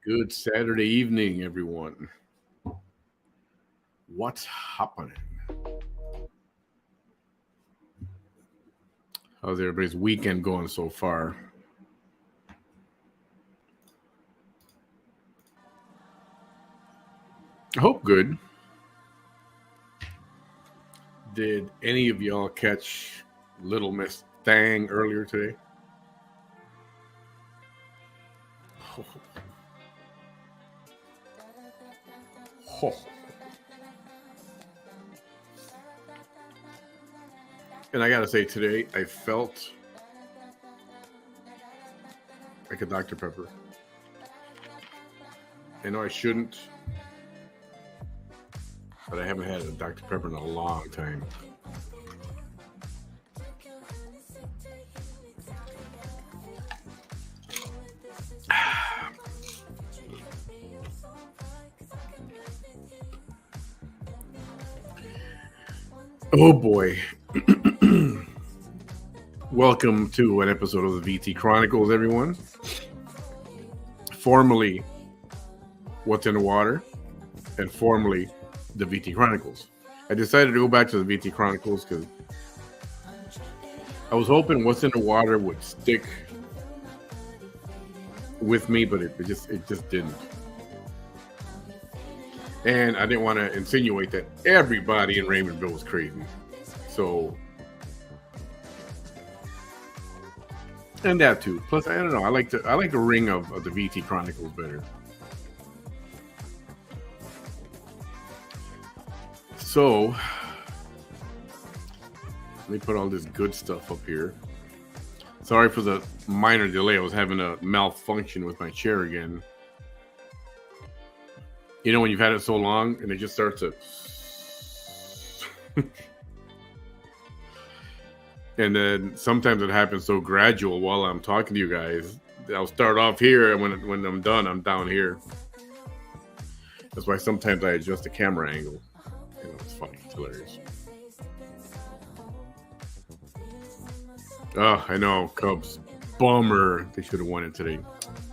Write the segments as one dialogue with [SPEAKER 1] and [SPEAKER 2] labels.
[SPEAKER 1] Good Saturday evening, everyone. What's happening? How's everybody's weekend going so far? I hope good. Did any of y'all catch Little Miss Thang earlier today? Oh. And I gotta say, today I felt like a Dr. Pepper. I know I shouldn't, but I haven't had a Dr. Pepper in a long time. Oh boy. Welcome to an episode of the VT Chronicles, everyone. Formerly What's in the Water, and formerly the VT Chronicles. I decided to go back to the VT Chronicles because I was hoping What's in the Water would stick with me, but it just didn't. And I didn't want to insinuate that everybody in Raymondville was crazy. So, and that too. Plus, I don't know. I like the ring of the VT Chronicles better. So, let me put all this good stuff up here. Sorry for the minor delay. I was having a malfunction with my chair again. You know when you've had it so long and it just starts to... And then sometimes it happens so gradual while I'm talking to you guys. I'll start off here, and when I'm done, I'm down here. That's why sometimes I adjust the camera angle. You know, it's funny. It's hilarious. Oh, I know. Cubs. Bummer. They should have won it today.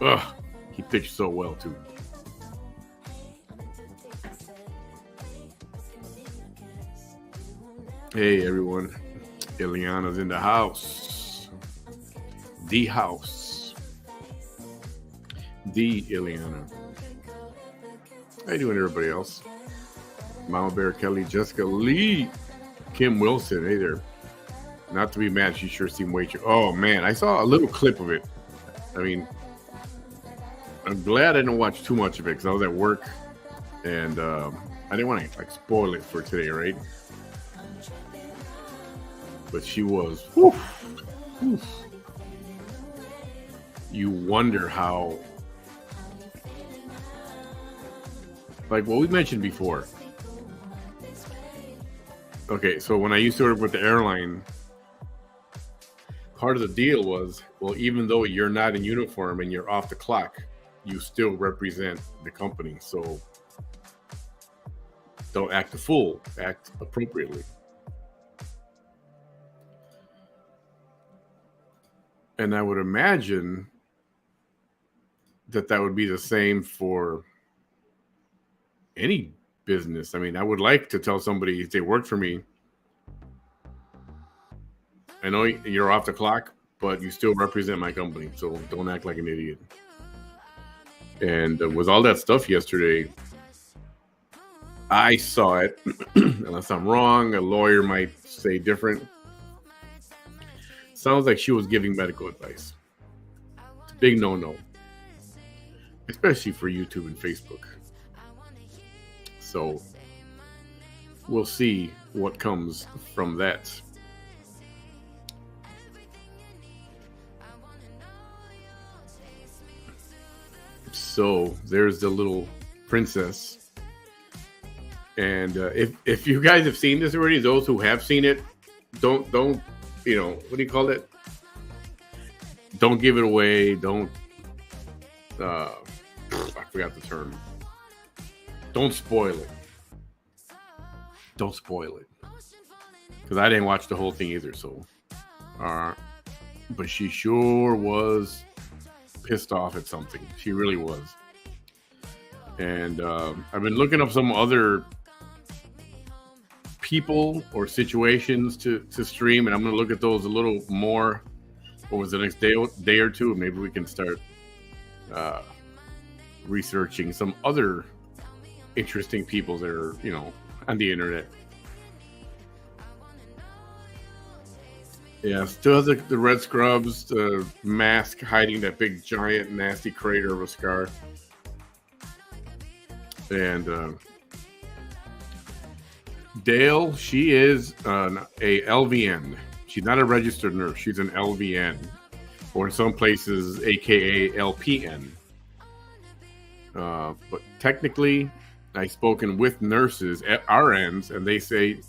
[SPEAKER 1] Ugh. He pitched so well, too. Hey everyone, Ileana's in the house. The house. The Ileana. How you doing, everybody else? Mama Bear, Kelly, Jessica Lee, Kim Wilson. Hey there. Not to be mad, she sure seemed way too. Oh man, I saw a little clip of it. I mean, I'm glad I didn't watch too much of it because I was at work and I didn't want to like spoil it for today, right? But she was. Whew, whew. You wonder how, like what we mentioned before. Okay, so when I used to work with the airline, part of the deal was, well, even though you're not in uniform and you're off the clock, you still represent the company. So don't act a fool, act appropriately. And I would imagine that would be the same for any business. I mean, I would like to tell somebody if they work for me, I know you're off the clock, but you still represent my company, so don't act like an idiot. And with all that stuff yesterday, I saw it. Unless I'm wrong, a lawyer might say different. Sounds like she was giving medical advice. It's a big no-no, especially for YouTube and Facebook. So we'll see what comes from that. So there's the little princess. And if you guys have seen this already, those who have seen it, don't you know, what do you call it? Don't give it away. Don't I forgot the term. Don't spoil it. Don't spoil it. Because I didn't watch the whole thing either, so but she sure was pissed off at something. She really was. And I've been looking up some other people or situations to stream, and I'm going to look at those a little more over the next day or two. Maybe we can start researching some other interesting people that are, you know, on the internet. Yeah, still has the red scrubs, the mask hiding that big giant nasty crater of a scar. And Dale, she is a LVN. She's not a registered nurse. She's an LVN, or in some places, AKA LPN. But technically, I've spoken with nurses at RNs, and they say,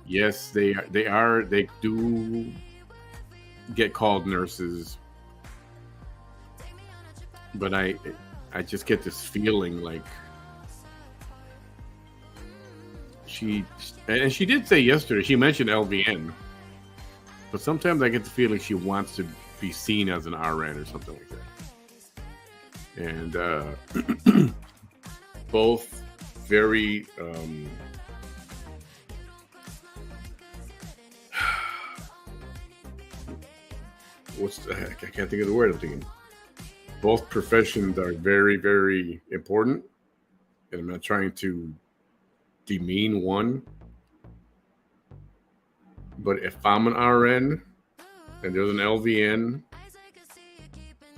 [SPEAKER 1] yes, they do get called nurses. But I just get this feeling like she did say yesterday, she mentioned LVN, but sometimes I get the feeling she wants to be seen as an RN or something like that. And both very I can't think of the word I'm thinking. Both professions are very, very important, and I'm not trying to demean one. But if I'm an RN and there's an LVN,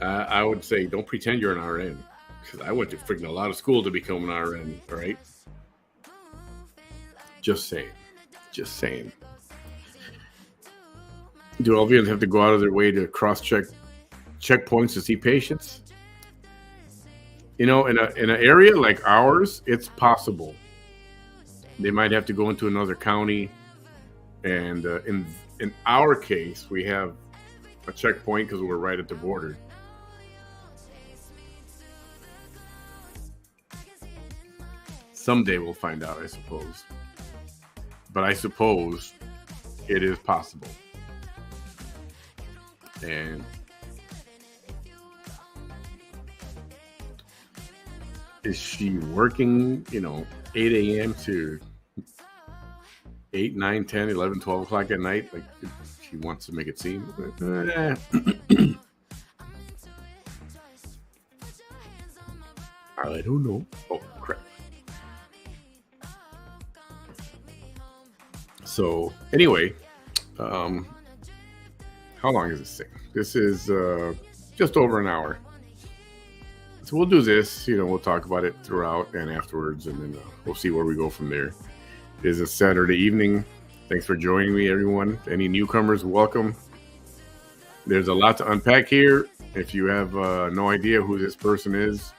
[SPEAKER 1] I would say don't pretend you're an RN, because I went to freaking a lot of school to become an RN. All right, just saying. Do LVNs have to go out of their way to cross-check checkpoints to see patients? You know, in an area like ours, it's possible. They might have to go into another county, and in our case, we have a checkpoint because we're right at the border. Someday we'll find out, I suppose. But I suppose it is possible. And is she working, 8 a.m. to 8, 9, 10, 11, 12 o'clock at night. Like she wants to make it seem. I don't know. Oh, crap. So, anyway, how long is this thing? This is just over an hour. So we'll do this, we'll talk about it throughout and afterwards, and then we'll see where we go from there. It is a Saturday evening. Thanks for joining me, everyone. Any newcomers, welcome. There's a lot to unpack here. If you have no idea who this person is,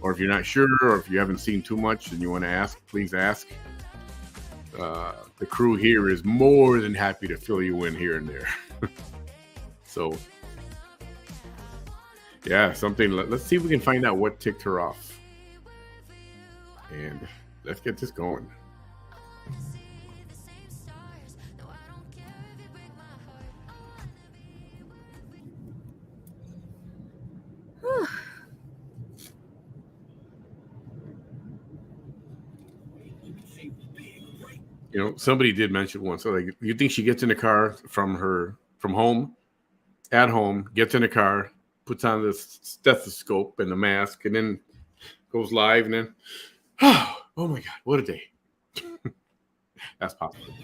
[SPEAKER 1] or if you're not sure, or if you haven't seen too much and you want to ask, please ask. The crew here is more than happy to fill you in here and there. So, yeah, let's see if we can find out what ticked her off. And let's get this going. Somebody did mention once, so like, you think she gets in the car from home, at home, gets in the car, puts on the stethoscope and the mask, and then goes live, and then, oh my God, what a day. That's possible.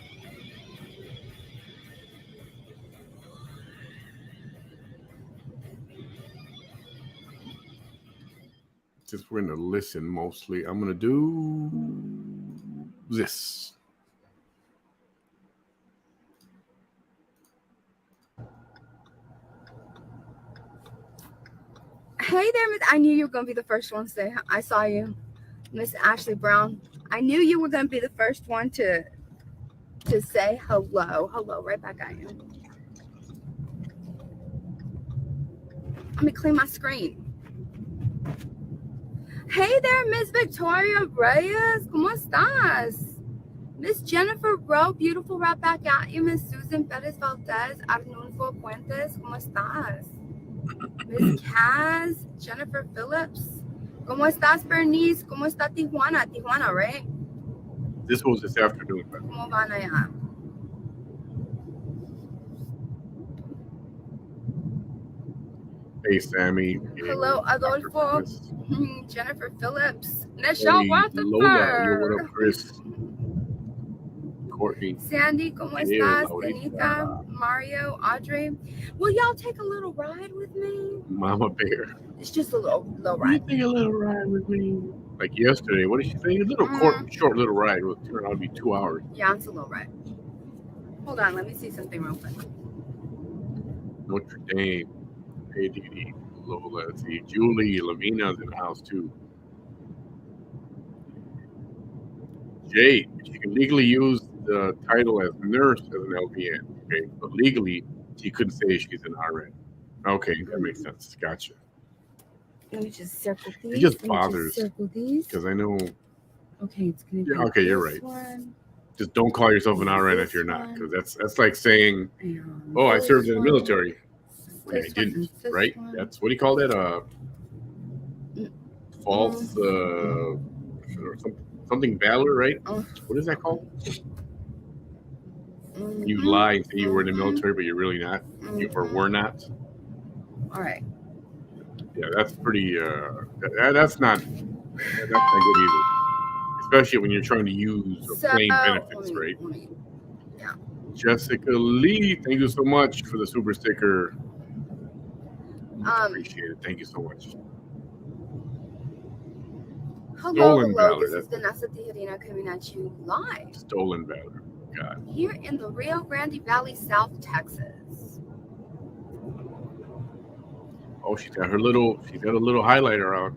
[SPEAKER 1] Since we're going to listen mostly, I'm going to do this.
[SPEAKER 2] Hey there, Miss. I knew you were going to be the first one to say, I saw you, Miss Ashley Brown. I knew you were going to be the first one to say hello. Hello, right back at you. Let me clean my screen. Hey there, Miss Victoria Reyes. ¿Cómo estás? Miss Jennifer Rowe, beautiful, right back at you. Miss Susan Perez Valdez, Arnulfo Puentes. ¿Cómo estás? Miss Kaz, Jennifer Phillips. ¿Cómo estás, Bernice? ¿Cómo está Tijuana? Tijuana, right?
[SPEAKER 1] This was this afternoon.
[SPEAKER 2] ¿Cómo van allá?
[SPEAKER 1] Hey, Sammy.
[SPEAKER 2] Hello, Adolfo. Jennifer Phillips. Michelle
[SPEAKER 1] Hey,
[SPEAKER 2] Rutherford.
[SPEAKER 1] Lola, yo, what up, Chris? Courtney.
[SPEAKER 2] Sandy, ¿cómo estás? Benita, Mario, Audrey. Will y'all take a little ride with me?
[SPEAKER 1] Mama Bear.
[SPEAKER 2] It's just a little ride.
[SPEAKER 1] Take a little ride with me. Like yesterday, what did she say? A little short little ride. It will turn out to be 2 hours.
[SPEAKER 2] Yeah, it's a little ride. Hold on, let me see something real quick.
[SPEAKER 1] Notre Dame. Hey, Didi, Lola. Let's see. Julie, Lavina's in the house too. Jade, she can legally use the title as nurse as an LPN, okay? But legally, she couldn't say she's an RN. Okay, that makes sense. Gotcha.
[SPEAKER 2] Let me just circle these.
[SPEAKER 1] It just bothers because I know.
[SPEAKER 2] Okay, it's gonna be.
[SPEAKER 1] Yeah, okay, you're right.
[SPEAKER 2] One.
[SPEAKER 1] Just don't call yourself an RN if you're not, because that's like saying, "Oh, I served in the military." I didn't, right? That's what do you call that? False or something valor, right? What is that called? You lie and say you were in the military, but you're really not. You were not.
[SPEAKER 2] All right.
[SPEAKER 1] Yeah, that's pretty. That's not good either. Especially when you're trying to use or claim benefits, right?
[SPEAKER 2] Yeah.
[SPEAKER 1] Jessica Lee, thank you so much for the super sticker. Appreciate it. Thank you so much.
[SPEAKER 2] Hello, this is Vanessa Tijerina coming at you live.
[SPEAKER 1] Stolen Valor. God.
[SPEAKER 2] Here in the Rio Grande Valley, South Texas.
[SPEAKER 1] Oh, she's got a little highlighter on.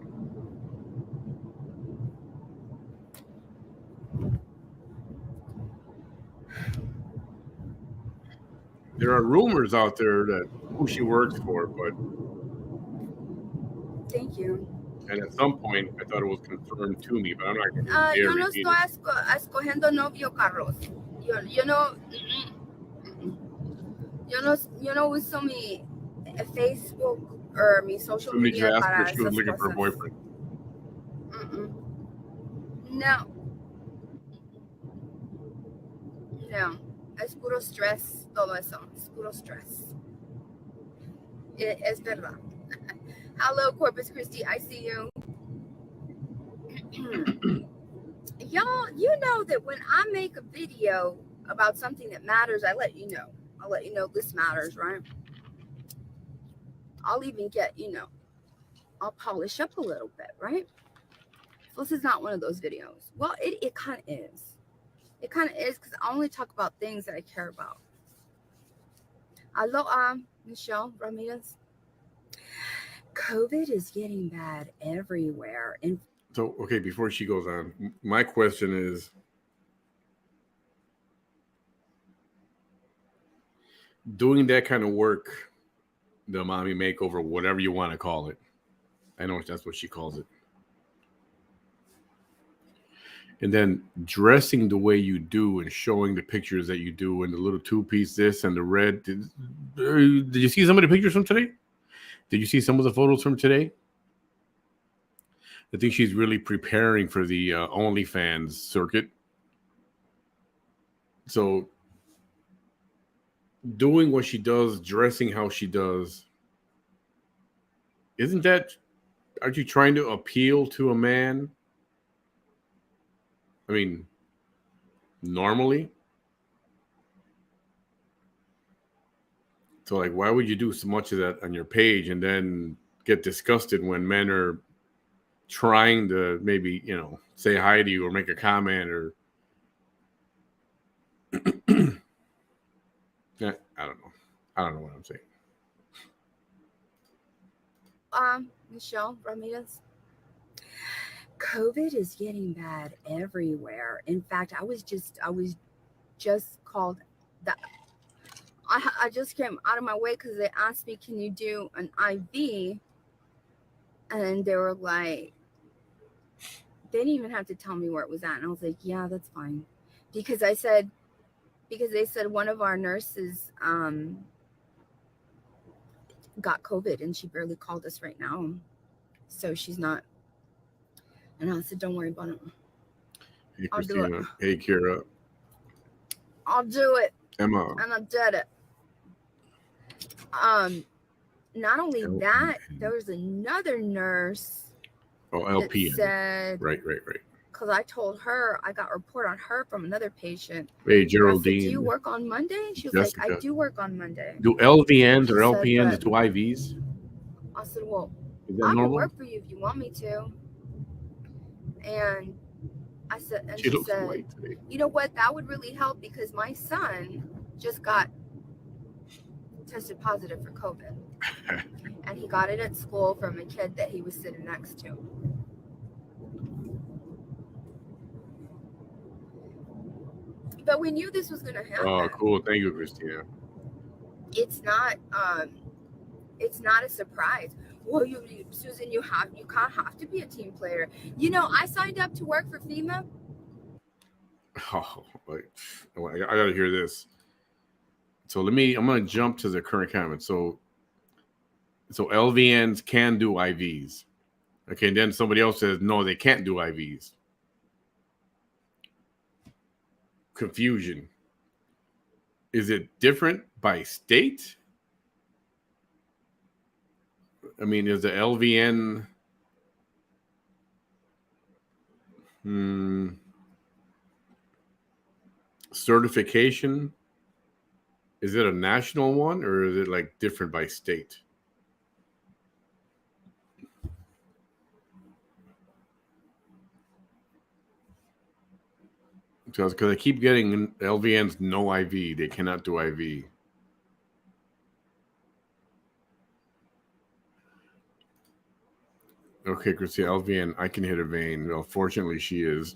[SPEAKER 1] There are rumors out there that who she works for, but
[SPEAKER 2] thank you.
[SPEAKER 1] And at some point, I thought it was confirmed to me, but I'm not going to
[SPEAKER 2] yo no estoy escogiendo novio, Carlos. Yo no uso mi Facebook or mi social media para
[SPEAKER 1] she was looking for a boyfriend.
[SPEAKER 2] No. puro stress, todo eso. Es puro stress. Es verdad. Hello, Corpus Christi. I see you. Y'all, you know that when I make a video about something that matters, I let you know. I'll let you know this matters, right? I'll even get, I'll polish up a little bit, right? So this is not one of those videos. Well, it kind of is. It kind of is because I only talk about things that I care about. Aloha, Michelle Ramirez. COVID is getting bad everywhere.
[SPEAKER 1] So, okay, before she goes on, my question is, doing that kind of work, the mommy makeover, whatever you want to call it. I know that's what she calls it. And then dressing the way you do and showing the pictures that you do and the little two-piece this and the red. Did you see some of the pictures from today? Did you see some of the photos from today? I think she's really preparing for the OnlyFans circuit. So doing what she does, dressing how she does, aren't you trying to appeal to a man? I mean, normally. So, like, why would you do so much of that on your page and then get disgusted when men are trying to maybe, say hi to you or make a comment or... Yeah, I don't know. I don't know what I'm saying.
[SPEAKER 2] Michelle Ramirez. COVID is getting bad everywhere. In fact, I was just called that. I just came out of my way because they asked me, can you do an IV? And they were like, they didn't even have to tell me where it was at. And I was like, yeah, that's fine. Because they said one of our nurses got COVID and she barely called us right now. So she's not. And I said, don't worry about it.
[SPEAKER 1] Hey, Christina. Hey, Kira.
[SPEAKER 2] I'll do it.
[SPEAKER 1] Emma.
[SPEAKER 2] And I did it. Not only that, there was another nurse.
[SPEAKER 1] Oh, LP.
[SPEAKER 2] That said,
[SPEAKER 1] right.
[SPEAKER 2] Because I told her, I got a report on her from another patient.
[SPEAKER 1] Hey, Geraldine.
[SPEAKER 2] Said, do you work on Monday? She was Jessica. Like, I do work on Monday.
[SPEAKER 1] Do LVNs or LPNs do IVs?
[SPEAKER 2] I said, well, I can work for you if you want me to. And I said, and she said, you know what? That would really help because my son just got tested positive for COVID. And he got it at school from a kid that he was sitting next to. But we knew this was going to happen.
[SPEAKER 1] Oh, cool. Thank you, Christina.
[SPEAKER 2] It's not a surprise. Well, Susan, you can't have to be a team player. I signed up to work for FEMA.
[SPEAKER 1] Oh, I got to hear this. So I'm going to jump to the current comment. So LVNs can do IVs. Okay, and then somebody else says, no, they can't do IVs. Confusion. Is it different by state? I mean, is the LVN certification, is it a national one or is it like different by state? Because I keep getting LVNs no IV. They cannot do IV. Okay, Christina, LVN, I can hit a vein. Well, fortunately, she is.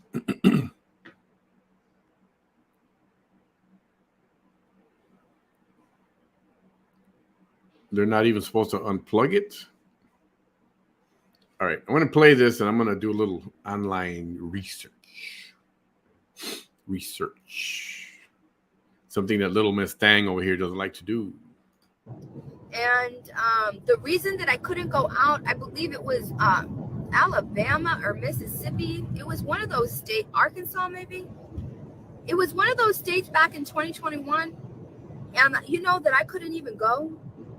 [SPEAKER 1] They're not even supposed to unplug it. All right, I'm going to play this and I'm going to do a little online research. Something that little Miss Thang over here doesn't like to do.
[SPEAKER 2] And the reason that I couldn't go out, I believe it was Alabama or Mississippi. It was one of those states, Arkansas maybe. It was one of those states back in 2021 And you know that I couldn't even go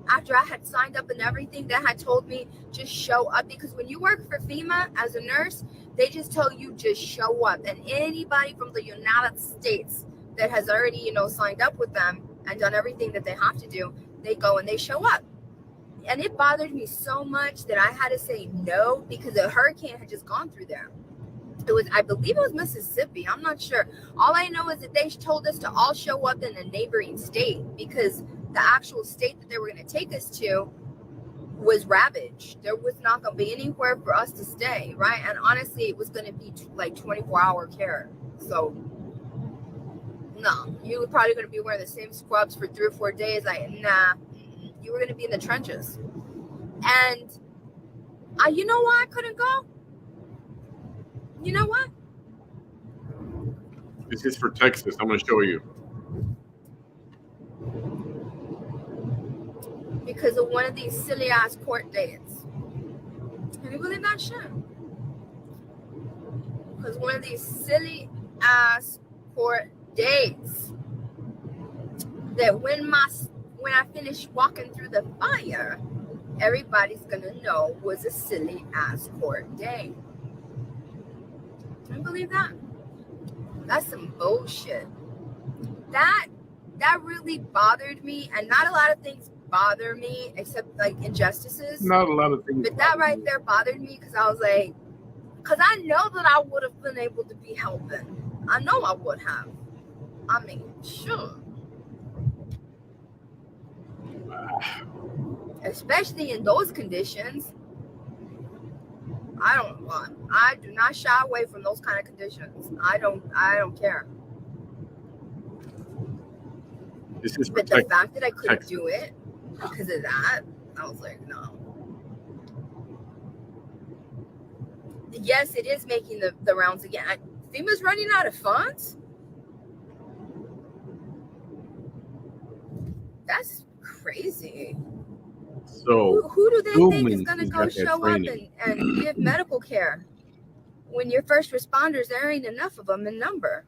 [SPEAKER 2] after I had signed up and everything. They had told me just show up, because when you work for FEMA as a nurse, they just tell you just show up. And anybody from the United States that has already, you know, signed up with them and done everything that they have to do, they go and they show up. And it bothered me so much that I had to say no, because a hurricane had just gone through there. It was, I believe it was Mississippi. I'm not sure. All I know is that they told us to all show up in a neighboring state, because the actual state that they were going to take us to was ravaged. There was not going to be anywhere for us to stay, right? And honestly, it was going to be like 24-hour care. So, no, you were probably going to be wearing the same scrubs for 3 or 4 days. Like, nah, you were going to be in the trenches. And you know why I couldn't go? You know what?
[SPEAKER 1] This is for Texas. I'm going to show you.
[SPEAKER 2] Because of one of these silly ass court dates. Can you believe that shit? Because one of these silly ass court dates that when I finish walking through the fire, everybody's gonna know was a silly ass court date. Can you believe that? That's some bullshit. That really bothered me, and not a lot of things bother me except like injustices.
[SPEAKER 1] Not a lot of things.
[SPEAKER 2] But that right there bothered me, because I was like, because I know that I would have been able to be helping. I know I would have. I mean, sure. Especially in those conditions. I do not shy away from those kind of conditions. I don't care.
[SPEAKER 1] This is
[SPEAKER 2] but the fact that I couldn't do it because of that, I was like, no. Yes, it is making the rounds again. FEMA's running out of funds? That's crazy.
[SPEAKER 1] So
[SPEAKER 2] who do they think is going to go show up and give medical care when your first responders, there ain't enough of them in number?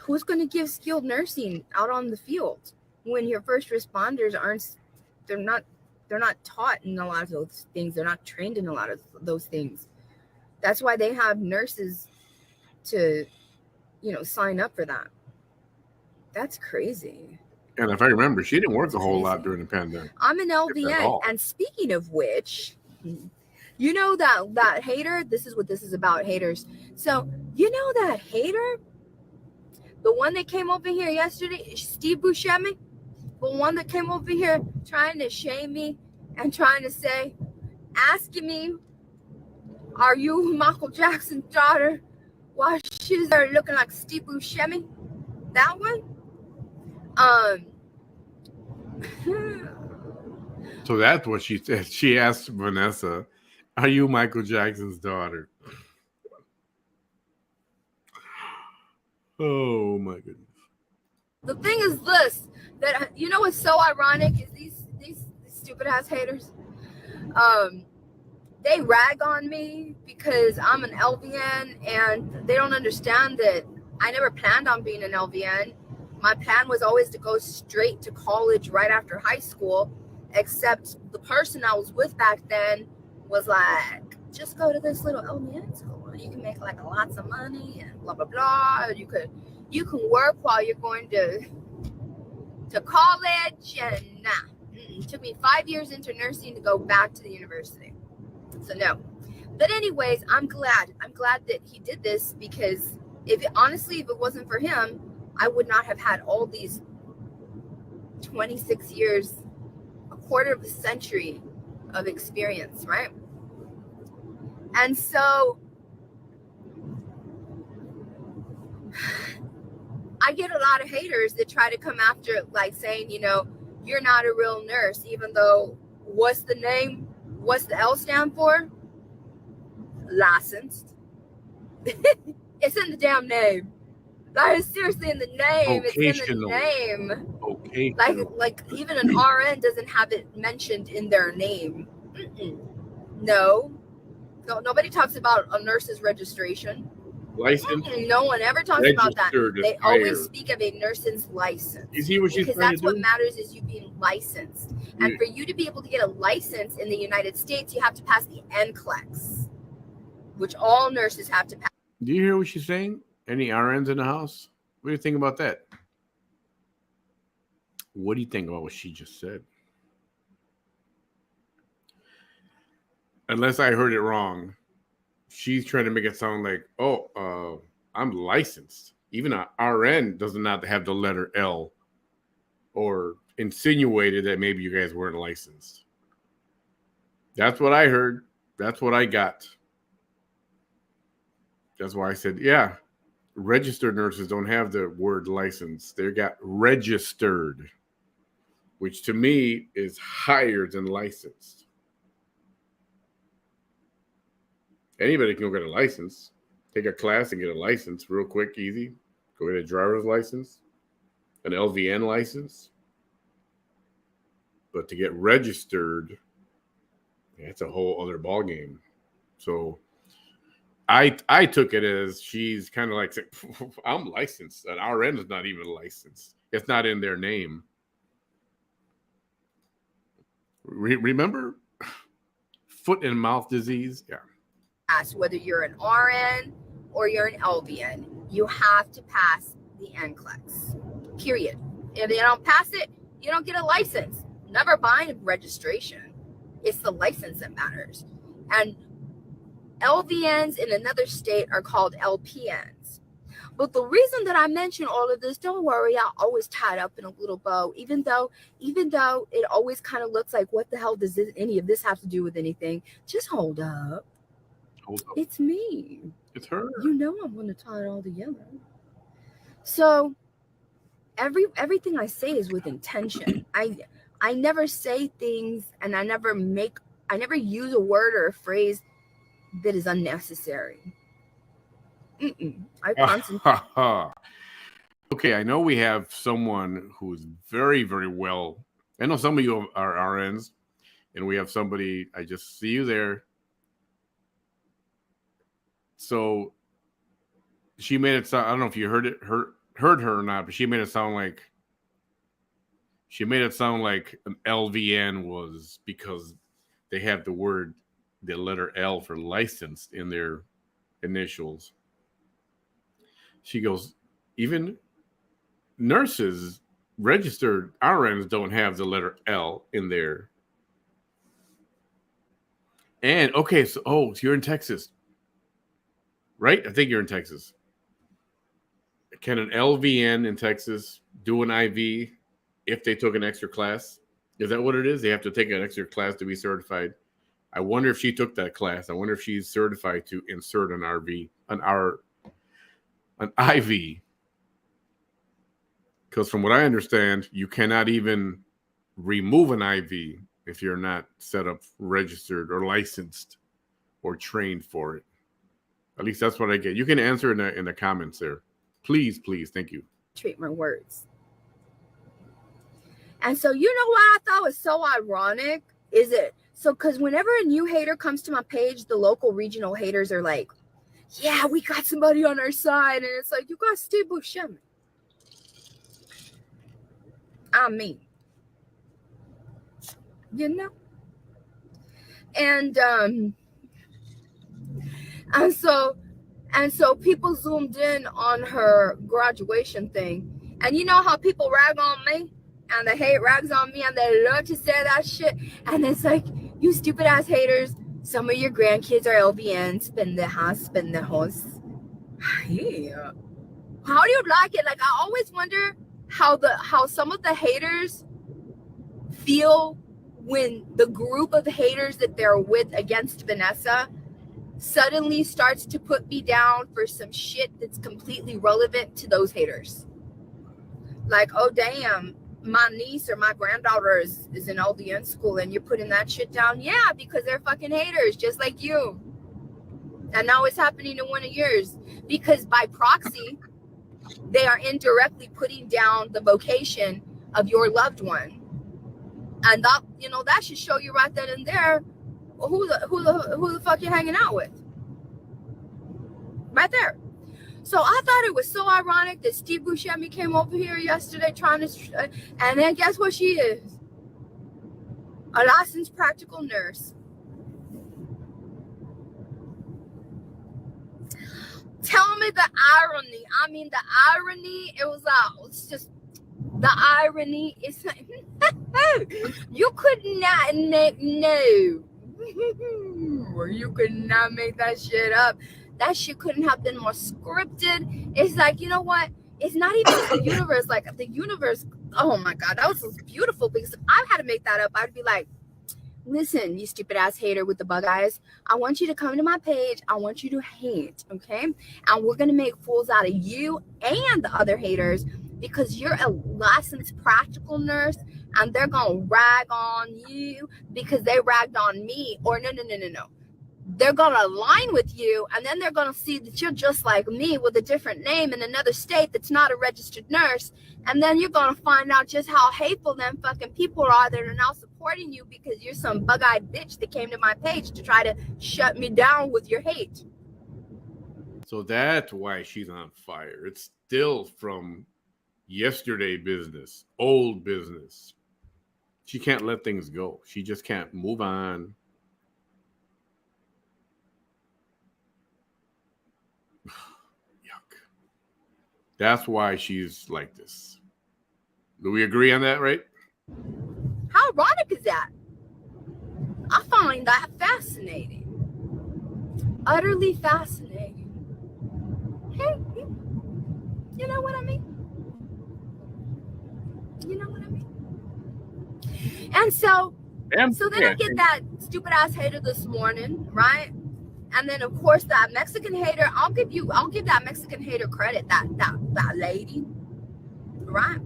[SPEAKER 2] Who's going to give skilled nursing out on the field when your first responders they're not taught in a lot of those things. They're not trained in a lot of those things. That's why they have nurses to, sign up for that. That's crazy.
[SPEAKER 1] And if I remember, she didn't work a whole lot during the pandemic.
[SPEAKER 2] I'm an LVN. And speaking of which, you know that hater? This is what this is about, haters. So, you know that hater? The one that came over here yesterday, Steve Buscemi? The one that came over here trying to shame me and trying to say, asking me, are you Michael Jackson's daughter? Why she's there looking like Steve Buscemi? That one?
[SPEAKER 1] So that's what she said. She asked Vanessa, are you Michael Jackson's daughter? Oh my goodness.
[SPEAKER 2] The thing is this, that what's so ironic is these stupid ass haters. They rag on me because I'm an LVN, and they don't understand that I never planned on being an LVN. My plan was always to go straight to college right after high school, except the person I was with back then was like, just go to this little LVN school. You can make like lots of money and blah, blah, blah. You can work while you're going to college. And it took me 5 years into nursing to go back to the university. So no. But anyways, I'm glad that he did this, because if it wasn't for him, I would not have had all these 26 years, a quarter of a century of experience, right? And so I get a lot of haters that try to come after, like saying, you're not a real nurse, even though what's the L stand for? Licensed. It's in the damn name. That is seriously in the name. It's in the name.
[SPEAKER 1] Okay.
[SPEAKER 2] Like even an RN doesn't have it mentioned in their name. No, nobody talks about a nurse's registration.
[SPEAKER 1] Licensed,
[SPEAKER 2] No one ever talks about that.
[SPEAKER 1] registered,
[SPEAKER 2] They
[SPEAKER 1] higher.
[SPEAKER 2] always speak of a nurse's license.
[SPEAKER 1] You see what she's
[SPEAKER 2] because
[SPEAKER 1] trying
[SPEAKER 2] that's
[SPEAKER 1] to
[SPEAKER 2] what
[SPEAKER 1] do?
[SPEAKER 2] matters is you being licensed. And for you to be able to get a license in the United States, you have to pass the NCLEX, which all nurses have to pass.
[SPEAKER 1] Do you hear what she's saying? Any RNs in the house? What do you think about that? What do you think about what she just said? Unless I heard it wrong, she's trying to make it sound like, I'm licensed. Even an RN does not have the letter L, or insinuated that maybe you guys weren't licensed. That's what I heard. That's what I got. That's why I said, yeah, registered nurses don't have the word license. They got registered, which to me is higher than licensed. Anybody can go get a license. Take a class and get a license real quick, easy. Go get a driver's license, an LVN license. But to get registered, it's a whole other ballgame. So I took it as she's kind of like, I'm licensed. An RN is not even licensed. It's not in their name. Remember foot and mouth disease? Yeah.
[SPEAKER 2] Whether you're an RN or you're an LVN, you have to pass the NCLEX, period. If you don't pass it, you don't get a license. Never mind registration. It's the license that matters. And LVNs in another state are called LPNs. But the reason that I mention all of this, don't worry, I always tie it up in a little bow, even though it always kind of looks like, what the hell does any of this have to do with anything? Just hold up. It's me.
[SPEAKER 1] It's her.
[SPEAKER 2] You know I'm going to tie it all together. So everything I say is with intention. I never say things, and I never use a word or a phrase that is unnecessary. I concentrate.
[SPEAKER 1] Okay, I know we have someone who's very, very well. I know some of you are RNs, and we have somebody. I just see you there. So she made it sound, I don't know if you heard her or not, but she made it sound like an LVN was because they have the letter L for licensed in their initials. She goes, even nurses, registered RNs don't have the letter L in there. And okay, so you're in Texas. Right? I think you're in Texas. Can an LVN in Texas do an IV if they took an extra class? Is that what it is? They have to take an extra class to be certified. I wonder if she took that class. I wonder if she's certified to insert an IV. Because from what I understand, you cannot even remove an IV if you're not set up, registered, or licensed, or trained for it. At least that's what I get. You can answer in the comments there. Please, thank you.
[SPEAKER 2] Treatment words. And so, you know what I thought was so ironic? Because whenever a new hater comes to my page, the local regional haters are like, yeah, we got somebody on our side. And it's like, you got stay bullshitting. I mean, you know? And so people zoomed in on her graduation thing. And you know how people rag on me? And the hate rags on me, and they love to say that shit. And it's like, you stupid ass haters. Some of your grandkids are LVNs, pendejos. Yeah. How do you like it? Like, I always wonder how some of the haters feel when the group of haters that they're with against Vanessa suddenly starts to put me down for some shit that's completely relevant to those haters. Like, oh damn, my niece or my granddaughter is in LDN school and you're putting that shit down. Yeah, because they're fucking haters just like you. And now it's happening to one of yours, because by proxy they are indirectly putting down the vocation of your loved one. And that, you know, that should show you right then and there who the fuck you're hanging out with. Right there. So I thought it was so ironic that Steve Buscemi came over here yesterday trying to, and then guess what she is? A licensed practical nurse. Tell me the irony. I mean, the irony, it's just, the irony is, you could not, no. You could not make that shit up. That shit couldn't have been more scripted. It's like, you know what? It's not even just the universe. Like, the universe, oh my God, that was so beautiful, because if I had to make that up, I'd be like, listen, you stupid ass hater with the bug eyes, I want you to come to my page. I want you to hate, okay? And we're going to make fools out of you and the other haters, because you're a licensed practical nurse, and they're going to rag on you because they ragged on me. Or no. They're going to align with you, and then they're going to see that you're just like me with a different name in another state that's not a registered nurse. And then you're going to find out just how hateful them fucking people are that are now supporting you because you're some bug-eyed bitch that came to my page to try to shut me down with your hate.
[SPEAKER 1] So that's why she's on fire. It's still from yesterday business, old business. She can't let things go. She just can't move on. Yuck. That's why she's like this. Do we agree on that, right?
[SPEAKER 2] How ironic is that? I find that fascinating. Utterly fascinating. Hey, you know what I mean? You know what I mean? And so then I get that stupid ass hater this morning, right? And then of course that Mexican hater, I'll give that Mexican hater credit, that lady, right?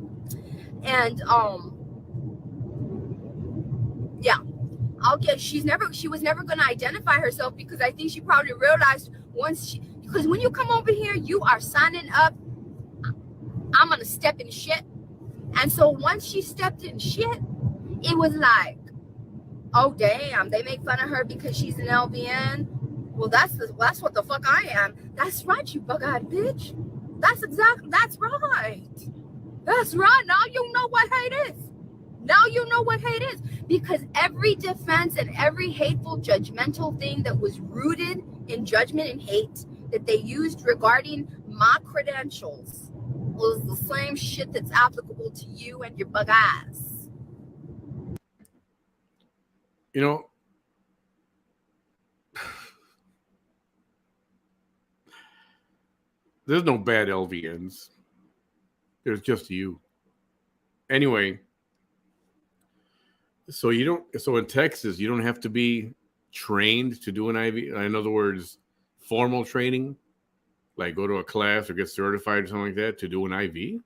[SPEAKER 2] And yeah, she was never gonna identify herself, because I think she probably realized because when you come over here, you are signing up, I'm gonna step in shit. And so once she stepped in shit, it was like, oh damn, they make fun of her because she's an LVN. Well, that's what the fuck I am. That's right, you bug-eyed bitch. That's right. That's right. Now you know what hate is. Now you know what hate is. Because every defense and every hateful, judgmental thing that was rooted in judgment and hate that they used regarding my credentials was the same shit that's applicable to you and your bug eyes.
[SPEAKER 1] You know, there's no bad LVNs. There's just you. Anyway, so in Texas, you don't have to be trained to do an IV. In other words, formal training, like go to a class or get certified or something like that to do an IV.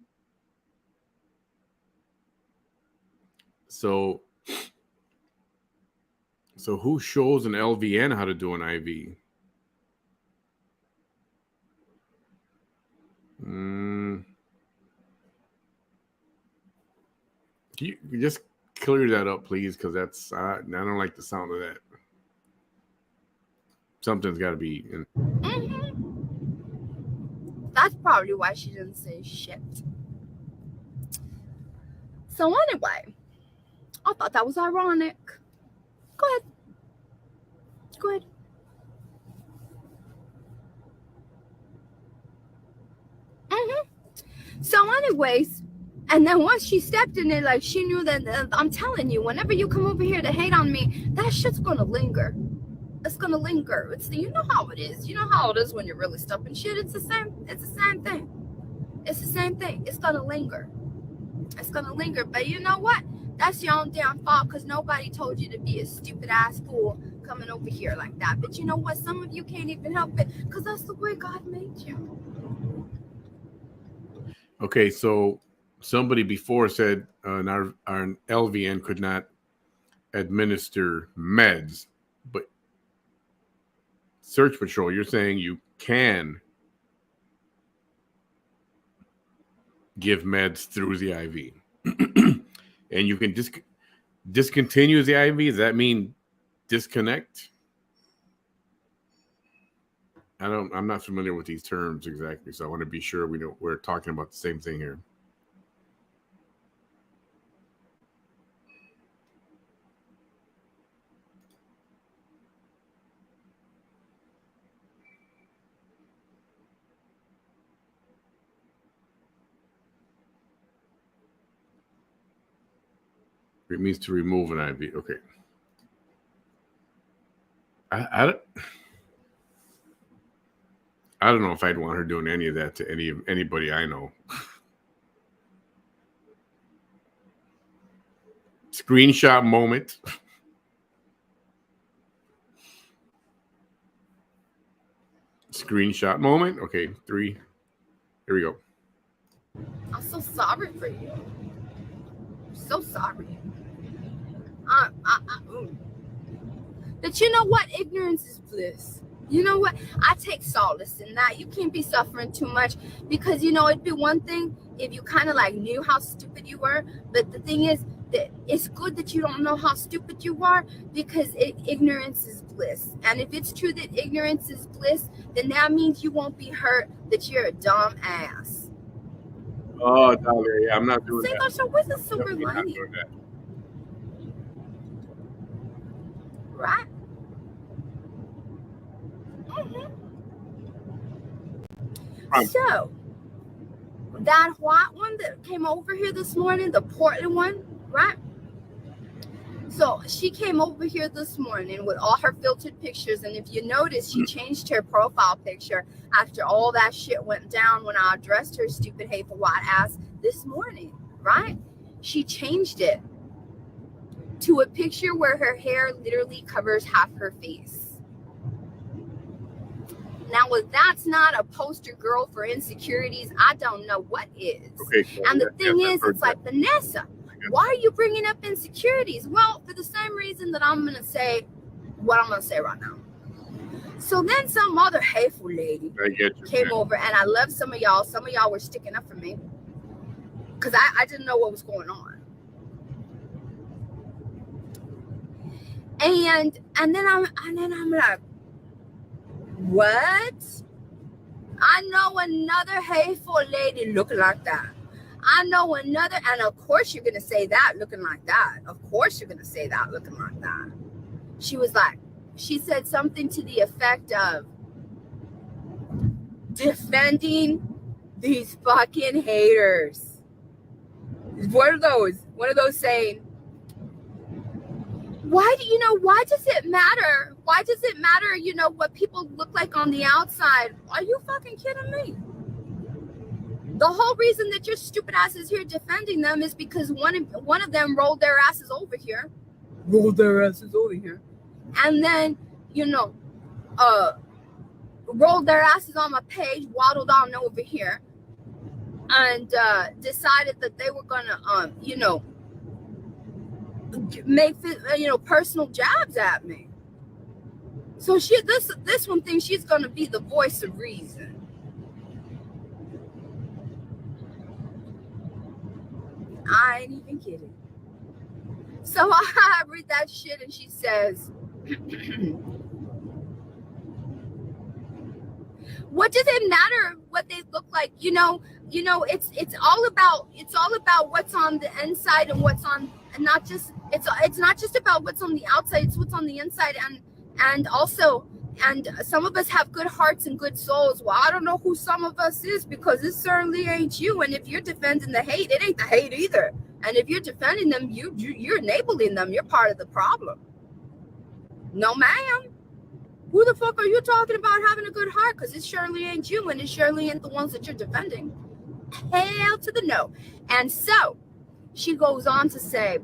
[SPEAKER 1] So who shows an LVN how to do an IV? You just clear that up, please, because that's I don't like the sound of that. Something's got to be in.
[SPEAKER 2] That's probably why she didn't say shit. So anyway, I thought that was ironic. Go ahead. So anyways, and then once she stepped in it, like she knew that, I'm telling you, whenever you come over here to hate on me, that shit's gonna linger. It's gonna linger. You know how it is. You know how it is when you're really stuffing shit. It's the same thing. It's the same thing. It's gonna linger. But you know what? That's your own damn fault, because nobody told you to be a stupid ass fool coming over here like that. But you know what? Some of you can't even help it, because that's the way God made you.
[SPEAKER 1] Okay, so somebody before said our LVN could not administer meds, but Search Patrol, you're saying you can give meds through the IV. And you can discontinue the IV? Does that mean disconnect? I'm not familiar with these terms exactly, so I want to be sure we're talking about the same thing here. It means to remove an IV. Okay. I don't know if I'd want her doing any of that to anybody I know. Screenshot moment. Screenshot moment. Okay, 3. Here we go.
[SPEAKER 2] I'm so sorry for you. So sorry. But you know what? Ignorance is bliss. You know what? I take solace in that. You can't be suffering too much because, you know, it'd be one thing if you kind of like knew how stupid you were. But the thing is that it's good that you don't know how stupid you are because ignorance is bliss. And if it's true that ignorance is bliss, then that means you won't be hurt that you're a dumb ass.
[SPEAKER 1] Oh, Dahlia, yeah, I'm not doing that.
[SPEAKER 2] So where's the silver lining? Right? So, that white one that came over here this morning, the Portland one, right? So, she came over here this morning with all her filtered pictures. And if you notice, she changed her profile picture after all that shit went down when I addressed her stupid, hateful, white ass this morning, right? She changed it to a picture where her hair literally covers half her face. Now, if that's not a poster girl for insecurities, I don't know what is.
[SPEAKER 1] Okay, so
[SPEAKER 2] and the thing is, it's like, Vanessa, why are you bringing up insecurities? Well, for the same reason that I'm going to say what I'm going to say right now. So then some other hateful lady came over, and I love some of y'all. Some of y'all were sticking up for me because I didn't know what was going on. And then I'm like, what? I know another hateful lady looking like that. I know another, and of course you're gonna say that looking like that. Of course you're gonna say that looking like that. She said something to the effect of defending these fucking haters. One of those saying, why does it matter? Why does it matter, you know, what people look like on the outside? Are you fucking kidding me? The whole reason that your stupid ass is here defending them is because one of them rolled their asses over here. And then, you know, rolled their asses on my page, waddled on over here, and decided that they were gonna, you know, make, you know, personal jabs at me. So this one thinks she's gonna be the voice of reason. I ain't even kidding. So I read that shit and she says, what does it matter what they look like? You know, it's all about what's on the inside and what's on, and not just, it's not just about what's on the outside, it's what's on the inside. And also, and some of us have good hearts and good souls. Well, I don't know who some of us is, because it certainly ain't you. And if you're defending the hate, it ain't the hate either. And if you're defending them, you're enabling them. You're part of the problem. No, ma'am. Who the fuck are you talking about having a good heart? Because it surely ain't you, and it surely ain't the ones that you're defending. Hell to the no. And so she goes on to say,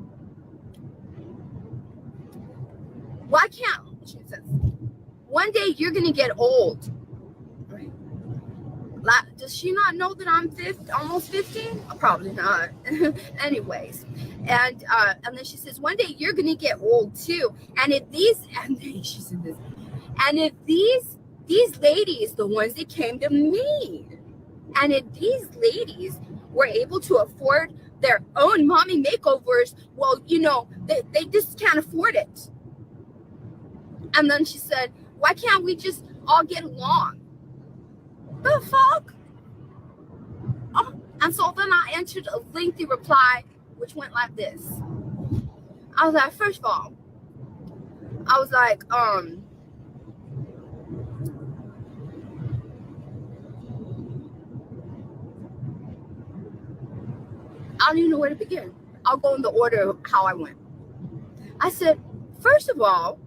[SPEAKER 2] why can't, she says, one day you're going to get old. Right? Does she not know that I'm almost 15? Probably not. Anyways. And then she says, one day you're going to get old too. And if she said this, and if these ladies, the ones that came to me, and if these ladies were able to afford their own mommy makeovers, well, you know, they just can't afford it. And then she said, why can't we just all get along? The fuck? Oh, and so then I entered a lengthy reply, which went like this. I was like, first of all, I was like, I don't even know where to begin. I'll go in the order of how I went. I said, first of all,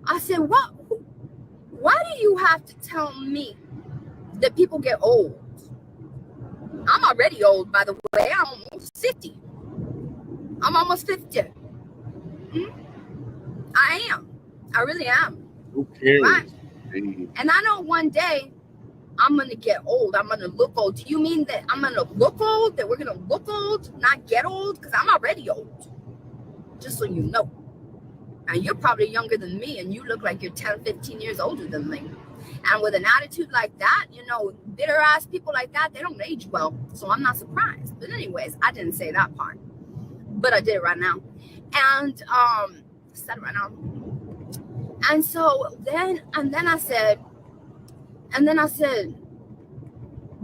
[SPEAKER 2] I said, why do you have to tell me that people get old? I'm already old, by the way. I'm almost 50. I'm almost 50. I am. I really am.
[SPEAKER 1] Who cares?
[SPEAKER 2] Right? And I know one day I'm going to get old. I'm going to look old. Do you mean that I'm going to look old? That we're going to look old, not get old? Because I'm already old. Just so you know. And you're probably younger than me, and you look like you're 10, 15 years older than me. And with an attitude like that, you know, bitter-ass people like that, they don't age well. So I'm not surprised. But anyways, I didn't say that part. But I did it right now. And said it right now. And so then I said,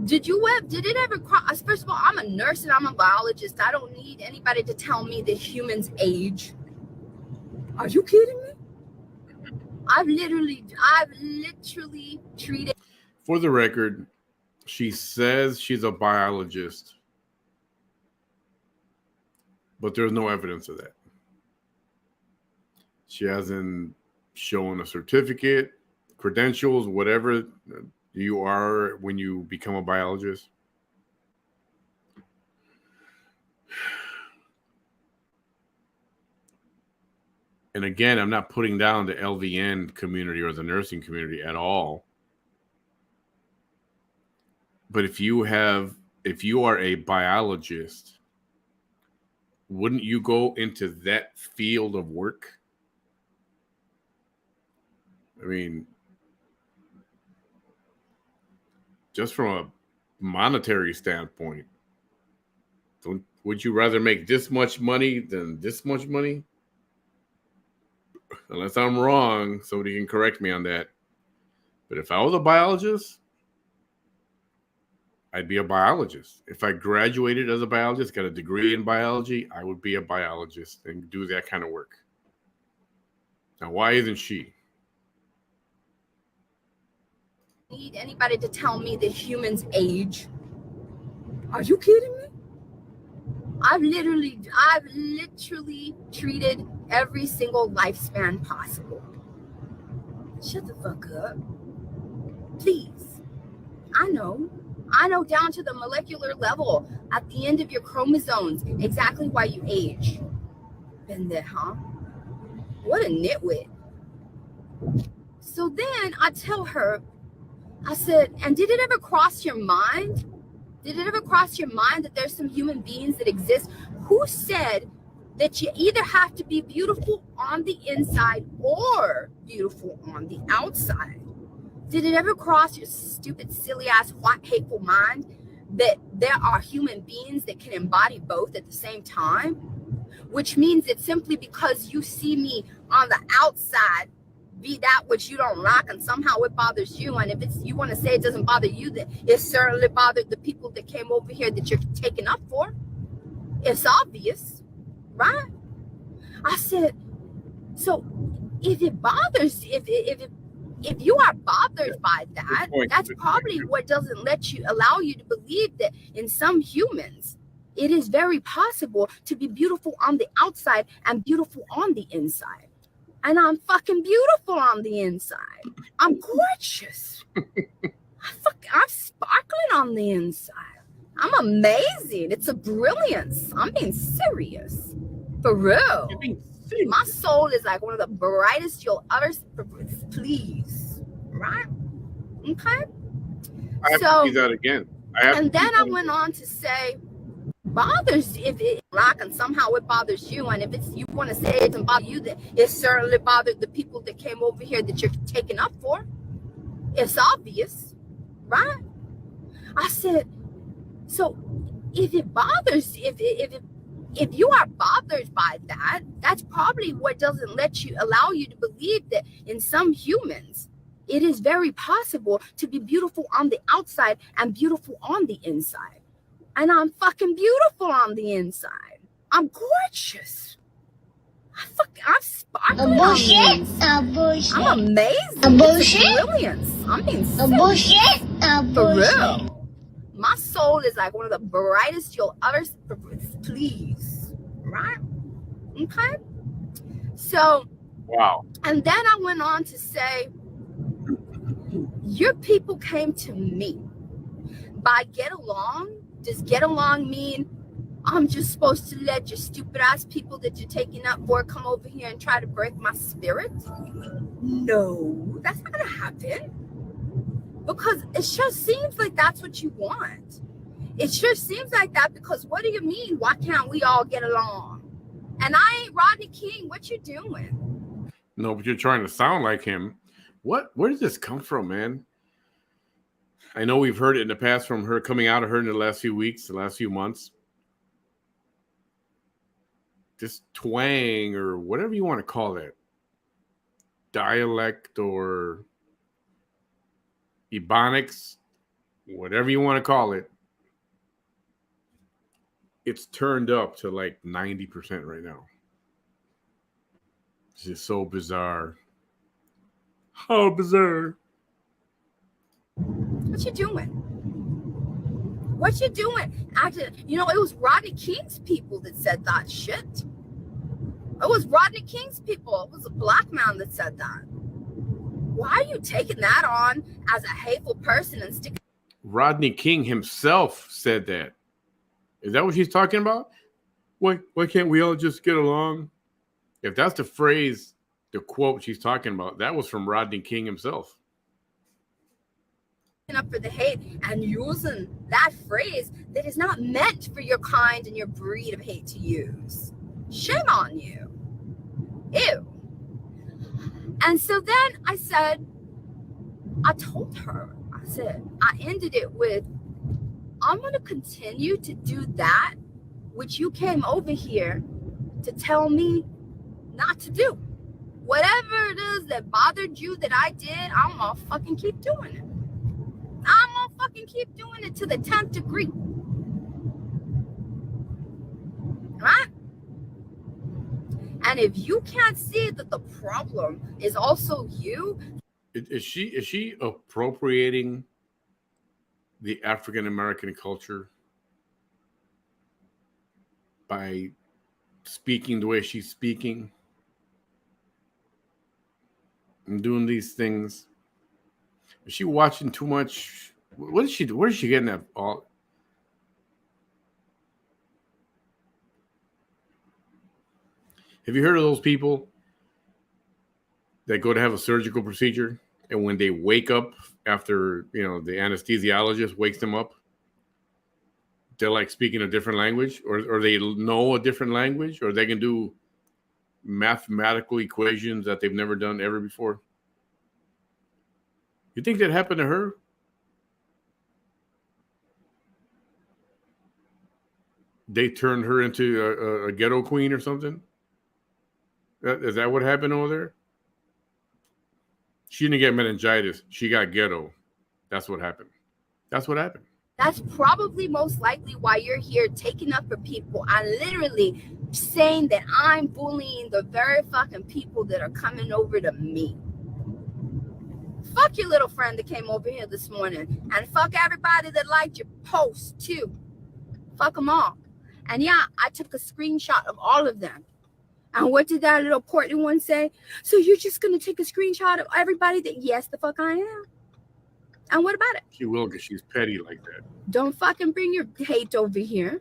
[SPEAKER 2] did it ever cross? First of all, I'm a nurse and I'm a biologist. I don't need anybody to tell me that humans age. Are you kidding me? I've literally treated.
[SPEAKER 1] For the record, she says she's a biologist, but there's no evidence of that. She hasn't shown a certificate, credentials, whatever you are when you become a biologist. And again, I'm not putting down the LVN community or the nursing community at all. But if you are a biologist, wouldn't you go into that field of work? I mean, just from a monetary standpoint, would you rather make this much money than this much money? Unless I'm wrong, somebody can correct me on that. But if I was a biologist, I'd be a biologist. If I graduated as a biologist, got a degree in biology, I would be a biologist and do that kind of work. Now, why isn't she?
[SPEAKER 2] Need anybody to tell me that humans age? Are you kidding me? I've literally treated every single lifespan possible. Shut the fuck up. Please. I know down to the molecular level, at the end of your chromosomes, exactly why you age. Been there, huh? What a nitwit. So then I tell her, I said, and did it ever cross your mind? Did it ever cross your mind that there's some human beings that exist? Who said that you either have to be beautiful on the inside or beautiful on the outside? Did it ever cross your stupid, silly ass, white, hateful mind that there are human beings that can embody both at the same time? Which means that simply because you see me on the outside be that which you don't like and somehow it bothers you, and if it's you want to say it doesn't bother you, that it certainly bothered the people that came over here that you're taking up for. It's obvious, right? I said, so if it bothers, if you are bothered by that, that's probably what doesn't allow you to believe that in some humans it is very possible to be beautiful on the outside and beautiful on the inside. And I'm fucking beautiful on the inside. I'm gorgeous. I'm sparkling on the inside. I'm amazing. It's a brilliance. I'm being serious. For real. My soul is like one of the brightest you'll ever see. Please. Right? Okay?
[SPEAKER 1] I have to see that again.
[SPEAKER 2] And then I went on to say, bothers if it like and somehow it bothers you, and if it's you want to say it doesn't bother you, that it certainly bothered the people that came over here that you're taking up for. It's obvious, right? I said, so if it bothers, if you are bothered by that, that's probably what doesn't allow you to believe that in some humans It is very possible to be beautiful on the outside and beautiful on the inside. And I'm fucking beautiful on the inside. I'm gorgeous. I'm sparkling on the inside. I'm amazing. It's a brilliance. I mean, for real. My soul is like one of the brightest you'll ever see. Please. Right? Okay? So,
[SPEAKER 1] Wow.
[SPEAKER 2] and then I went on to say, your people came to me. By get along, does get along mean I'm just supposed to let your stupid ass people that you're taking up for come over here and try to break my spirit? No, that's not gonna happen. Because it sure seems like that's what you want. It sure seems like that, because what do you mean, why can't we all get along? And I ain't Rodney King. What you doing?
[SPEAKER 1] No, but you're trying to sound like him. Where does this come from, man? I know we've heard it in the past from her, coming out of her in the last few weeks, the last few months. This twang, or whatever you want to call it, dialect or ebonics, whatever you want to call it, it's turned up to like 90% right now. It's just so bizarre. How bizarre.
[SPEAKER 2] What you doing? What you doing? Actually, you know, it was Rodney King's people that said that shit. It was Rodney King's people. It was a black man that said that. Why are you taking that on as a hateful person and sticking?
[SPEAKER 1] Rodney King himself said that. Is that what she's talking about? Why can't we all just get along? If that's the phrase, the quote she's talking about, that was from Rodney King himself.
[SPEAKER 2] Up for the hate and using that phrase that is not meant for your kind and your breed of hate to use. Shame on you. Ew. And so then I said, I told her, I said, I ended it with, I'm going to continue to do that which you came over here to tell me not to do. Whatever it is that bothered you that I did, I'm going to fucking keep doing it. I'm going to fucking keep doing it to the 10th degree. Right? And if you can't see that the problem is also you.
[SPEAKER 1] Is she appropriating the African American culture by speaking the way she's speaking and doing these things? Is she watching too much? Where is she getting that all? Have you heard of those people that go to have a surgical procedure, and when they wake up after, the anesthesiologist wakes them up, they're like speaking a different language, or they know a different language, or they can do mathematical equations that they've never done ever before? You think that happened to her? They turned her into a ghetto queen or something? Is that what happened over there? She didn't get meningitis. She got ghetto. That's what happened. That's what happened.
[SPEAKER 2] That's probably most likely why you're here taking up for people and literally saying that I'm bullying the very fucking people that are coming over to me. Fuck your little friend that came over here this morning, and fuck everybody that liked your post too. Fuck them all. And yeah, I took a screenshot of all of them. And what did that little Portland one say? So you're just going to take a screenshot of everybody that, yes, the fuck I am. And what about it?
[SPEAKER 1] She will, because she's petty like that.
[SPEAKER 2] Don't fucking bring your hate over here.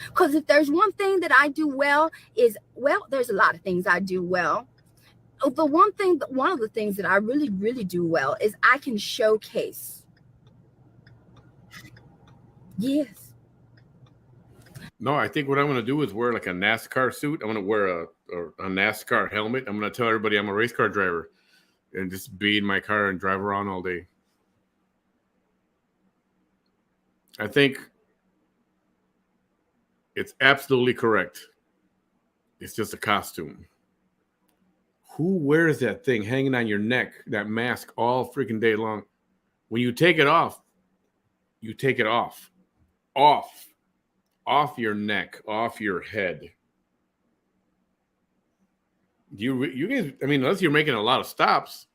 [SPEAKER 2] Because if there's one thing that I do well is, well, there's a lot of things I do well. One of the things that I really, really do well is I can showcase. Yes.
[SPEAKER 1] No, I think what I'm going to do is wear like a NASCAR suit. I'm going to wear a NASCAR helmet. I'm going to tell everybody I'm a race car driver and just be in my car and drive around all day. I think it's absolutely correct. It's just a costume. Who wears that thing hanging on your neck, that mask all freaking day long? When you take it off, you take it off your neck, off your head. You guys, I mean, unless you're making a lot of stops,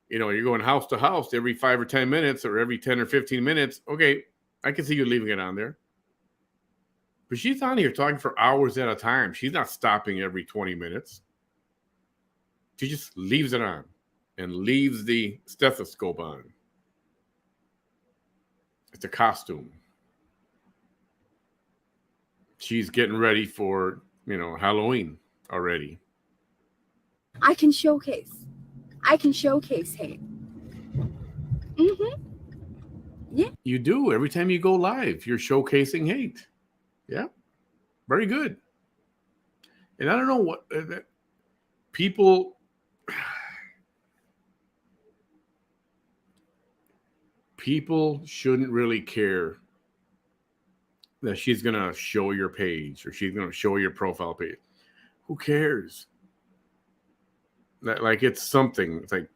[SPEAKER 1] you know, you're going house to house every 5 or 10 minutes or every 10 or 15 minutes. Okay, I can see you leaving it on there. But she's on here talking for hours at a time. She's not stopping every 20 minutes. She just leaves it on and leaves the stethoscope on. It's a costume. She's getting ready for, you know, Halloween already.
[SPEAKER 2] I can showcase hate. Mm-hmm. Yeah.
[SPEAKER 1] You do. Every time you go live, you're showcasing hate. Yeah. Very good. And I don't know what people shouldn't really care that she's going to show your page or she's going to show your profile page. Who cares? That, like, it's something. It's like,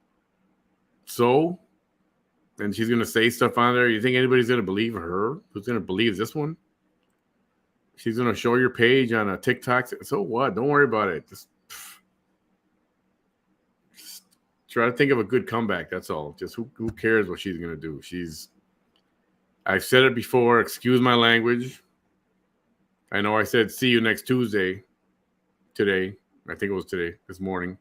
[SPEAKER 1] so? And she's going to say stuff on there. You think anybody's going to believe her? Who's going to believe this one? She's going to show your page on a TikTok. So what? Don't worry about it. Just try to think of a good comeback. That's all. Just who cares what she's going to do? I've said it before. Excuse my language. I know I said see you next Tuesday. Today. I think it was today, this morning.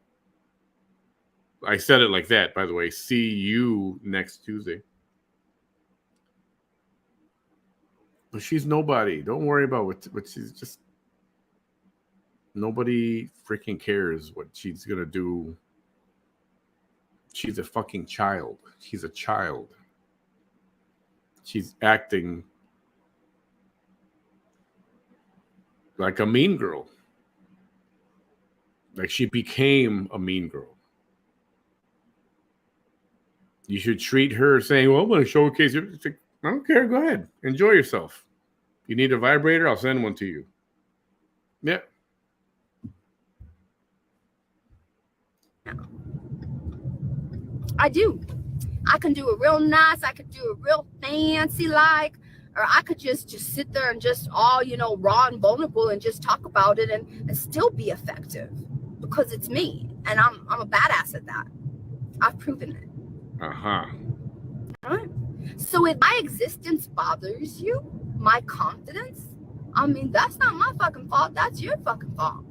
[SPEAKER 1] I said it like that, by the way. See you next Tuesday. But she's nobody. Don't worry about what she's just. Nobody freaking cares what she's going to do. She's a fucking child. She's a child. She's acting like a mean girl. Like she became a mean girl. You should treat her saying, well, I'm going to showcase you. I don't care. Go ahead. Enjoy yourself. You need a vibrator? I'll send one to you. Yeah.
[SPEAKER 2] I do. I can do it real nice. I could do it real fancy like, or I could just sit there and just all, you know, raw and vulnerable and just talk about it and still be effective because it's me. And I'm a badass at that. I've proven it.
[SPEAKER 1] Uh-huh.
[SPEAKER 2] All right. So if my existence bothers you, my confidence, I mean, that's not my fucking fault. That's your fucking fault.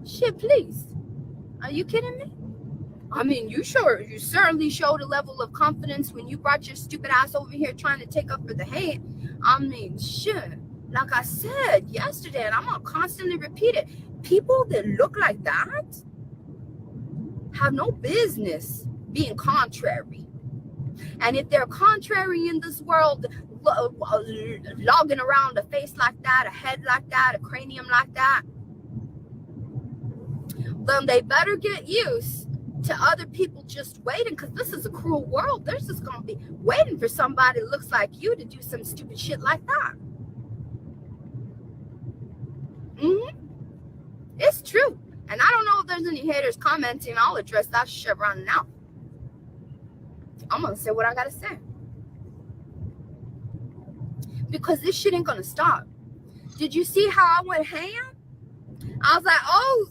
[SPEAKER 2] Shit, please. Are you kidding me? I mean, you certainly showed a level of confidence when you brought your stupid ass over here trying to take up for the hate. I mean, shit. Like I said yesterday, and I'm going to constantly repeat it. People that look like that have no business being contrary. And if they're contrary in this world, logging around a face like that, a head like that, a cranium like that, then they better get used to other people just waiting, because this is a cruel world. They're just going to be waiting for somebody that looks like you to do some stupid shit like that. It's true. And I don't know if there's any haters commenting. I'll address that shit right now. I'm going to say what I got to say. Because this shit ain't going to stop. Did you see how I went ham? I was like, oh,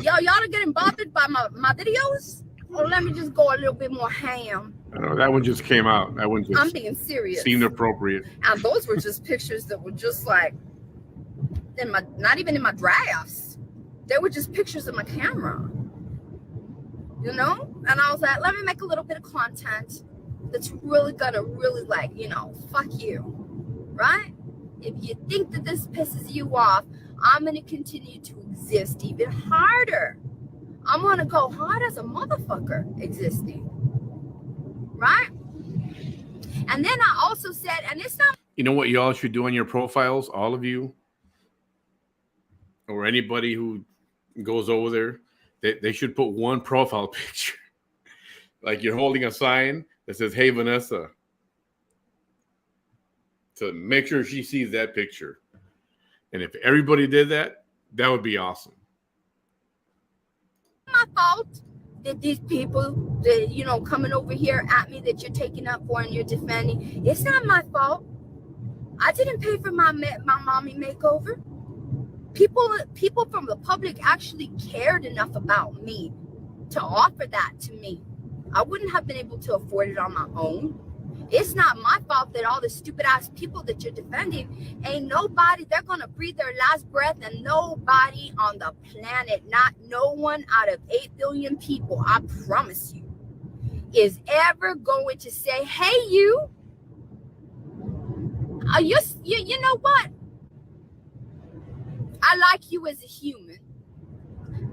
[SPEAKER 2] y'all are getting bothered by my videos? Or let me just go a little bit more ham.
[SPEAKER 1] I know, that one just came out. That one just
[SPEAKER 2] I'm being serious.
[SPEAKER 1] Seemed appropriate.
[SPEAKER 2] And those were just pictures that were just like, not even in my drafts. They were just pictures of my camera. You know? And I was like, let me make a little bit of content that's really gonna like, you know, fuck you. Right? If you think that this pisses you off, I'm gonna continue to exist even harder. I'm gonna go hard as a motherfucker existing. Right? And then I also said, and it's not.
[SPEAKER 1] You know what y'all should do on your profiles, all of you? Or anybody who goes over there? They should put one profile picture. Like you're holding a sign that says, hey, Vanessa. To make sure she sees that picture. And if everybody did that, that would be awesome.
[SPEAKER 2] My fault that these people that coming over here at me that you're taking up for and you're defending. It's not my fault. I didn't pay for my mommy makeover. People from the public actually cared enough about me to offer that to me. I wouldn't have been able to afford it on my own. It's not my fault that all the stupid ass people that you're defending, ain't nobody, they're gonna breathe their last breath, and nobody on the planet, no one out of 8 billion people, I promise you, is ever going to say, hey, you know what? I like you as a human.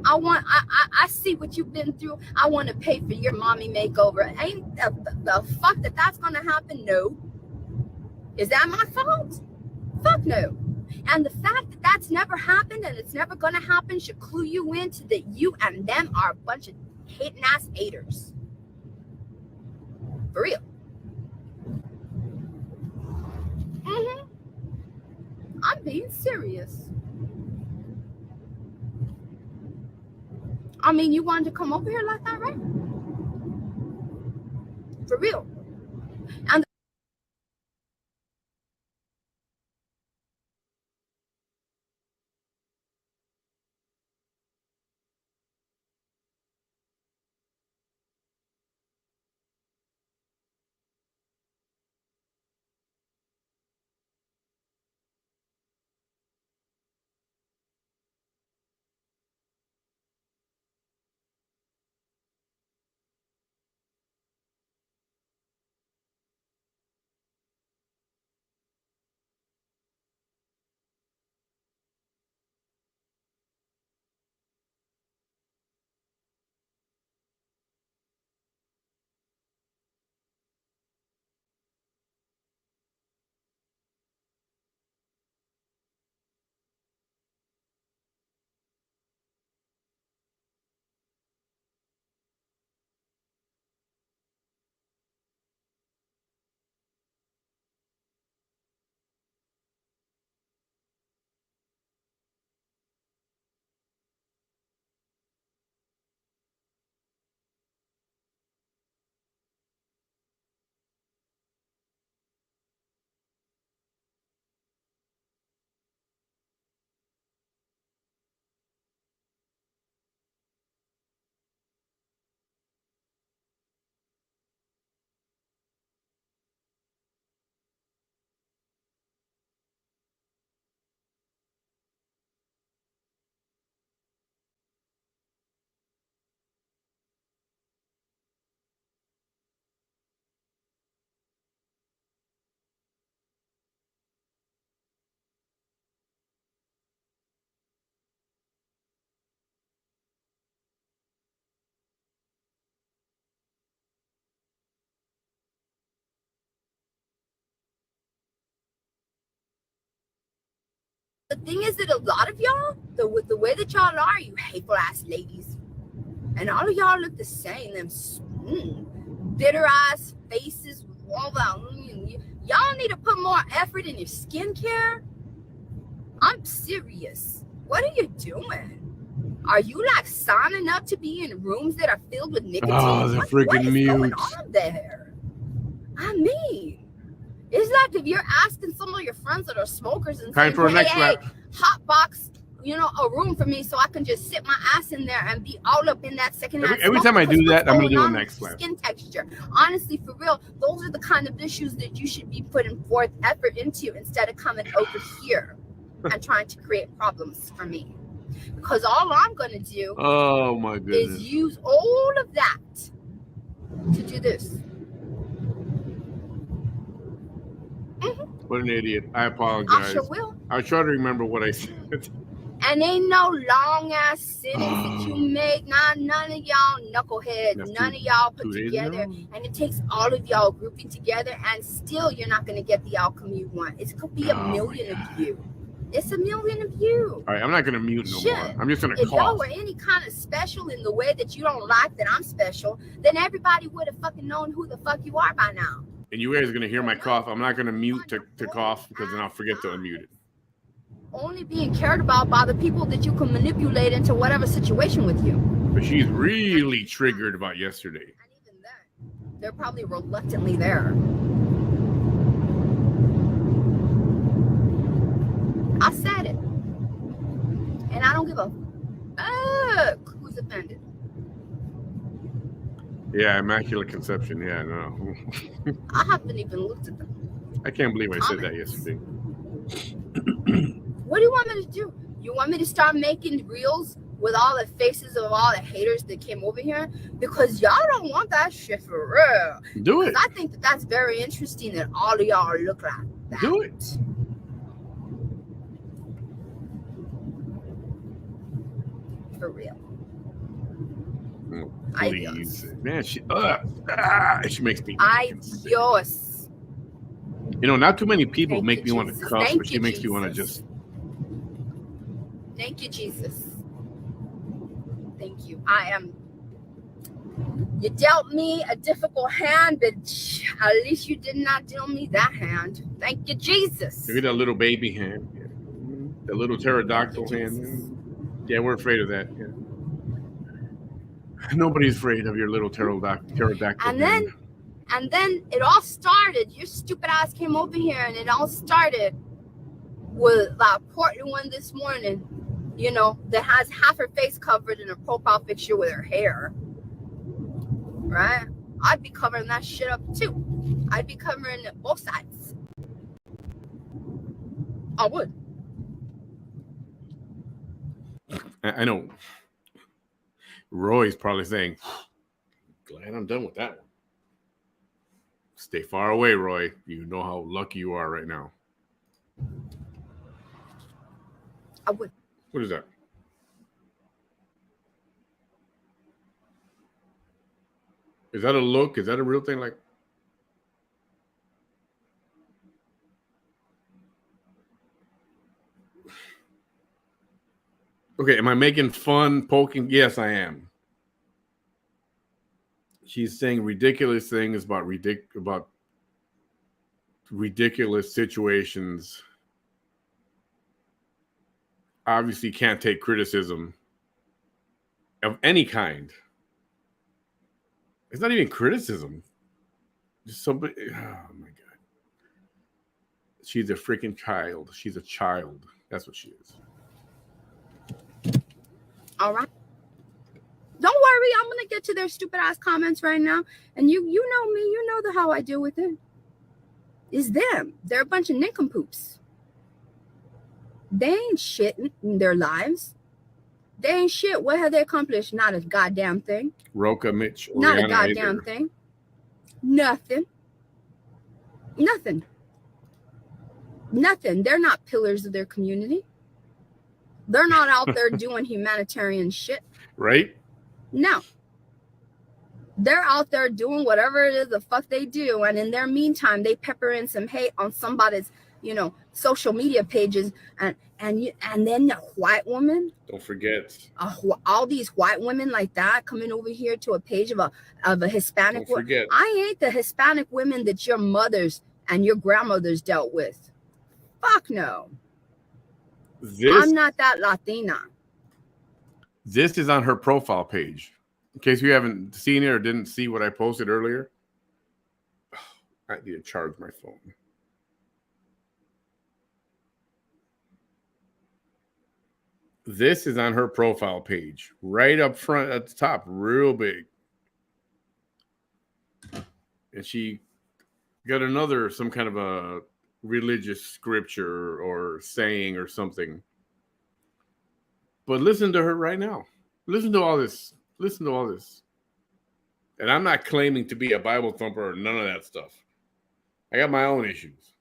[SPEAKER 2] I see what you've been through. I want to pay for your mommy makeover. Ain't the fuck that's gonna happen? No. Is that my fault? Fuck no. And the fact that that's never happened and it's never gonna happen should clue you into that you and them are a bunch of hating ass haters. For real. I'm being serious. I mean, you wanted to come over here like that, right? For real. And the thing is that a lot of y'all, the way that y'all are, you hateful ass ladies, and all of y'all look the same. Them bitter ass faces, all that. Y'all need to put more effort in your skincare. I'm serious. What are you doing? Are you like signing up to be in rooms that are filled with nicotine?
[SPEAKER 1] Oh, the freaking mute.
[SPEAKER 2] What is going on there? I mean, it's like if you're asking some of your friends that are smokers and
[SPEAKER 1] time
[SPEAKER 2] saying,
[SPEAKER 1] for a next lap.
[SPEAKER 2] Hot box, a room for me so I can just sit my ass in there and be all up in that secondhand.
[SPEAKER 1] Every time I do that, I'm gonna do a next lap.
[SPEAKER 2] Skin texture. Honestly, for real, those are the kind of issues that you should be putting forth effort into instead of coming over here and trying to create problems for me. Because all I'm gonna do,
[SPEAKER 1] oh my goodness,
[SPEAKER 2] is use all of that to do this.
[SPEAKER 1] What an idiot. I apologize.
[SPEAKER 2] I sure will.
[SPEAKER 1] I'll try to remember what I said.
[SPEAKER 2] And ain't no long ass sittings that you make. None of y'all knuckleheads, none of y'all put together. And it takes all of y'all grouping together, and still you're not going to get the outcome you want. It's going to be a million of you. It's a million of you.
[SPEAKER 1] All right, I'm not going to mute no more. I'm just going to
[SPEAKER 2] cough. If y'all were
[SPEAKER 1] cough.
[SPEAKER 2] any kind of special in the way that you don't like that I'm special, then everybody would have fucking known who the fuck you are by now.
[SPEAKER 1] And you guys are going to hear my cough. I'm not going to mute to cough because then I'll forget to unmute it.
[SPEAKER 2] Only being cared about by the people that you can manipulate into whatever situation with you.
[SPEAKER 1] But she's really triggered about yesterday.
[SPEAKER 2] And even then, they're probably reluctantly there. I said it. And I don't give a fuck who's offended.
[SPEAKER 1] Yeah, Immaculate Conception. Yeah, no.
[SPEAKER 2] I haven't even looked at them.
[SPEAKER 1] I can't believe I said that yesterday.
[SPEAKER 2] What do you want me to do? You want me to start making reels with all the faces of all the haters that came over here? Because y'all don't want that shit for real.
[SPEAKER 1] Do it.
[SPEAKER 2] I think that's very interesting that all of y'all look like that.
[SPEAKER 1] Do it.
[SPEAKER 2] For real.
[SPEAKER 1] Oh,
[SPEAKER 2] please.
[SPEAKER 1] Man, she makes me.
[SPEAKER 2] Adios.
[SPEAKER 1] You know, not too many people
[SPEAKER 2] Thank
[SPEAKER 1] make
[SPEAKER 2] you,
[SPEAKER 1] me want to
[SPEAKER 2] Jesus.
[SPEAKER 1] cuss,
[SPEAKER 2] Thank
[SPEAKER 1] but she
[SPEAKER 2] you,
[SPEAKER 1] makes me want to
[SPEAKER 2] Jesus.
[SPEAKER 1] just.
[SPEAKER 2] Thank you, Jesus. Thank you. I am. You dealt me a difficult hand, but at least you did not deal me that hand. Thank you, Jesus.
[SPEAKER 1] Maybe that little baby hand, that little pterodactyl hand. Yeah, we're afraid of that. Yeah. Nobody's afraid of your little pterodactyl hand.
[SPEAKER 2] And then it all started. Your stupid ass came over here, and it all started with that Portland one this morning. You know, that has half her face covered in a profile picture with her hair. Right? I'd be covering that shit up too. I'd be covering both sides. I would.
[SPEAKER 1] I know. Roy's probably saying, glad I'm done with that one. Stay far away, Roy. You know how lucky you are right now.
[SPEAKER 2] I would.
[SPEAKER 1] What is that? Is that a look? Is that a real thing? Like, okay, am I making fun, poking? Yes, I am. She's saying ridiculous things about ridiculous situations. Obviously, can't take criticism of any kind. It's not even criticism. Just somebody. Oh my God. She's a freaking child. She's a child. That's what she is.
[SPEAKER 2] All right. Don't worry, I'm gonna get to their stupid ass comments right now. And you know me, you know how I deal with it. It's them. They're a bunch of nincompoops. They ain't shit in their lives. They ain't shit. What have they accomplished? Not a goddamn thing.
[SPEAKER 1] Roka, Mitch,
[SPEAKER 2] Not
[SPEAKER 1] Oriana,
[SPEAKER 2] a goddamn
[SPEAKER 1] either.
[SPEAKER 2] thing. Nothing. Nothing. Nothing. They're not pillars of their community. They're not out there doing humanitarian shit.
[SPEAKER 1] Right?
[SPEAKER 2] No. They're out there doing whatever it is the fuck they do. And in their meantime, they pepper in some hate on somebody's, social media pages. And then the white woman.
[SPEAKER 1] Don't forget.
[SPEAKER 2] All these white women like that coming over here to a page of a Hispanic
[SPEAKER 1] Don't forget.
[SPEAKER 2] I ain't the Hispanic women that your mothers and your grandmothers dealt with. Fuck no. I'm not that Latina.
[SPEAKER 1] This is on her profile page. In case you haven't seen it or didn't see what I posted earlier. I need to charge my phone. This is on her profile page. Right up front at the top. Real big. And she got some kind of a religious scripture or saying or something. But listen to her right now. Listen to all this. Listen to all this. And I'm not claiming to be a Bible thumper or none of that stuff. I got my own issues.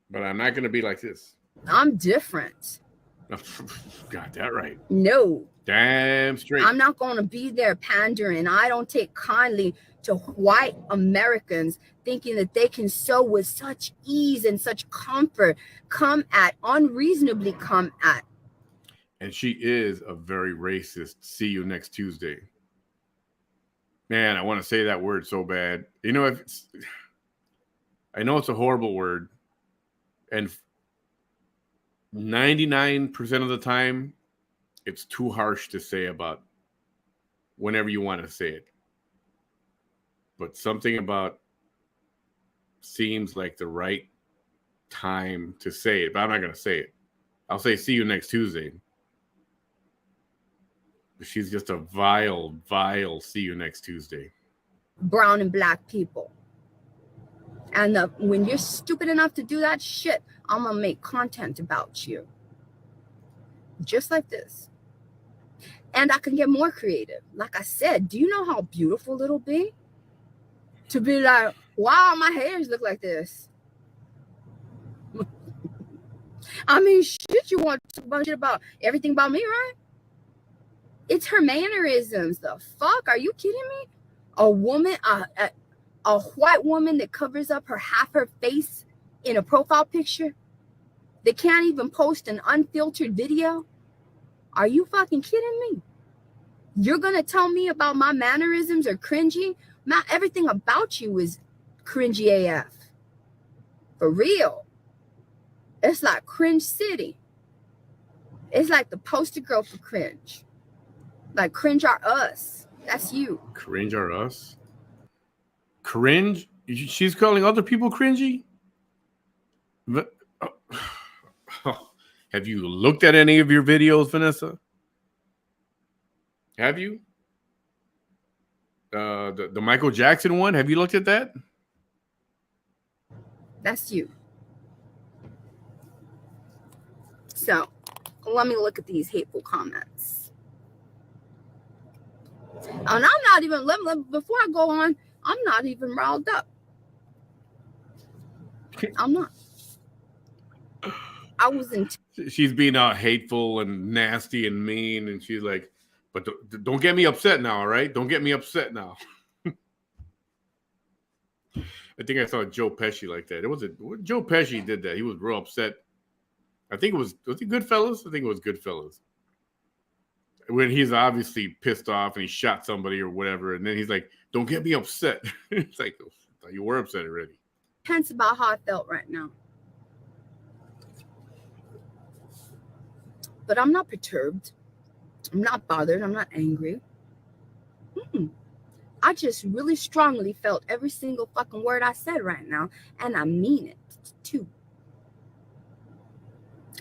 [SPEAKER 1] But I'm not going to be like this.
[SPEAKER 2] I'm different.
[SPEAKER 1] Got that right.
[SPEAKER 2] No.
[SPEAKER 1] Damn straight.
[SPEAKER 2] I'm not going to be there pandering. I don't take kindly to white Americans thinking that they can so with such ease and such comfort unreasonably come at.
[SPEAKER 1] And she is a very racist. See you next Tuesday. Man, I want to say that word so bad. I know it's a horrible word. And 99% of the time, it's too harsh to say about whenever you want to say it. But something about seems like the right time to say it. But I'm not going to say it. I'll say see you next Tuesday. She's just a vile, vile see you next Tuesday.
[SPEAKER 2] Brown and black people. And when you're stupid enough to do that shit, I'm going to make content about you. Just like this. And I can get more creative. Like I said, do you know how beautiful it'll be? To be like, wow, my haters look like this. I mean, shit, you want to talk about shit about everything about me, right? It's her mannerisms. The fuck? Are you kidding me? A woman, a white woman that covers up half her face in a profile picture, that can't even post an unfiltered video. Are you fucking kidding me? You're gonna tell me about my mannerisms are cringy? Everything about you is cringy AF. For real. It's like Cringe City. It's like the poster girl for cringe. Like Cringe Are Us. That's you.
[SPEAKER 1] Cringe Are Us? Cringe? She's calling other people cringy? But, have you looked at any of your videos, Vanessa? Have you? The Michael Jackson one? Have you looked at that?
[SPEAKER 2] That's you. So, let me look at these hateful comments. And I'm not even, before I go on, I'm not even riled up. I'm not. I was in.
[SPEAKER 1] She's being hateful and nasty and mean, and she's like, but don't get me upset now, all right? Don't get me upset now. I think I saw Joe Pesci like that. Joe Pesci did that. He was real upset. I think it was it Goodfellas? I think it was Goodfellas. When he's obviously pissed off and he shot somebody or whatever, and then he's like, don't get me upset. It's like, I thought you were upset already.
[SPEAKER 2] Tense about how I felt right now. But I'm not perturbed. I'm not bothered. I'm not angry. I just really strongly felt every single fucking word I said right now, and I mean it too.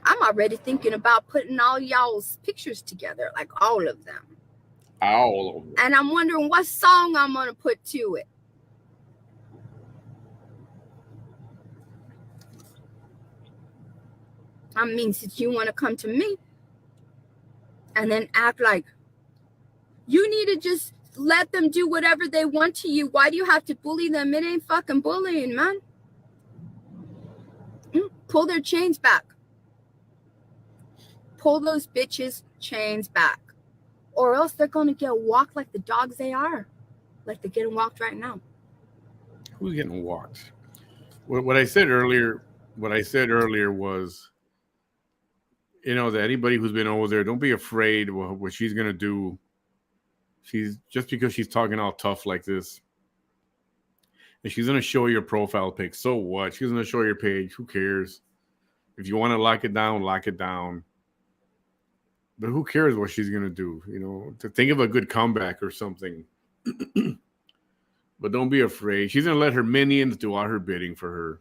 [SPEAKER 2] I'm already thinking about putting all y'all's pictures together, like all of them.
[SPEAKER 1] All of them.
[SPEAKER 2] And I'm wondering what song I'm going to put to it. I mean, since you want to come to me and then act like you need to just let them do whatever they want to you. Why do you have to bully them? It ain't fucking bullying, man. Pull their chains back. Pull those bitches' chains back. Or else they're going to get walked like the dogs they are. Like they're getting walked right now.
[SPEAKER 1] Who's getting walked? What I said earlier was, that anybody who's been over there, don't be afraid what she's going to do. She's just because she's talking all tough like this. And she's going to show your profile pic. So what? She's going to show your page. Who cares? If you want to lock it down, lock it down. But who cares what she's going to do? To think of a good comeback or something. But don't be afraid. She's going to let her minions do all her bidding for her.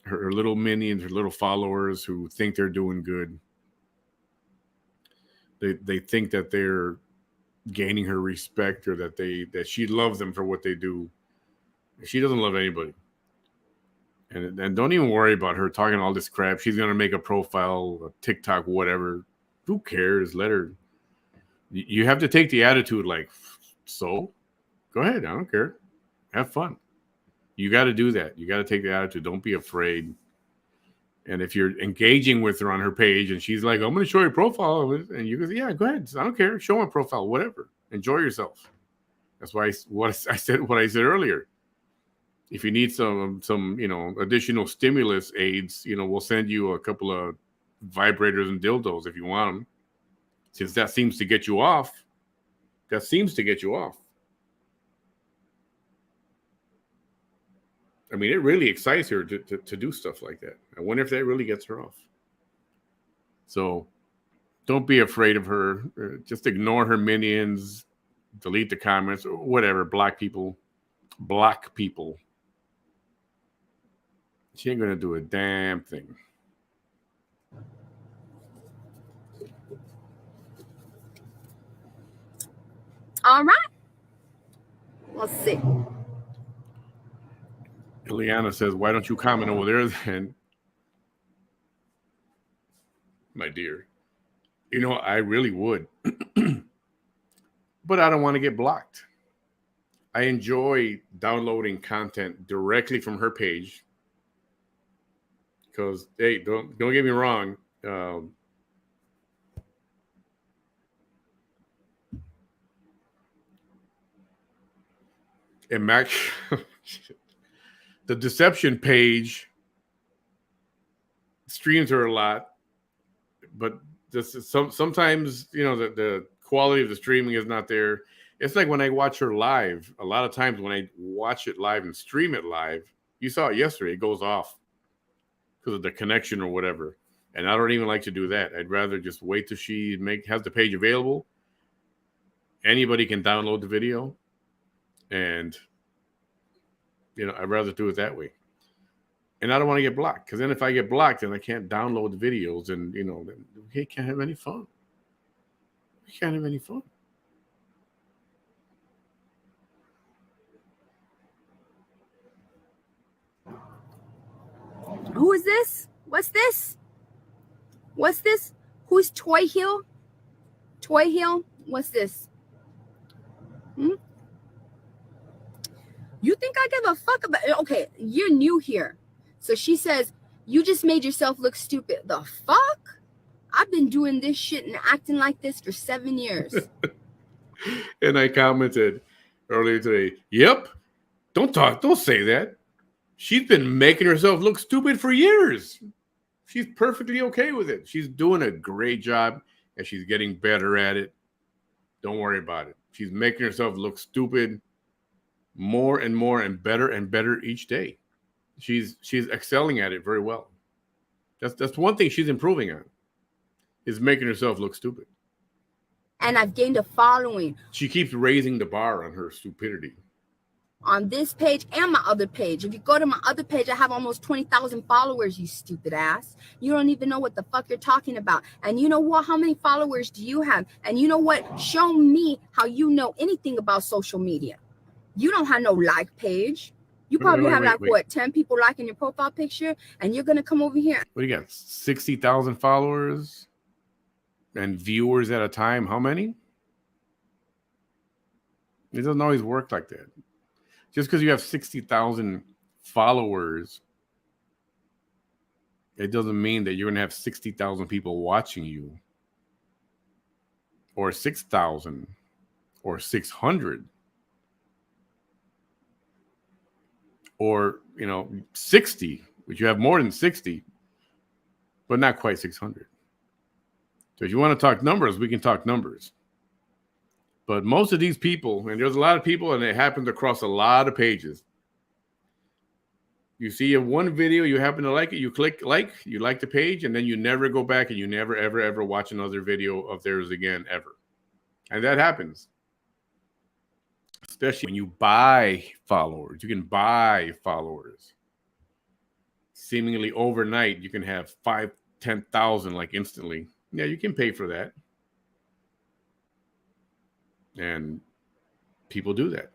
[SPEAKER 1] Her little minions, her little followers who think they're doing good. They think that they're gaining her respect or that she loves them for what they do. She doesn't love anybody. And don't even worry about her talking all this crap. She's going to make a profile, a TikTok, whatever. Who cares? Let her. You have to take the attitude like, so? Go ahead. I don't care. Have fun. You got to do that. You got to take the attitude. Don't be afraid. And if you're engaging with her on her page and she's like, I'm going to show your profile. And you go, yeah, go ahead. I don't care. Show my profile, whatever. Enjoy yourself. That's why what I said earlier. If you need some additional stimulus aids, we'll send you a couple of vibrators and dildos if you want them. Since that seems to get you off. I mean, it really excites her to do stuff like that. I wonder if that really gets her off. So don't be afraid of her. Just ignore her minions. delete the comments, or whatever, block people. She ain't gonna do a damn thing.
[SPEAKER 2] All right. Let's see.
[SPEAKER 1] Ileana says, why don't you comment over there then? My dear, you know, I really would. But I don't want to get blocked. I enjoy downloading content directly from her page. Because, hey, don't get me wrong. And Mac, the deception page streams her a lot, but sometimes, you know, the quality of the streaming is not there. It's like when I watch her live. A lot of times when I watch it live and stream it live, you saw it yesterday, it goes off because of the connection or whatever. And I don't even like to do that. I'd rather just wait till she has the page available. Anybody can download the video. And, you know, I'd rather do it that way. And I don't want to get blocked, because then if I get blocked, then I can't download the videos, and, you know, we can't have any fun. We can't have any fun.
[SPEAKER 2] Who is this? What's this? What's this? Who's Toy Hill? Toy Hill? What's this? You think I give a fuck about it? Okay, you're new here. So she says, you just made yourself look stupid. The fuck? I've been doing this shit and acting like this for 7 years.
[SPEAKER 1] And I commented earlier today, yep, don't say that. She's been making herself look stupid for years. She's perfectly okay with it. She's doing a great job, and she's getting better at it. Don't worry about it. She's making herself look stupid more and more and better each day. She's excelling at it very well. That's one thing she's improving on, is making herself look stupid.
[SPEAKER 2] And I've gained a following.
[SPEAKER 1] She keeps raising the bar on her stupidity.
[SPEAKER 2] On this page and my other page. If you go to my other page, I have almost 20,000 followers, you stupid ass. You don't even know what the fuck you're talking about. And you know what? How many followers do you have? And you know what? Show me how you know anything about social media. You don't have no like page. You probably have what, 10 people liking your profile picture, and you're going to come over here.
[SPEAKER 1] What do you got? 60,000 followers and viewers at a time. How many? It doesn't always work like that. Just because you have 60,000 followers, it doesn't mean that you're going to have 60,000 people watching you, or 6,000 or 600. Or, you know, 60, but you have more than 60, but not quite 600. So if you want to talk numbers, we can talk numbers. But most of these people, and there's a lot of people, and it happens across a lot of pages. You see one video, you happen to like it, you click like, you like the page, and then you never go back and you never, ever, ever watch another video of theirs again, ever. And that happens. Especially when you buy followers. You can buy followers. Seemingly overnight, you can have 5,000, 10,000 like instantly. Yeah, you can pay for that. And people do that.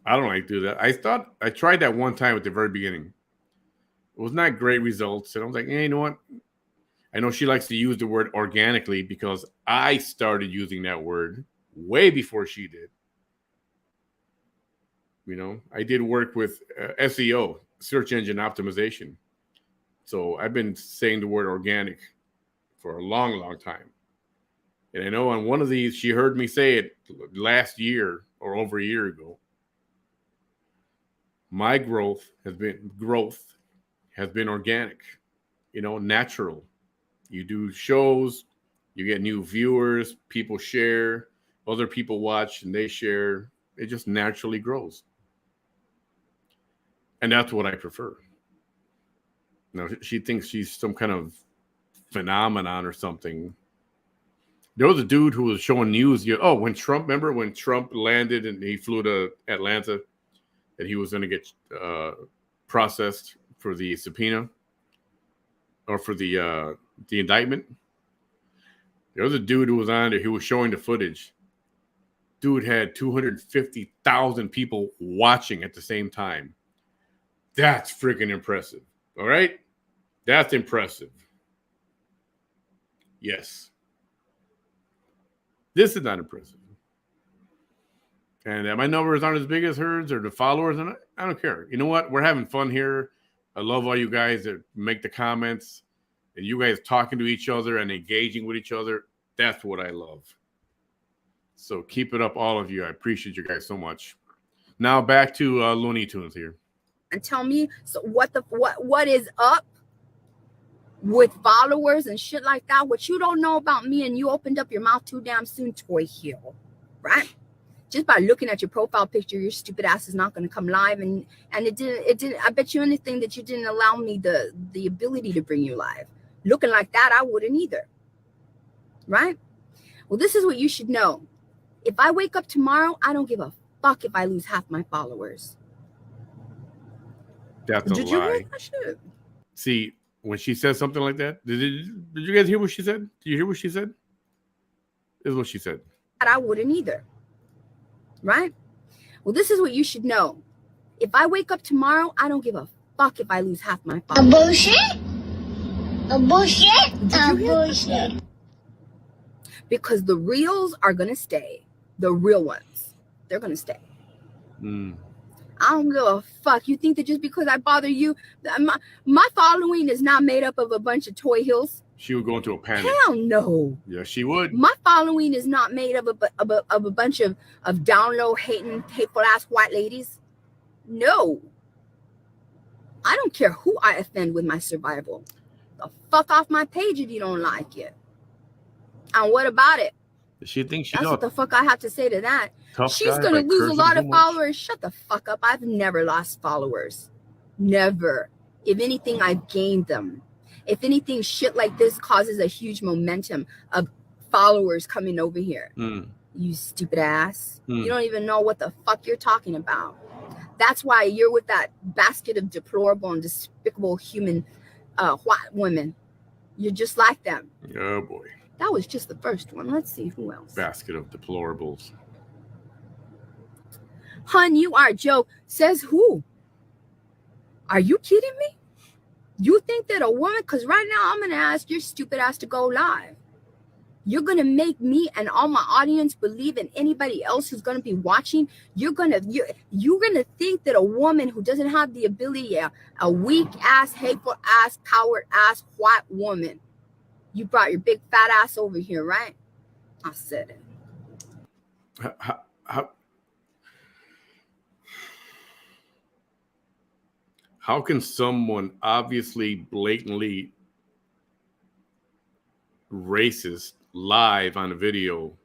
[SPEAKER 1] I don't like to do that. I tried that one time at the very beginning. It was not great results. And I was like, hey, you know what? I know she likes to use the word organically, because I started using that word way before she did. You know, I did work with SEO, search engine optimization. So I've been saying the word organic for a long, long time. And I know on one of these, she heard me say it last year or over a year ago. My growth has been organic, you know, natural. You do shows, you get new viewers, people share, other people watch and they share. It just naturally grows. And that's what I prefer. Now, she thinks she's some kind of phenomenon or something. There was a dude who was showing news. When Trump, remember when Trump landed and he flew to Atlanta, that he was going to get processed for the subpoena or for the indictment. There was a dude who was on there. He was showing the footage. Dude had 250,000 people watching at the same time. That's freaking impressive. All right? That's impressive. Yes. This is not impressive. And my numbers aren't as big as hers or the followers, and I don't care. You know what? We're having fun here. I love all you guys that make the comments and you guys talking to each other and engaging with each other. That's what I love. So keep it up, all of you. I appreciate you guys so much. Now back to Looney Tunes here.
[SPEAKER 2] And tell me, so what is up with followers and shit like that? What you don't know about me, and you opened up your mouth too damn soon, Toy Hill, right? Just by looking at your profile picture, your stupid ass is not going to come live, and it didn't. I bet you anything that you didn't allow me the ability to bring you live. Looking like that, I wouldn't either, right? Well, this is what you should know. If I wake up tomorrow, I don't give a fuck if I lose half my followers.
[SPEAKER 1] That's a lie. You hear that shit? See, when she says something like that, did you guys hear what she said? Did you hear what she said? This is what she said.
[SPEAKER 2] I wouldn't either. Right? Well, this is what you should know. If I wake up tomorrow, I don't give a fuck if I lose half my followers.
[SPEAKER 3] A bullshit? A bullshit? A bullshit.
[SPEAKER 2] Because the reals are going to stay. The real ones. They're going to stay. I don't give a fuck. You think that just because I bother you, my following is not made up of a bunch of Toy Hills?
[SPEAKER 1] She would go into a panic.
[SPEAKER 2] Hell no.
[SPEAKER 1] Yeah, she would.
[SPEAKER 2] My following is not made up of a bunch of down low, hateful ass white ladies. No. I don't care who I offend with my survival. The fuck off my page if you don't like it. And what about it?
[SPEAKER 1] She thinks
[SPEAKER 2] that's what the fuck I have to say to that. She's gonna lose a lot of followers. Shut the fuck up. I've never lost followers. Never. If anything, I've gained them. If anything, shit like this causes a huge momentum of followers coming over here. You stupid ass. You don't even know what the fuck you're talking about. That's why you're with that basket of deplorable and despicable human white women. You're just like them.
[SPEAKER 1] Oh boy.
[SPEAKER 2] That was just the first one. Let's see who else.
[SPEAKER 1] Basket of deplorables.
[SPEAKER 2] Hun, you are a joke. Says who? Are you kidding me? You think that a woman, because right now I'm going to ask your stupid ass to go live. You're going to make me and all my audience believe, and anybody else who's going to be watching, you're going to think that a woman who doesn't have the ability, a weak ass, hateful ass, coward ass, white woman, you brought your big fat ass over here, right? I said it.
[SPEAKER 1] How can someone obviously blatantly racist live on a video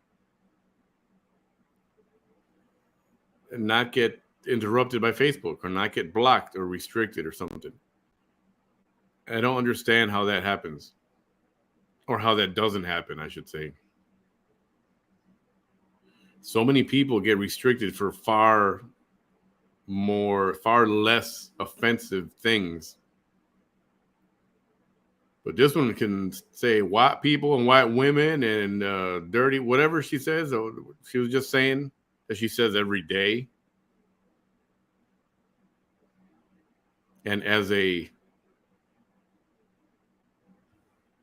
[SPEAKER 1] and not get interrupted by Facebook or not get blocked or restricted or something? I don't understand how that happens, or how that doesn't happen, I should say. So many people get restricted for far less offensive things. But this one can say white people and white women and dirty, whatever she says. She was just saying that she says every day. And as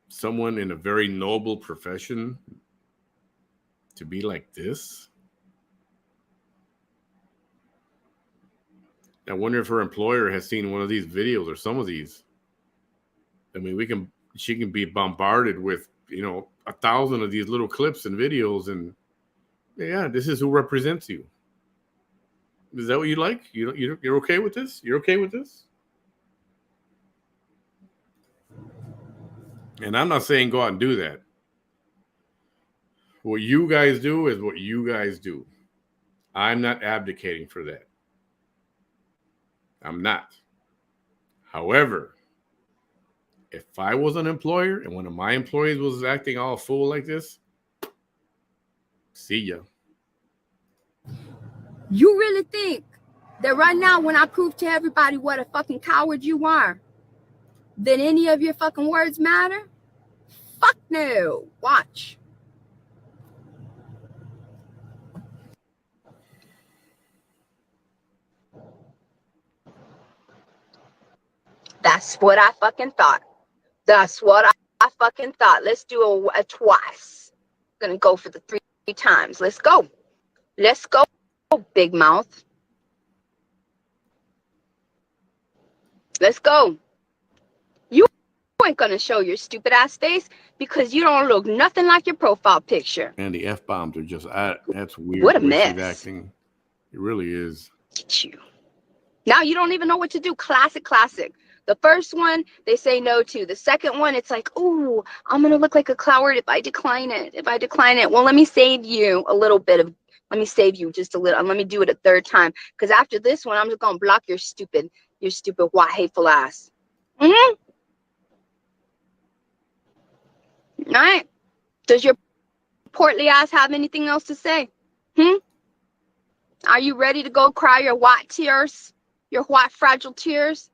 [SPEAKER 1] someone in a very noble profession, to be like this. I wonder if her employer has seen one of these videos or some of these. I mean, she can be bombarded with, 1,000 of these little clips and videos, and yeah, this is who represents you. Is that what you like? You're okay with this? You're okay with this? And I'm not saying go out and do that. What you guys do is what you guys do. I'm not abdicating for that. I'm not. However, if I was an employer and one of my employees was acting all fool like this, See ya.
[SPEAKER 2] You really think that right now, when I prove to everybody what a fucking coward you are, that any of your fucking words matter? Fuck no. Watch. That's what I fucking thought. That's what I fucking thought. Let's do a twice. Gonna go for the three times. Let's go. Let's go, big mouth. Let's go. You ain't gonna show your stupid ass face because you don't look nothing like your profile picture.
[SPEAKER 1] And the F-bombs are just, that's weird.
[SPEAKER 2] What a
[SPEAKER 1] the way she's
[SPEAKER 2] mess.
[SPEAKER 1] acting. It really is.
[SPEAKER 2] Get you. Now you don't even know what to do. Classic. The first one, they say no to. The second one, it's like, ooh, I'm going to look like a coward if I decline it. Well, let me save you a little bit of, let me save you just a little. Let me do it a third time. Because after this one, I'm just going to block your stupid, white, hateful ass. Mm-hmm. All right. Does your portly ass have anything else to say? Are you ready to go cry your white tears? Your white fragile tears?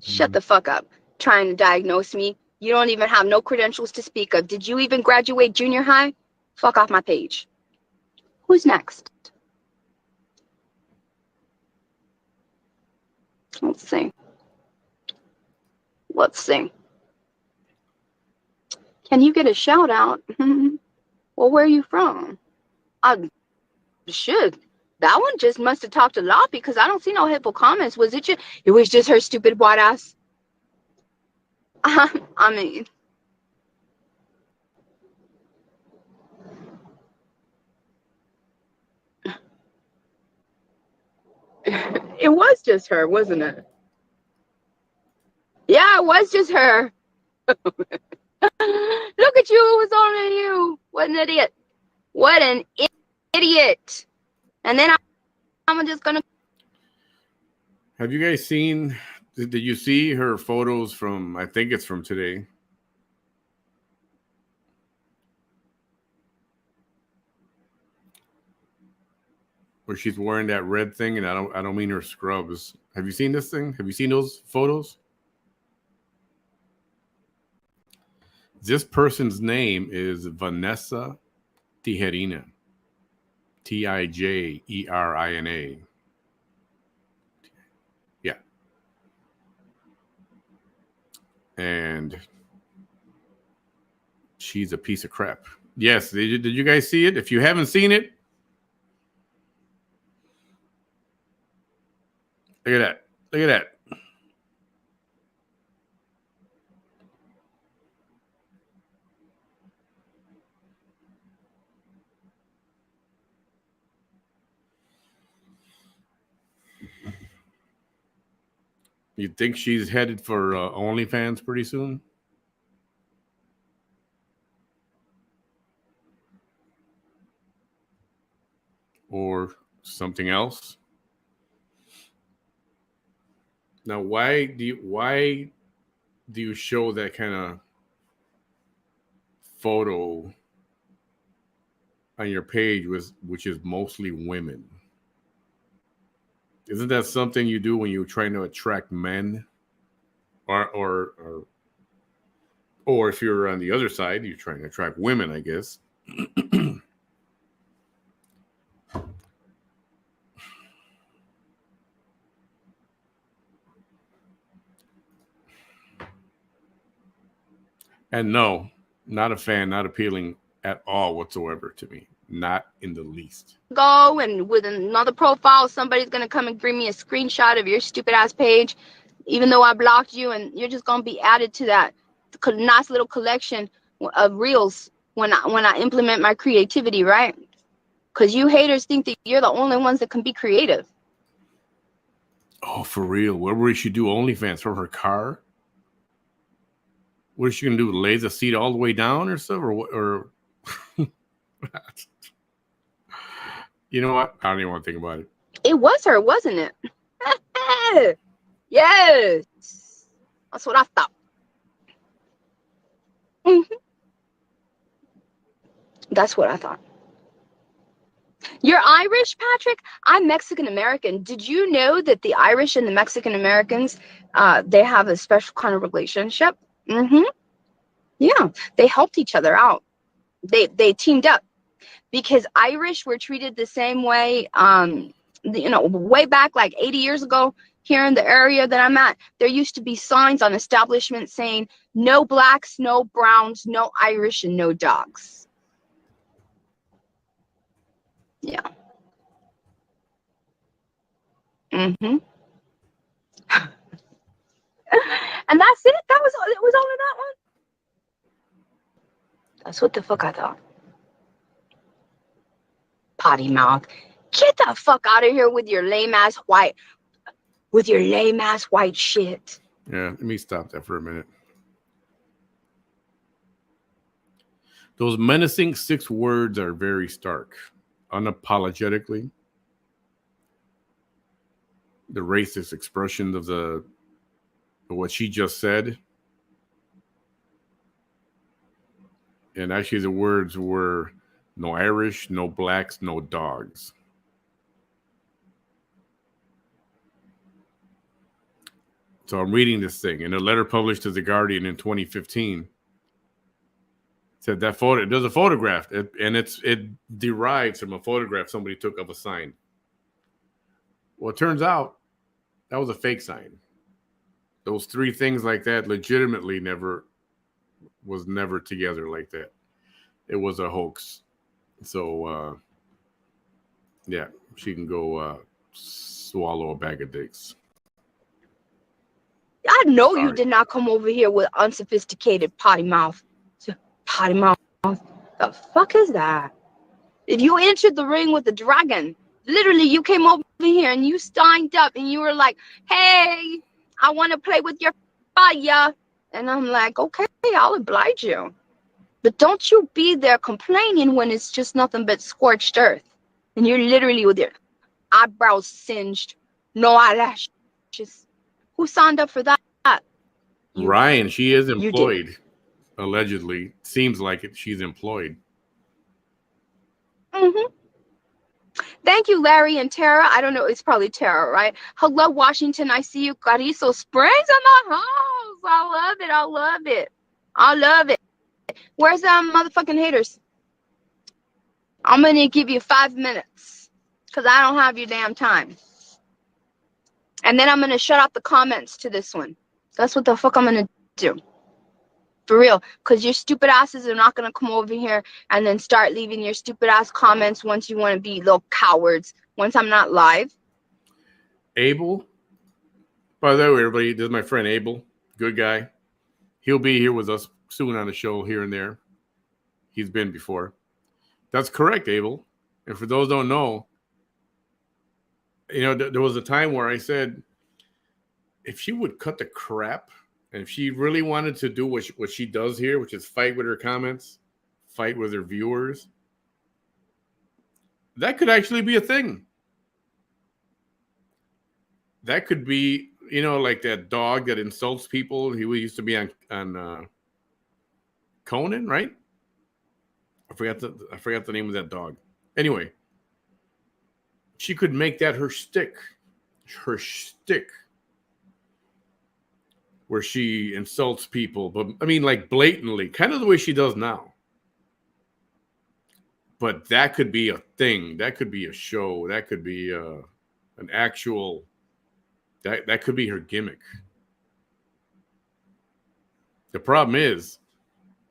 [SPEAKER 2] Shut the fuck up. Trying to diagnose me. You don't even have no credentials to speak of. Did you even graduate junior high? Fuck off my page. Who's next? Let's see. Can you get a shout out? Well, where are you from? Shit. That one just must have talked a lot because I don't see no hateful comments. Was it you? It was just her stupid white ass. I mean, it was just her, wasn't it? Yeah, it was just her. Look at you. It was only you. What an idiot. What an idiot. And then I'm just going to.
[SPEAKER 1] Have you guys seen, did you see her photos from, I think it's from today? Where she's wearing that red thing, and I don't mean her scrubs. Have you seen this thing? Have you seen those photos? This person's name is Vanessa Tijerina. Tijerina. Yeah. And she's a piece of crap. Yes, did you guys see it? If you haven't seen it, look at that. Look at that. You think she's headed for OnlyFans pretty soon? Or something else? Now, why do you show that kind of photo on your page which is mostly women? Isn't that something you do when you're trying to attract men? Or if you're on the other side, you're trying to attract women, I guess. And no, not a fan, not appealing at all whatsoever to me. Not in the least.
[SPEAKER 2] Go and with another profile, somebody's going to come and bring me a screenshot of your stupid ass page, even though I blocked you, and you're just going to be added to that nice little collection of reels when I implement my creativity, right? Because you haters think that you're the only ones that can be creative.
[SPEAKER 1] Oh, for real? Where would she do OnlyFans? From her car? What is she gonna do? Lay the seat all the way down or stuff, or you know what? I don't even want to think about it.
[SPEAKER 2] It was her, wasn't it? Yes, that's what I thought. That's what I thought. Irish, Patrick, I'm Mexican American. Did you know that the Irish and the Mexican Americans, they have a special kind of relationship? Mm-hmm. Yeah, they helped each other out. They teamed up because Irish were treated the same way. Way back like 80 years ago, here in the area that I'm at, there used to be signs on establishments saying no blacks, no browns, no Irish, and no dogs. Yeah. Mm-hmm. And that's it. It was only that one. That's what the fuck I thought. Potty mouth. Get the fuck out of here with your lame ass white shit.
[SPEAKER 1] Yeah, let me stop that for a minute. Those menacing 6 words are very stark. Unapologetically. The racist expression of what she just said. And actually the words were no Irish, no blacks, no dogs. So I'm reading this thing. In a letter published to The Guardian in 2015, said that photo, there's a photograph, and it derives from a photograph somebody took of a sign. Well, it turns out that was a fake sign. Those 3 things like that legitimately never together like that. It was a hoax. So, yeah, she can go swallow a bag of dicks.
[SPEAKER 2] I know you did not come over here with unsophisticated potty mouth. Potty mouth. The fuck is that? If you entered the ring with the dragon, literally you came over here and you signed up and you were like, hey, I want to play with your fire. And I'm like, okay, I'll oblige you. But don't you be there complaining when it's just nothing but scorched earth. And you're literally with your eyebrows singed, no eyelashes. Who signed up for that?
[SPEAKER 1] Ryan, she is employed, allegedly. Seems like it. She's employed.
[SPEAKER 2] Mm-hmm. Thank you, Larry and Tara. I don't know. It's probably Tara, right? Hello, Washington. I see you. Carrizo Springs in the house. I love it. I love it. I love it. Where's them motherfucking haters? I'm going to give you 5 minutes because I don't have your damn time. And then I'm going to shut off the comments to this one. That's what the fuck I'm going to do. For real. Because your stupid asses are not going to come over here and then start leaving your stupid ass comments once you want to be little cowards. Once I'm not live.
[SPEAKER 1] Abel. By the way, everybody, this is my friend Abel. Good guy. He'll be here with us soon on the show here and there. He's been before. That's correct, Abel. And for those who don't know, there was a time where I said, if she would cut the crap, and if she really wanted to do what she does here, which is fight with her comments, fight with her viewers, that could actually be a thing. That could be, like that dog that insults people. He used to be on Conan, right? I forgot the name of that dog. Anyway, she could make that her shtick, where she insults people, but I mean, like blatantly, kind of the way she does now. But that could be a thing. That could be a show. That could be an actual. That could be her gimmick. The problem is,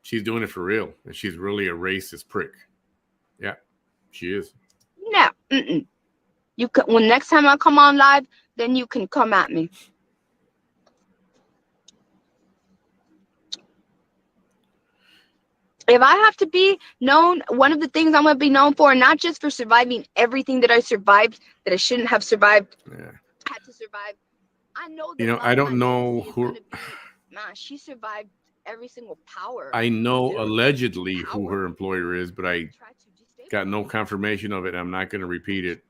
[SPEAKER 1] she's doing it for real, and she's really a racist prick. Yeah, she is.
[SPEAKER 2] No, you can. When next time I come on live, then you can come at me. If I have to be known, one of the things I'm going to be known for, not just for surviving everything that I survived that I shouldn't have survived, had to survive. I know that.
[SPEAKER 1] I don't know who.
[SPEAKER 2] She survived every single power.
[SPEAKER 1] I know allegedly who her employer is, but I got no confirmation of it. I'm not going to repeat it.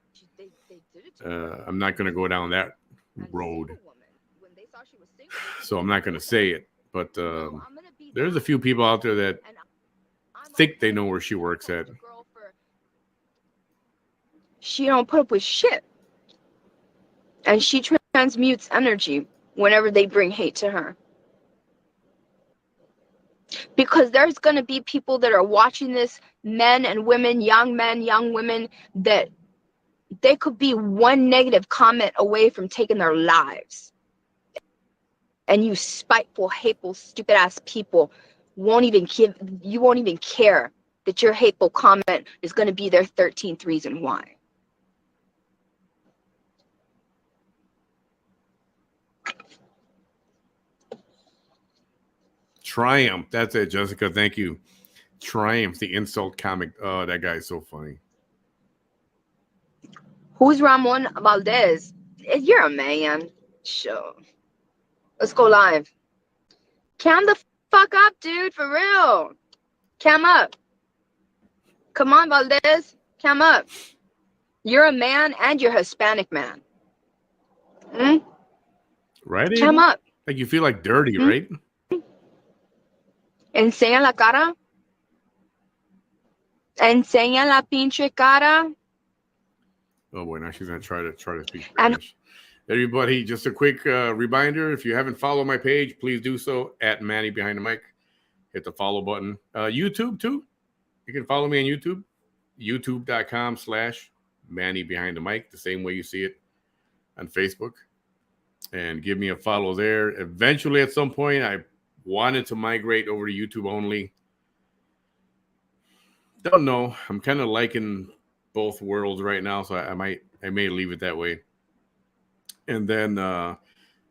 [SPEAKER 1] I'm not going to go down that road. So I'm not going to say it. But there's a few people out there that think they know where she works at.
[SPEAKER 4] she don't put up with shit. And she transmutes energy whenever they bring hate to her. Because there's going to be people that are watching this, men, young women, that they could be one negative comment away from taking their lives. And you spiteful, hateful, stupid ass people won't even care that your hateful comment is going to be their 13th reason why.
[SPEAKER 1] Triumph. That's it, Jessica. Thank you. Triumph, the insult comic. Oh, that guy's so funny.
[SPEAKER 4] Who's Ramon Valdez? You're a man. Sure. Let's go live. Cam the fuck up, dude. For real. Cam up. Come on, Valdez. Cam up. You're a man and you're a Hispanic man.
[SPEAKER 1] Right?
[SPEAKER 4] Cam up.
[SPEAKER 1] Like you feel like dirty, right?
[SPEAKER 4] Enseña la cara. Enseña la pinche cara.
[SPEAKER 1] Oh boy, now she's gonna try to speak Spanish. Everybody, just a quick reminder: if you haven't followed my page, please do so at Manny Behind the Mic. Hit the follow button. YouTube too. You can follow me on YouTube. YouTube.com/Manny Behind the Mic, the same way you see it on Facebook. And give me a follow there. Eventually, at some point, I wanted to migrate over to YouTube only. Don't know. I'm kind of liking both worlds right now, so I may leave it that way. And then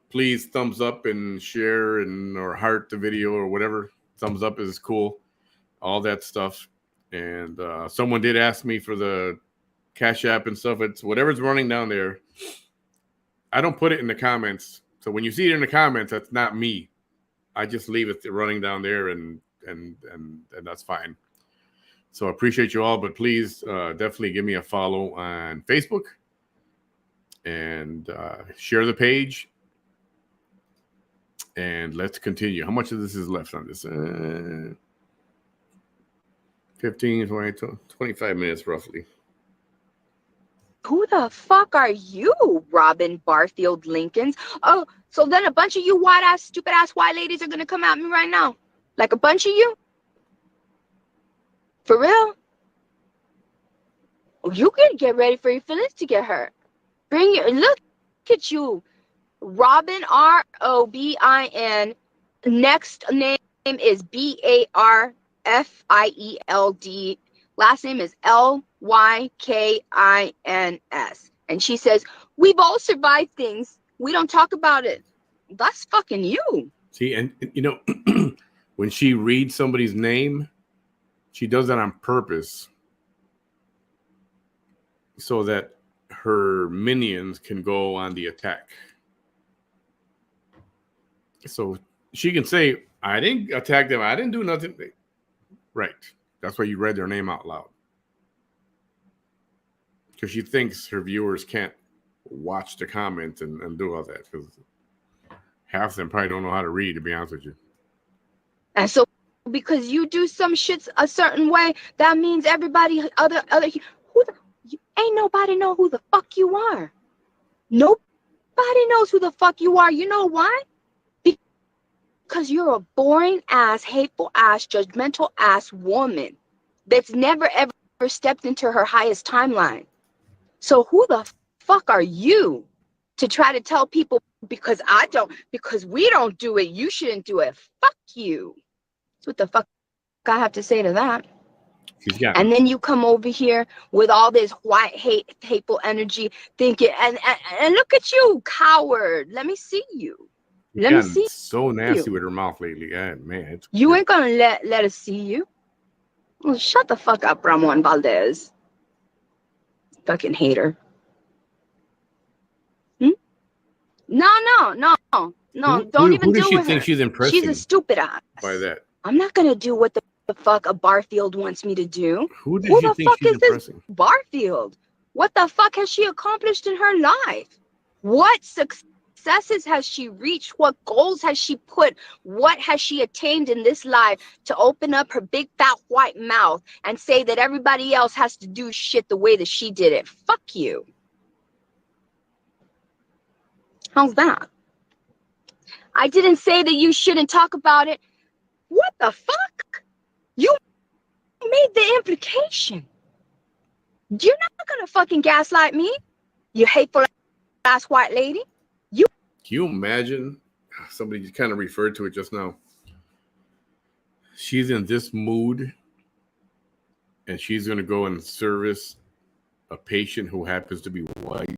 [SPEAKER 1] please thumbs up and share or heart the video or whatever. Thumbs up is cool. All that stuff. And someone did ask me for the Cash App and stuff. It's whatever's running down there. I don't put it in the comments. So when you see it in the comments, that's not me. I just leave it running down there and that's fine. So I appreciate you all, but please definitely give me a follow on Facebook and share the page. And let's continue. How much of this is left on this? 15, 20, 25 minutes roughly.
[SPEAKER 4] Who the fuck are you, Robin Barfield Lincolns? Oh, so then a bunch of you white-ass, stupid-ass white ladies are going to come at me right now? Like a bunch of you? For real? You can get ready for your feelings to get hurt. Look at you. Robin, Robin. Next name is Barfield. Last name is Lykins. And she says, we've all survived things. We don't talk about it. That's fucking you.
[SPEAKER 1] See, and you know, when she reads somebody's name, she does that on purpose so that her minions can go on the attack. So she can say, I didn't attack them. I didn't do nothing. Right. That's why you read their name out loud. Because she thinks her viewers can't watch the comments and do all that. Because half of them probably don't know how to read, to be honest with you.
[SPEAKER 4] And so because you do some shit a certain way, that means everybody, ain't nobody know who the fuck you are. Nobody knows who the fuck you are. You know why? Because you're a boring ass, hateful ass, judgmental ass woman that's never ever stepped into her highest timeline. So who the fuck are you to try to tell people because we don't do it, you shouldn't do it? Fuck you. That's what the fuck I have to say to that. And then you come over here with all this white hateful energy thinking, and look at you, coward. Let me see you. Let me see.
[SPEAKER 1] So nasty with her mouth lately. Yeah, man.
[SPEAKER 4] You ain't gonna let us see you. Well, shut the fuck up, Ramon Valdez. Fucking hater. No. Don't even do with her.
[SPEAKER 1] She's impressing?
[SPEAKER 4] She's a stupid ass.
[SPEAKER 1] By that.
[SPEAKER 4] I'm not gonna do what the fuck a Barfield wants me to do.
[SPEAKER 1] Who the
[SPEAKER 4] fuck
[SPEAKER 1] she's
[SPEAKER 4] is
[SPEAKER 1] impressing?
[SPEAKER 4] This Barfield? What the fuck has she accomplished in her life? What success successes has she reached? What goals has she put? What has she attained in this life to open up her big fat white mouth and say that everybody else has to do shit the way that she did it? Fuck you. How's that? I didn't say that you shouldn't talk about it. What the fuck? You made the implication. You're not gonna fucking gaslight me, you hateful ass white lady.
[SPEAKER 1] Can you imagine? Somebody just kind of referred to it just now. She's in this mood, and she's going to go and service a patient who happens to be white.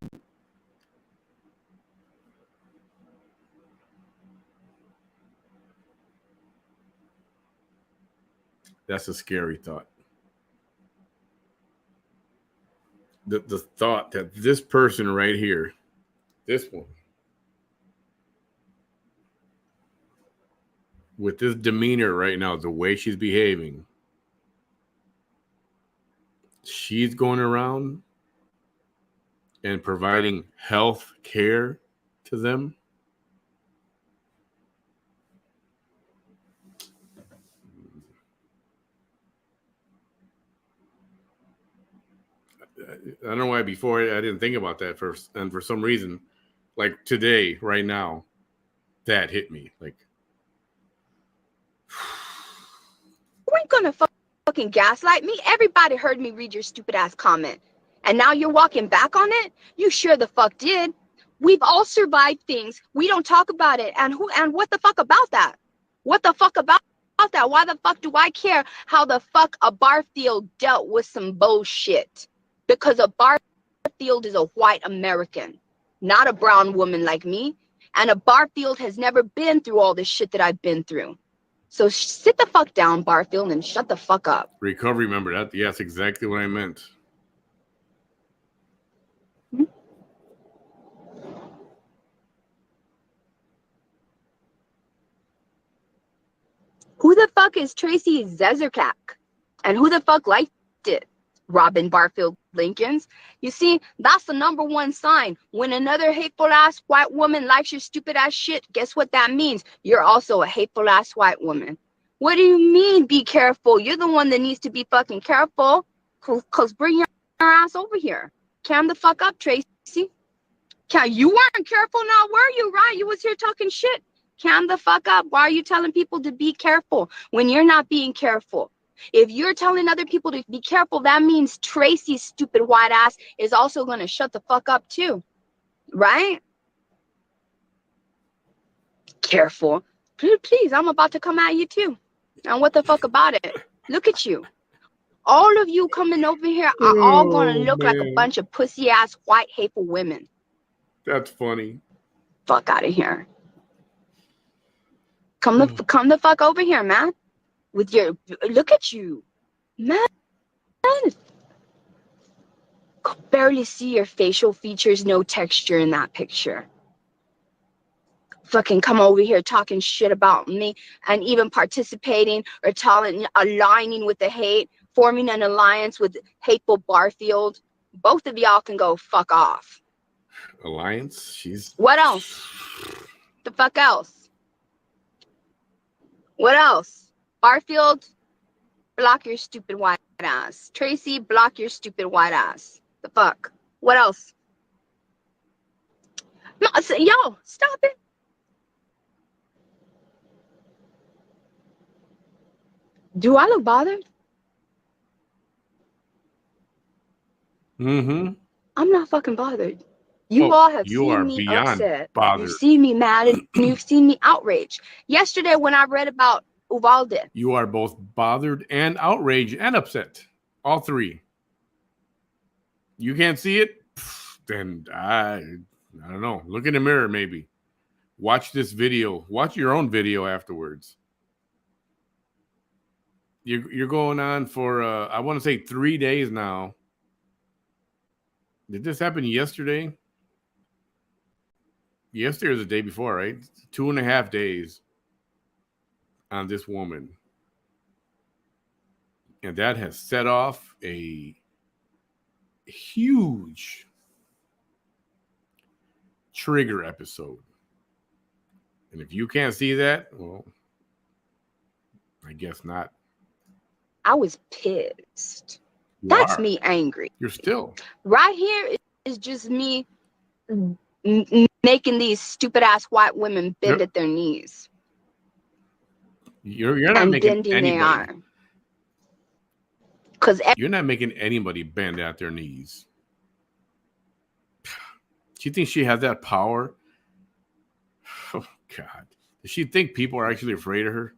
[SPEAKER 1] That's a scary thought. The thought that this person right here, this one, with this demeanor right now, the way she's behaving, she's going around and providing health care to them. I don't know why before I didn't think about that first, and for some reason, like today, right now, that hit me. Like,
[SPEAKER 4] You ain't gonna fucking gaslight me. Everybody heard me read your stupid ass comment. And now you're walking back on it? You sure the fuck did. We've all survived things. We don't talk about it. And what the fuck about that? What the fuck about that? Why the fuck do I care how the fuck a Barfield dealt with some bullshit? Because a Barfield is a white American, not a brown woman like me. And a Barfield has never been through all this shit that I've been through. So sit the fuck down, Barfield, and shut the fuck up.
[SPEAKER 1] recovery member, that yes, exactly what I meant.
[SPEAKER 4] Who the fuck is Tracy Zezerkak? And who the fuck liked it? Robin Barfield Lincolns. You see, that's the number one sign. When another hateful ass white woman likes your stupid ass shit, guess what that means? You're also a hateful ass white woman. What do you mean be careful? You're the one that needs to be fucking careful. Cause bring your ass over here. Cam the fuck up, Tracy. You weren't careful now, were you, right? You was here talking shit. Cam the fuck up. Why are you telling people to be careful when you're not being careful? If you're telling other people to be careful, that means Tracy's stupid white ass is also going to shut the fuck up too. Right? Careful. Please, I'm about to come at you too. And what the fuck about it? Look at you. All of you coming over here are all going to look like a bunch of pussy ass white hateful women.
[SPEAKER 1] That's funny.
[SPEAKER 4] Fuck out of here. Come the fuck over here, man. With your, look at you, man. Could barely see your facial features, no texture in that picture. Fucking come over here talking shit about me and even participating or aligning with the hate, forming an alliance with hateful Barfield. Both of y'all can go fuck off.
[SPEAKER 1] Alliance? She's...
[SPEAKER 4] What else? The fuck else? What else? Barfield, block your stupid white ass. Tracy, block your stupid white ass. The fuck? What else? No, yo, stop it. Do I look bothered?
[SPEAKER 1] Mm-hmm.
[SPEAKER 4] I'm not fucking bothered. You all have seen me upset.
[SPEAKER 1] Bothered.
[SPEAKER 4] You've seen me mad and you've seen me outraged. Yesterday when I read about Uvalde.
[SPEAKER 1] You are both bothered and outraged and upset. All three. You can't see it? Then I don't know. Look in the mirror maybe. Watch this video. Watch your own video afterwards. You're going on for, I want to say 3 days now. Did this happen yesterday? Yesterday or the day before, right? 2.5 days on this woman. And that has set off a huge trigger episode. And if you can't see that, well, I guess not.
[SPEAKER 4] I was pissed.
[SPEAKER 1] You
[SPEAKER 4] That's
[SPEAKER 1] are.
[SPEAKER 4] me angry.
[SPEAKER 1] You're still.
[SPEAKER 4] Right here is just me making these stupid ass white women bend
[SPEAKER 1] Yep.
[SPEAKER 4] at their knees
[SPEAKER 1] You're not
[SPEAKER 4] and
[SPEAKER 1] making
[SPEAKER 4] bending their
[SPEAKER 1] anybody.
[SPEAKER 4] arm. Because
[SPEAKER 1] You're not making anybody bend at their knees. She thinks she has that power. Oh God. Does she think people are actually afraid of her?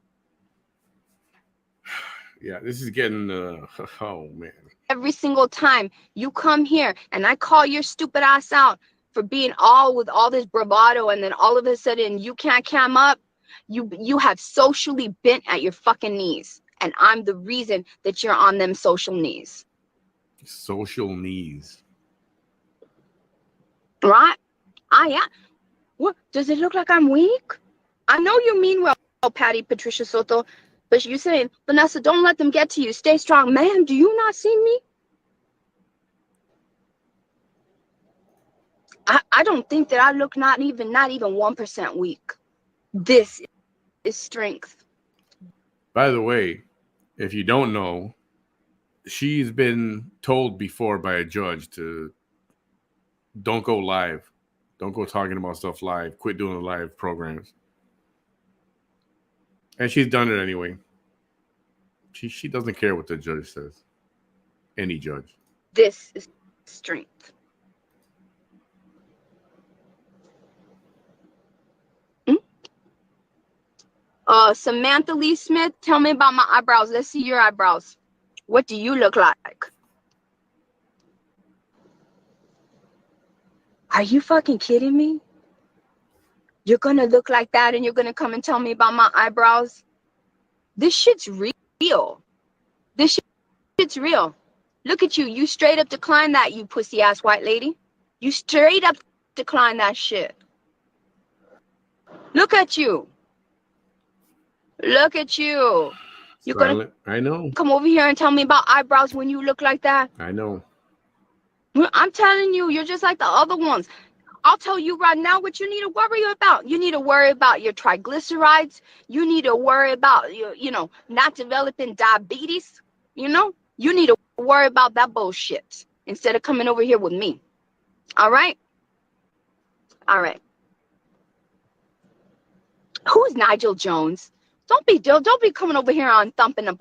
[SPEAKER 1] Yeah, this is getting oh man.
[SPEAKER 4] every single time you come here and I call your stupid ass out for being all with all this bravado, and then all of a sudden you can't cam up, you have socially bent at your fucking knees, and I'm the reason that you're on them social knees.
[SPEAKER 1] Social knees.
[SPEAKER 4] Right? I am. What does it look like I'm weak? I know you mean well, Patty Patricia Soto, but you saying, Vanessa, don't let them get to you. Stay strong. Man, do you not see me? I don't think that I look not even 1% weak. This is strength.
[SPEAKER 1] By the way, if you don't know, she's been told before by a judge to don't go live. Don't go talking about stuff live. Quit doing the live programs. And she's done it anyway. She doesn't care what the judge says. Any judge.
[SPEAKER 4] This is strength. Samantha Lee Smith, tell me about my eyebrows. Let's see your eyebrows. What do you look like? Are you fucking kidding me? You're gonna look like that and you're gonna come and tell me about my eyebrows? This shit's real. This shit's real. Look at you. You straight up decline that, you pussy ass white lady. You straight up decline that shit. Look at you. Look at you. You're
[SPEAKER 1] Silent.
[SPEAKER 4] gonna
[SPEAKER 1] I know.
[SPEAKER 4] come over here and tell me about eyebrows when you look like that?
[SPEAKER 1] I know.
[SPEAKER 4] I'm telling you, you're just like the other ones. I'll tell you right now what you need to worry about. You need to worry about your triglycerides. You need to worry about your, not developing diabetes. You need to worry about that bullshit instead of coming over here with me. All right? All right. Who's Nigel Jones? Don't be coming over here on thumping a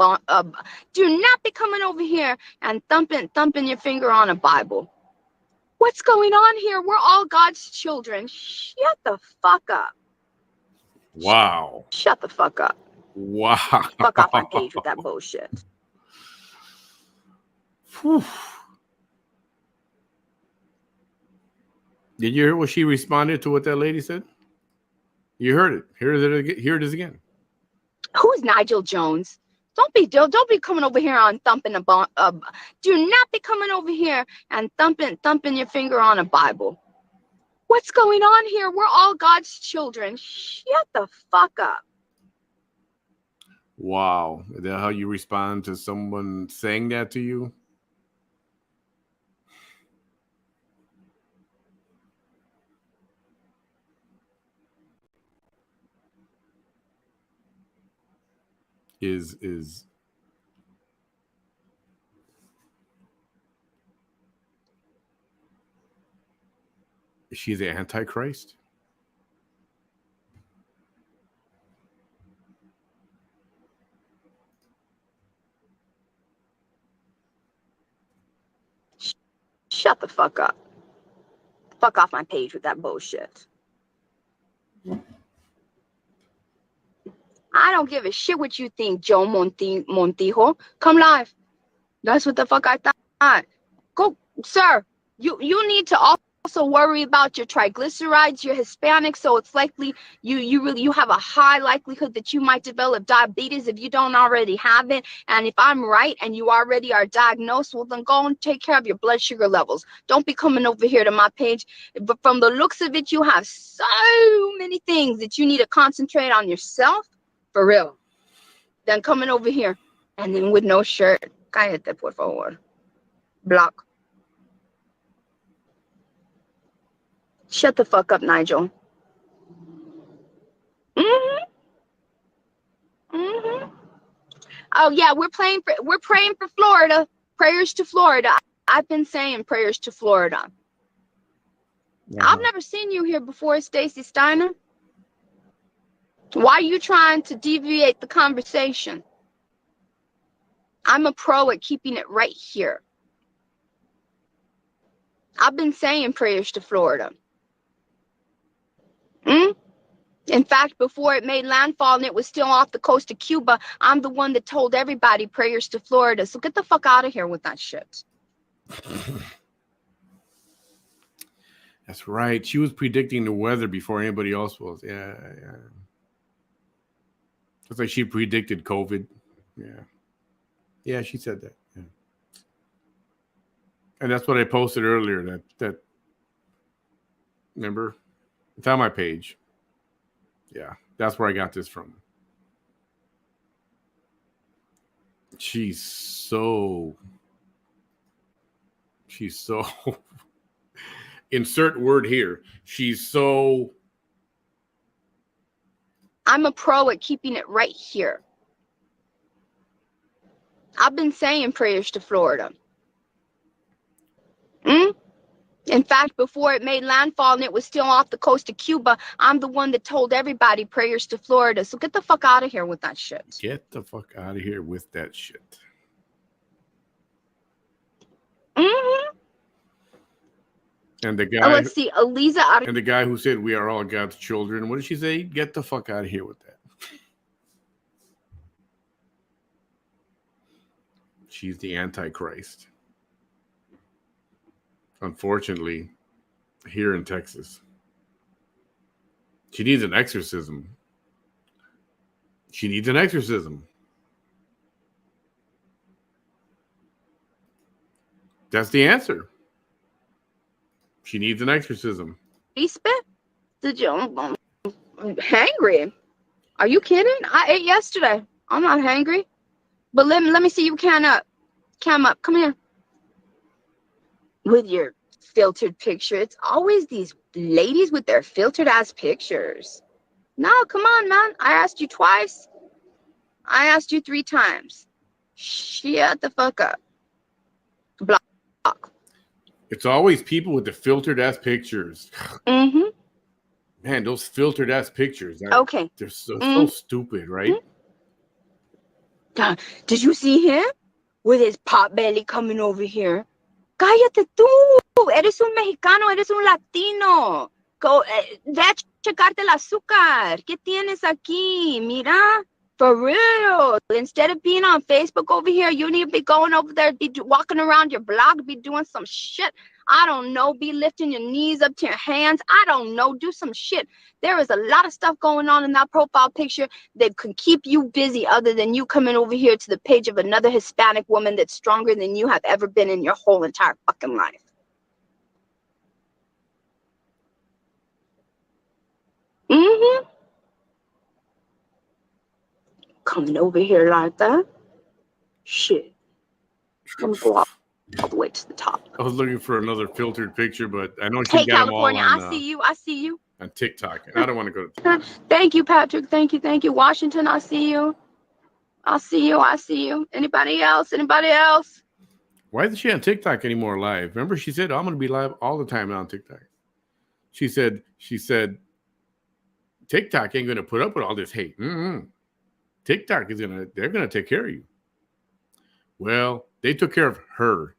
[SPEAKER 4] do not be coming over here and thumping your finger on a Bible. What's going on here? We're all God's children. Shut the fuck up.
[SPEAKER 1] Wow.
[SPEAKER 4] Shut the fuck up.
[SPEAKER 1] Wow.
[SPEAKER 4] Fuck off my page with that bullshit.
[SPEAKER 1] Whew. Did you hear what she responded to what that lady said? You heard it. Here it is again.
[SPEAKER 4] Who's Nigel Jones? Don't be coming over here on thumping do not be coming over here and thumping your finger on a Bible. What's going on here? We're all God's children. Shut the fuck up.
[SPEAKER 1] Wow. Is that how you respond to someone saying that to you? Is she the Antichrist?
[SPEAKER 4] Shut the fuck up. Fuck off my page with that bullshit. I don't give a shit what you think, Joe Montijo. Come live. That's what the fuck I thought. Go, sir. You need to also worry about your triglycerides. You're Hispanic, so it's likely you have a high likelihood that you might develop diabetes if you don't already have it. And if I'm right and you already are diagnosed, well then go and take care of your blood sugar levels. Don't be coming over here to my page. But from the looks of it, you have so many things that you need to concentrate on yourself. For real. Then coming over here and then with no shirt. Cállate, por favor. Block. Shut the fuck up, Nigel. Mm-hmm. Mm-hmm. Oh yeah, we're praying for Florida. Prayers to Florida. I've been saying prayers to Florida. I've never seen you here before, Stacy Steiner. Why are you trying to deviate the conversation? I'm a pro at keeping it right here. I've been saying prayers to Florida. In fact, before it made landfall and it was still off the coast of Cuba, I'm the one that told everybody prayers to Florida. So get the fuck out of here with that shit.
[SPEAKER 1] That's right. She was predicting the weather before anybody else was. Yeah. It's like she predicted COVID. Yeah, she said that. Yeah. And that's what I posted earlier. That remember? It's on my page. Yeah, that's where I got this from. She's so insert word here. She's so.
[SPEAKER 4] I'm a pro at keeping it right here. I've been saying prayers to Florida. In fact, before it made landfall and it was still off the coast of Cuba, I'm the one that told everybody prayers to Florida. So get the fuck out of here with that shit.
[SPEAKER 1] Get the fuck out of here with that shit. And the guy.
[SPEAKER 4] Let's see, Eliza.
[SPEAKER 1] And the guy who said we are all God's children. What did she say? Get the fuck out of here with that. She's the Antichrist. Unfortunately, here in Texas. She needs an exorcism. She needs an exorcism. That's the answer. She needs an exorcism.
[SPEAKER 4] Lisbeth? Did you? I'm hangry. Are you kidding? I ate yesterday. I'm not hangry. But let me see you cam up. Come here. With your filtered picture. It's always these ladies with their filtered ass pictures. No, come on, man. I asked you twice. I asked you 3 times. Shut the fuck up. Block.
[SPEAKER 1] It's always people with the filtered ass pictures. Man, those filtered ass pictures.
[SPEAKER 4] Okay.
[SPEAKER 1] They're so stupid, right?
[SPEAKER 4] Did you see him? With his pot belly coming over here. Cállate tú. Eres un mexicano, eres un latino. Go, ve a checarte el azúcar. ¿Qué tienes aquí? Mira. For real. Instead of being on Facebook over here, you need to be going over there, be walking around your block, be doing some shit. I don't know. Be lifting your knees up to your hands. I don't know. Do some shit. There is a lot of stuff going on in that profile picture that can keep you busy other than you coming over here to the page of another Hispanic woman that's stronger than you have ever been in your whole entire fucking life. Coming over here like that. Shit. I'm gonna go all the way to the top.
[SPEAKER 1] I was looking for another filtered picture, but I know she's
[SPEAKER 4] Hey,
[SPEAKER 1] got them all
[SPEAKER 4] California,
[SPEAKER 1] on,
[SPEAKER 4] I see you.
[SPEAKER 1] on TikTok. And I don't want to go to
[SPEAKER 4] Thank you, Patrick. Thank you. Washington, I see you. I see you. Anybody else?
[SPEAKER 1] Why isn't she on TikTok anymore live? Remember, she said, I'm going to be live all the time on TikTok. She said, TikTok ain't going to put up with all this hate. TikTok they're going to take care of you. Well, they took care of her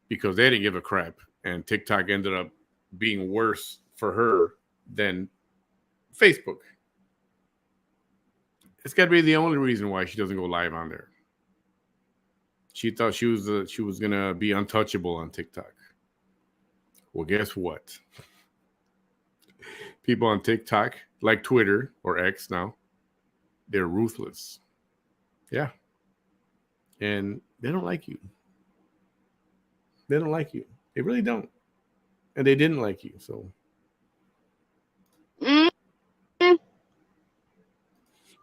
[SPEAKER 1] because they didn't give a crap. And TikTok ended up being worse for her than Facebook. It's got to be the only reason why she doesn't go live on there. She thought she was going to be untouchable on TikTok. Well, guess what? People on TikTok, like Twitter or X now, they're ruthless. Yeah. And they don't like you. They don't like you. They really don't. And they didn't like you. So.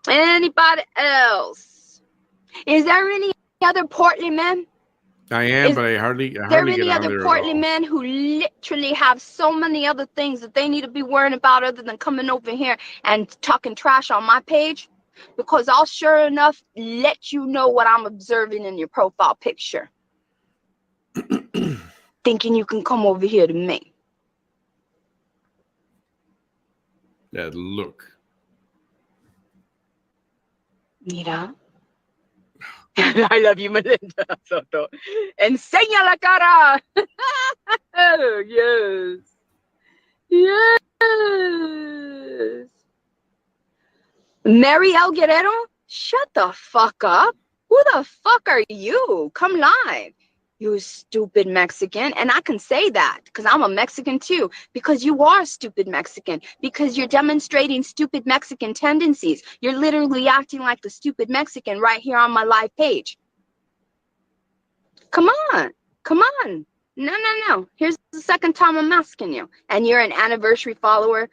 [SPEAKER 4] Anybody else? Is there any other portly men?
[SPEAKER 1] I am,
[SPEAKER 4] Is
[SPEAKER 1] but I
[SPEAKER 4] there
[SPEAKER 1] hardly get
[SPEAKER 4] any
[SPEAKER 1] on
[SPEAKER 4] other
[SPEAKER 1] there at
[SPEAKER 4] portly
[SPEAKER 1] all.
[SPEAKER 4] men who literally have so many other things that they need to be worrying about other than coming over here and talking trash on my page? Because I'll sure enough let you know what I'm observing in your profile picture. Thinking you can come over here to me.
[SPEAKER 1] That look.
[SPEAKER 4] Mira. I love you, Melinda Soto. Enseña la cara. Yes. Yes. Mary El Guerrero, shut the fuck up. Who the fuck are you? Come live. You stupid Mexican. And I can say that because I'm a Mexican too. Because you are stupid Mexican. Because you're demonstrating stupid Mexican tendencies. You're literally acting like the stupid Mexican right here on my live page. Come on. Come on. No. Here's the second time I'm asking you. And you're an anniversary follower.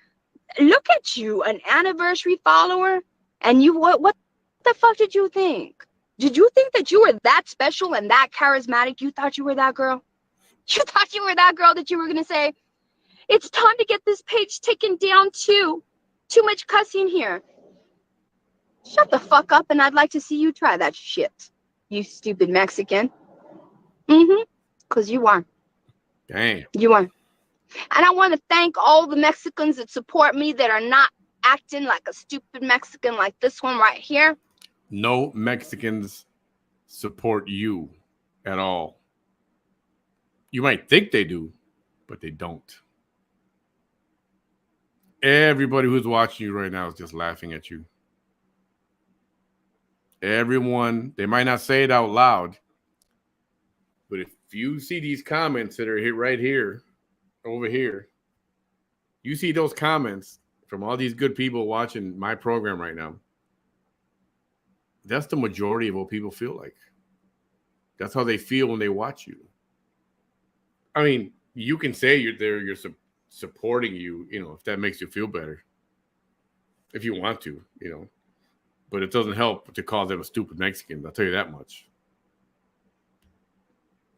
[SPEAKER 4] Look at you, an anniversary follower. And you, what the fuck did you think? Did you think that you were that special and that charismatic? You thought you were that girl? You thought you were that girl that you were going to say, it's time to get this page taken down too. Too much cussing here. Shut the fuck up and I'd like to see you try that shit. You stupid Mexican. Because you are.
[SPEAKER 1] Damn.
[SPEAKER 4] You are. And I want to thank all the Mexicans that support me that are not acting like a stupid Mexican like this one right here.
[SPEAKER 1] No Mexicans support you at all. You might think they do, but they don't. Everybody who's watching you right now is just laughing at you. Everyone, they might not say it out loud, but if you see these comments that are here, right here, over here, you see those comments from all these good people watching my program right now. That's the majority of what people feel like. That's how they feel when they watch you. I mean, you can say you're supporting you, if that makes you feel better. If you want to, But it doesn't help to call them a stupid Mexican. I'll tell you that much.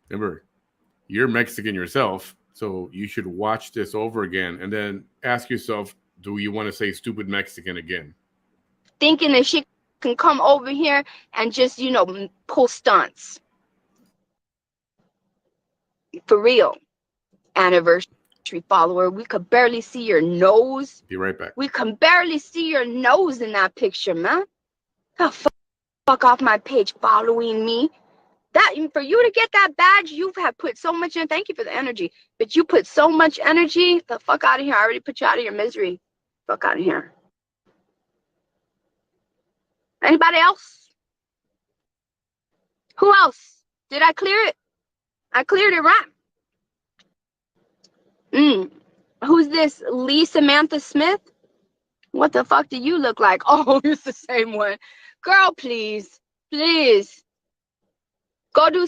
[SPEAKER 1] Remember, you're Mexican yourself, so you should watch this over again and then ask yourself, do you want to say stupid Mexican again?
[SPEAKER 4] Thinking that she can come over here and just, pull stunts. For real. Anniversary follower, we could barely see your nose.
[SPEAKER 1] Be right back.
[SPEAKER 4] We can barely see your nose in that picture, man. The fuck off my page following me. That for you to get that badge, you have put so much in. Thank you for the energy, but you put so much energy. The fuck out of here. I already put you out of your misery. Fuck out of here. Anybody else? Who else? Did I clear it? I cleared it right. Who's this? Lee Samantha Smith? What the fuck do you look like? Oh, it's the same one. Girl, please. Please. Go do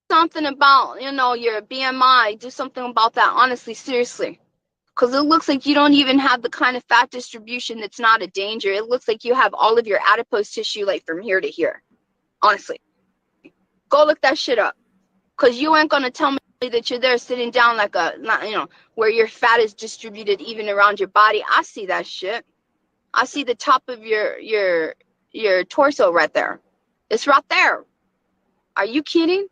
[SPEAKER 4] something about, your BMI. Do something about that, honestly, seriously. Because it looks like you don't even have the kind of fat distribution that's not a danger. It looks like you have all of your adipose tissue, like, from here to here. Honestly. Go look that shit up. Because you ain't going to tell me that you're there sitting down like where your fat is distributed even around your body. I see that shit. I see the top of your torso right there. It's right there. Are you kidding?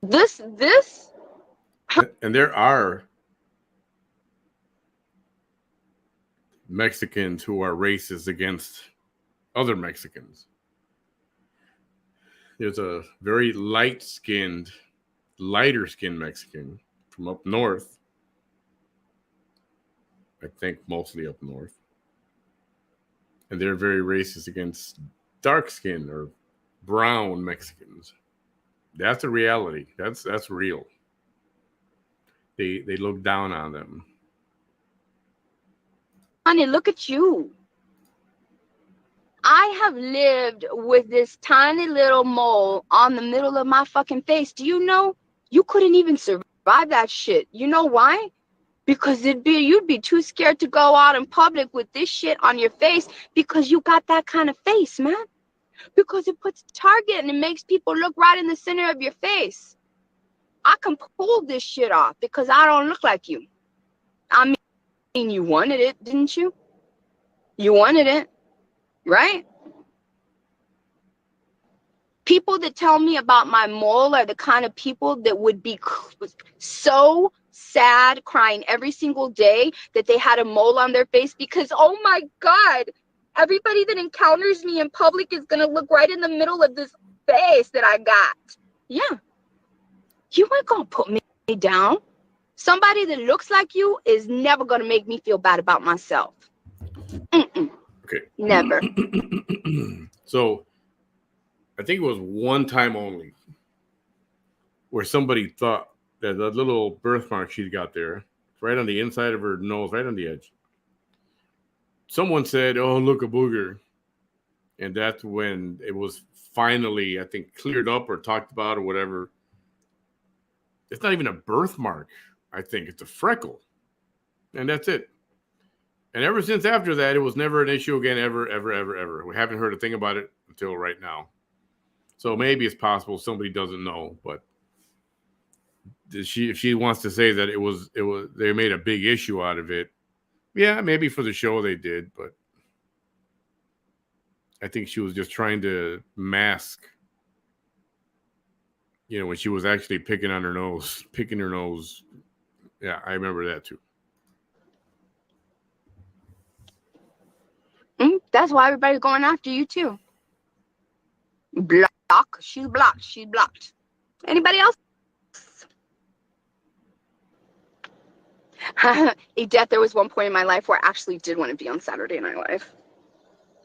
[SPEAKER 4] This?
[SPEAKER 1] And there are Mexicans who are racist against other Mexicans. There's a very lighter-skinned Mexican from up north. I think mostly up north. And they're very racist against dark-skinned or brown Mexicans. That's a reality. That's real. They look down on them.
[SPEAKER 4] Honey, look at you. I have lived with this tiny little mole on the middle of my fucking face. Do you know? You couldn't even survive that shit. You know why? Because you'd be too scared to go out in public with this shit on your face because you got that kind of face, man. Because it puts a target and it makes people look right in the center of your face. I can pull this shit off because I don't look like you. I mean, you wanted it, didn't you? You wanted it, right? People that tell me about my mole are the kind of people that would be so sad, crying every single day that they had a mole on their face because, oh my God, everybody that encounters me in public is going to look right in the middle of this face that I got. Yeah. You ain't going to put me down. Somebody that looks like you is never going to make me feel bad about myself. Mm-mm.
[SPEAKER 1] Okay.
[SPEAKER 4] Never.
[SPEAKER 1] So I think it was one time only where somebody thought that the little birthmark she's got there, right on the inside of her nose, right on the edge. Someone said, "Oh, look, a booger." And that's when it was finally, I think, cleared up or talked about or whatever. It's not even a birthmark. I think it's a freckle. And that's it. And ever since after that, it was never an issue again, ever, ever, ever, ever. We haven't heard a thing about it until right now. So maybe it's possible somebody doesn't know, but if she wants to say that it was they made a big issue out of it, yeah, maybe for the show they did, but I think she was just trying to mask, when she was actually picking her nose. Yeah, I remember that too.
[SPEAKER 4] That's why everybody's going after you too. Block. She's blocked. She's blocked. Anybody else? Death, there was one point in my life where I actually did want to be on Saturday Night Live.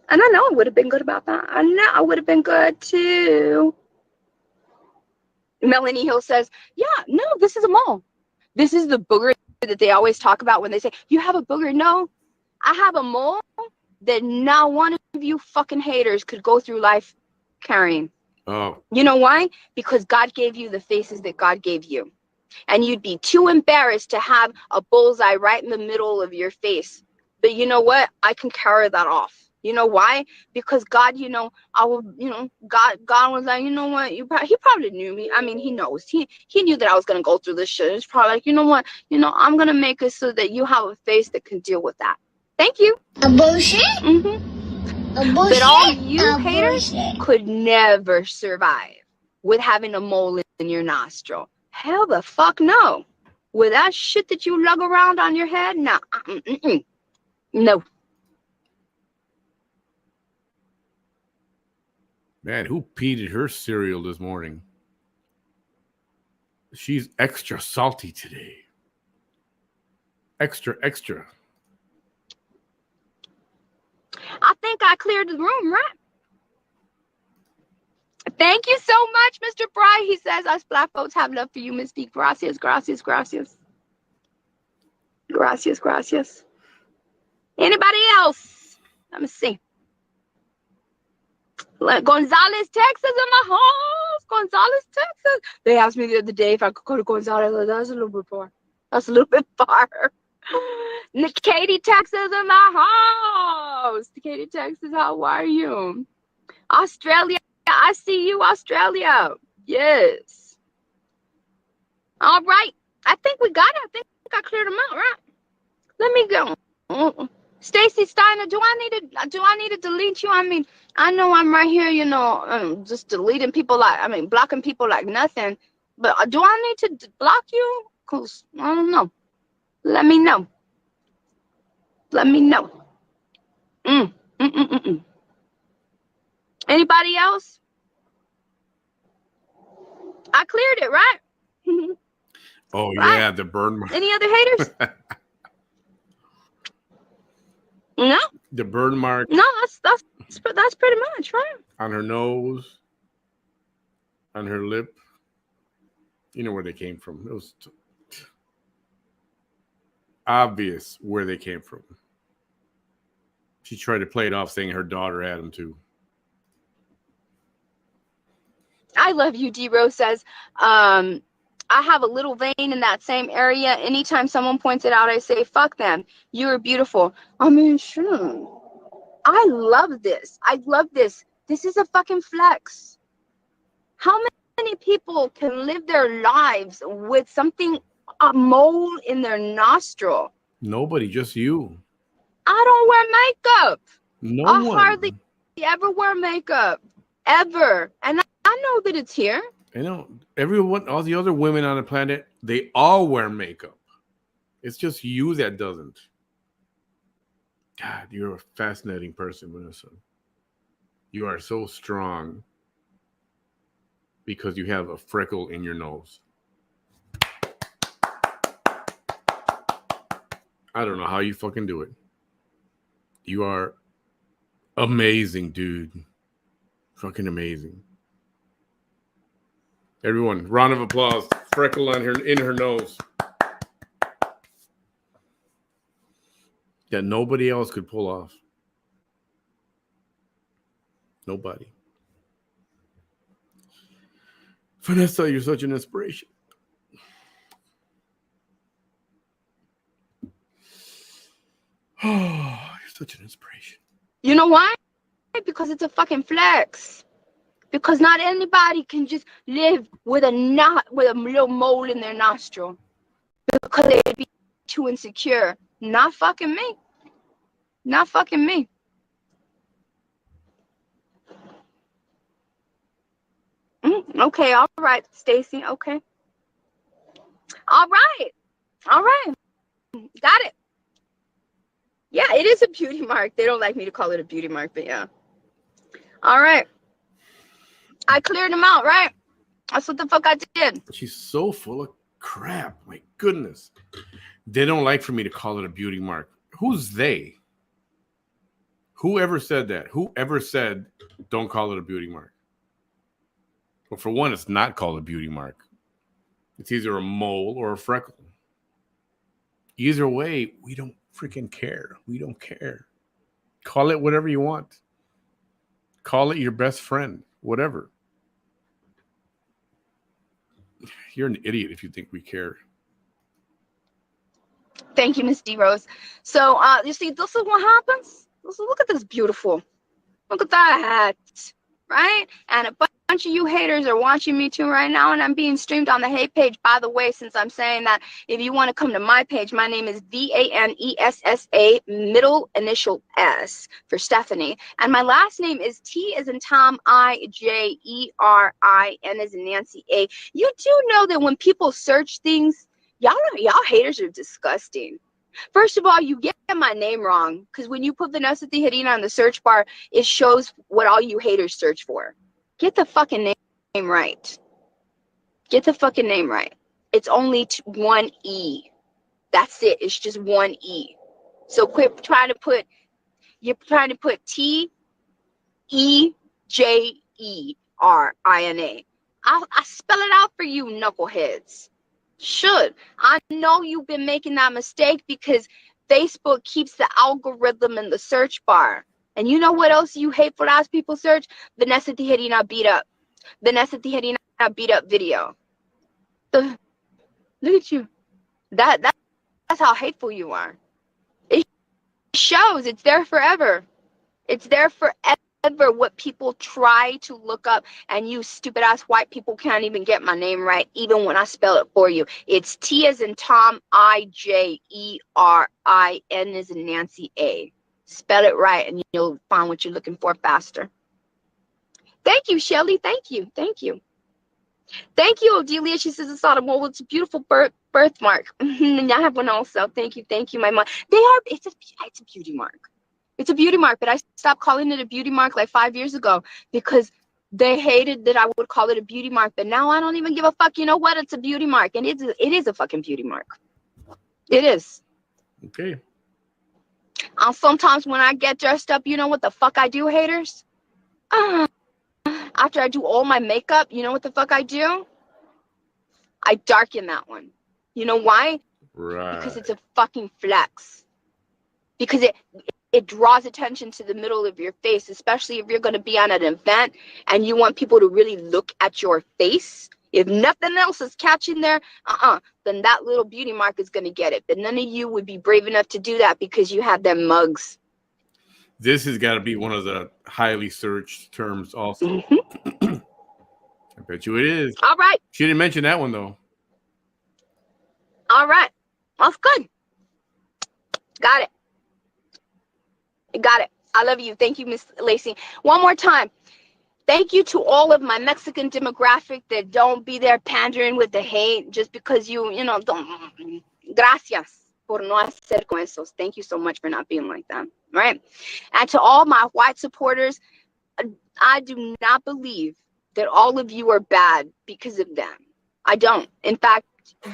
[SPEAKER 4] And I know I would have been good about that. I know I would have been good too. Melanie Hill says, yeah, no, this is a mole. This is the booger that they always talk about when they say, you have a booger. No, I have a mole that not one of you fucking haters could go through life carrying.
[SPEAKER 1] Oh.
[SPEAKER 4] You know why? Because God gave you the faces that God gave you. And you'd be too embarrassed to have a bullseye right in the middle of your face. But you know what? I can carry that off. You know why? Because God, God was like, you know what? He probably knew me. I mean, he knows. He knew that I was going to go through this shit. It's probably like, you know what? I'm going to make it so that you have a face that can deal with that. Thank you.
[SPEAKER 3] A bullshit?
[SPEAKER 4] Mm-hmm.
[SPEAKER 3] A bullshit?
[SPEAKER 4] But all you haters
[SPEAKER 3] bullshit.
[SPEAKER 4] could never survive with having a mole in your nostril. Hell the fuck no. With that shit that you lug around on your head, no. No.
[SPEAKER 1] Man, who peed in her cereal this morning? She's extra salty today. Extra, extra.
[SPEAKER 4] I think I cleared the room, right? Thank you so much, Mr. Bright. He says, us black folks have love for you, Miss B. Gracias, gracias, gracias. Gracias, gracias. Anybody else? Let me see. Gonzales, Texas in the house. Gonzales, Texas. They asked me the other day if I could go to Gonzales. That's a little bit far. That's a little bit far. Katy, Texas in the house. Katy, Texas, how are you? Australia, I see you, Australia. Yes. All right. I think we got it. I think I cleared them out, right? Let me go. Stacy Steiner, do I need to delete you? I mean, I know I'm right here, just deleting people blocking people like nothing. But do I need to block you? Because I don't know. Let me know. Let me know. Anybody else? I cleared it, right?
[SPEAKER 1] Oh,
[SPEAKER 4] right?
[SPEAKER 1] Yeah, the burn mark.
[SPEAKER 4] Any other haters? No.
[SPEAKER 1] The burn mark.
[SPEAKER 4] No, that's pretty much, right?
[SPEAKER 1] On her nose, on her lip. You know where they came from. It was obvious where they came from. She tried to play it off saying her daughter had them too.
[SPEAKER 4] I love you, D Rose says. I have a little vein in that same area. Anytime someone points it out, I say, fuck them. You are beautiful. I mean, sure. I love this. I love this. This is a fucking flex. How many people can live their lives with something, a mole in their nostril?
[SPEAKER 1] Nobody, just you.
[SPEAKER 4] I don't wear makeup.
[SPEAKER 1] No
[SPEAKER 4] I
[SPEAKER 1] one.
[SPEAKER 4] hardly ever wear makeup. Ever. And I know that it's here.
[SPEAKER 1] I know everyone, all the other women on the planet, they all wear makeup. It's just you that doesn't. God, you're a fascinating person, Vanessa. You are so strong because you have a freckle in your nose. I don't know how you fucking do it. You are amazing, dude. Fucking amazing. Everyone, round of applause. Freckle on her in her nose. That nobody else could pull off. Nobody. Vanessa, you're such an inspiration. Oh, you're such an inspiration.
[SPEAKER 4] You know why? Because it's a fucking flex. Because not anybody can just live with a little mole in their nostril. Because they'd be too insecure. Not fucking me. Not fucking me. Okay, all right, Stacy. Okay. All right. All right. Got it. Yeah, it is a beauty mark. They don't like me to call it a beauty mark, but yeah. All right. I cleared them out, right? That's what the fuck I did.
[SPEAKER 1] She's so full of crap. My goodness. They don't like for me to call it a beauty mark. Who's they? Whoever said that? Whoever said don't call it a beauty mark? Well, for one, it's not called a beauty mark. It's either a mole or a freckle. Either way, we don't freaking care. We don't care. Call it whatever you want. Call it your best friend. Whatever. You're an idiot if you think we care.
[SPEAKER 4] Thank you, Miss D Rose. So, you see, this is what happens. Look at this beautiful. Look at that hat, right? And a bunch of you haters are watching me too right now, and I'm being streamed on the hate page. By the way, since I'm saying that, if you want to come to my page, my name is VANESSA, middle initial S for Stephanie, and my last name is T as in Tom, IJERIN as in Nancy A. You do know that when people search things, y'all haters are disgusting. First of all, you get my name wrong, because when you put Vanessa Tijerina on the search bar, it shows what all you haters search for. Get the fucking name right. Get the fucking name right. It's only one E. That's it. It's just one E. So quit trying to put, you're trying to put TEJERINA. I spell it out for you, knuckleheads. Should. I know you've been making that mistake because Facebook keeps the algorithm in the search bar. And you know what else you hateful ass people search? Vanessa Tijerina beat up. Vanessa Tijerina beat up video. Look at you. That's how hateful you are. It shows. It's there forever. It's there forever. What people try to look up, and you stupid ass white people can't even get my name right, even when I spell it for you. It's T as in Tom, IJERIN as in Nancy A. Spell it right, and you'll find what you're looking for faster. Thank you, Shelly. Thank you. Thank you. Thank you, Odelia. She says it's autumn. It's a beautiful birthmark. And I have one also. Thank you. Thank you, my mom. It's a beauty mark. It's a beauty mark, but I stopped calling it a beauty mark like 5 years ago because they hated that I would call it a beauty mark. But now I don't even give a fuck. You know what? It's a beauty mark, and it is a fucking beauty mark. It is.
[SPEAKER 1] Okay.
[SPEAKER 4] Sometimes when I get dressed up, you know what the fuck I do, haters? After I do all my makeup, you know what the fuck I do? I darken that one. You know why?
[SPEAKER 1] Right.
[SPEAKER 4] Because it's a fucking flex. Because it draws attention to the middle of your face, especially if you're going to be on an event and you want people to really look at your face. If nothing else is catching there, then that little beauty mark is going to get it. But none of you would be brave enough to do that because you have them mugs.
[SPEAKER 1] This has got to be one of the highly searched terms also.
[SPEAKER 4] Mhm.
[SPEAKER 1] I bet you it is.
[SPEAKER 4] All right.
[SPEAKER 1] She didn't mention that one though.
[SPEAKER 4] All right. That's good. Got it. Got it. I love you. Thank you, Miss Lacey. One more time. Thank you to all of my Mexican demographic that don't be there pandering with the hate just because you know, don't. Gracias por no hacer con esos. Thank you so much for not being like that. Right? And to all my white supporters, I do not believe that all of you are bad because of them. I don't. In fact,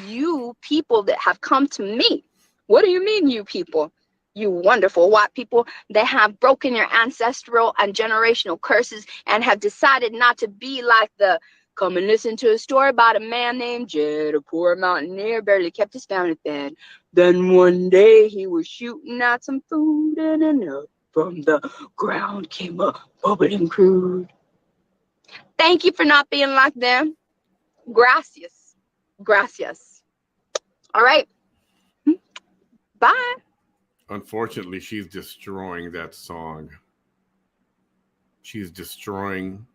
[SPEAKER 4] you people that have come to me, what do you mean, you people? You wonderful white people that have broken your ancestral and generational curses and have decided not to be like the come and listen to a story about a man named Jed, a poor mountaineer, barely kept his family fed. Then one day he was shooting at some food and up from the ground came a bubbling crude. Thank you for not being like them. Gracias. Gracias. All right. Bye.
[SPEAKER 1] Unfortunately, she's destroying that song. She's destroying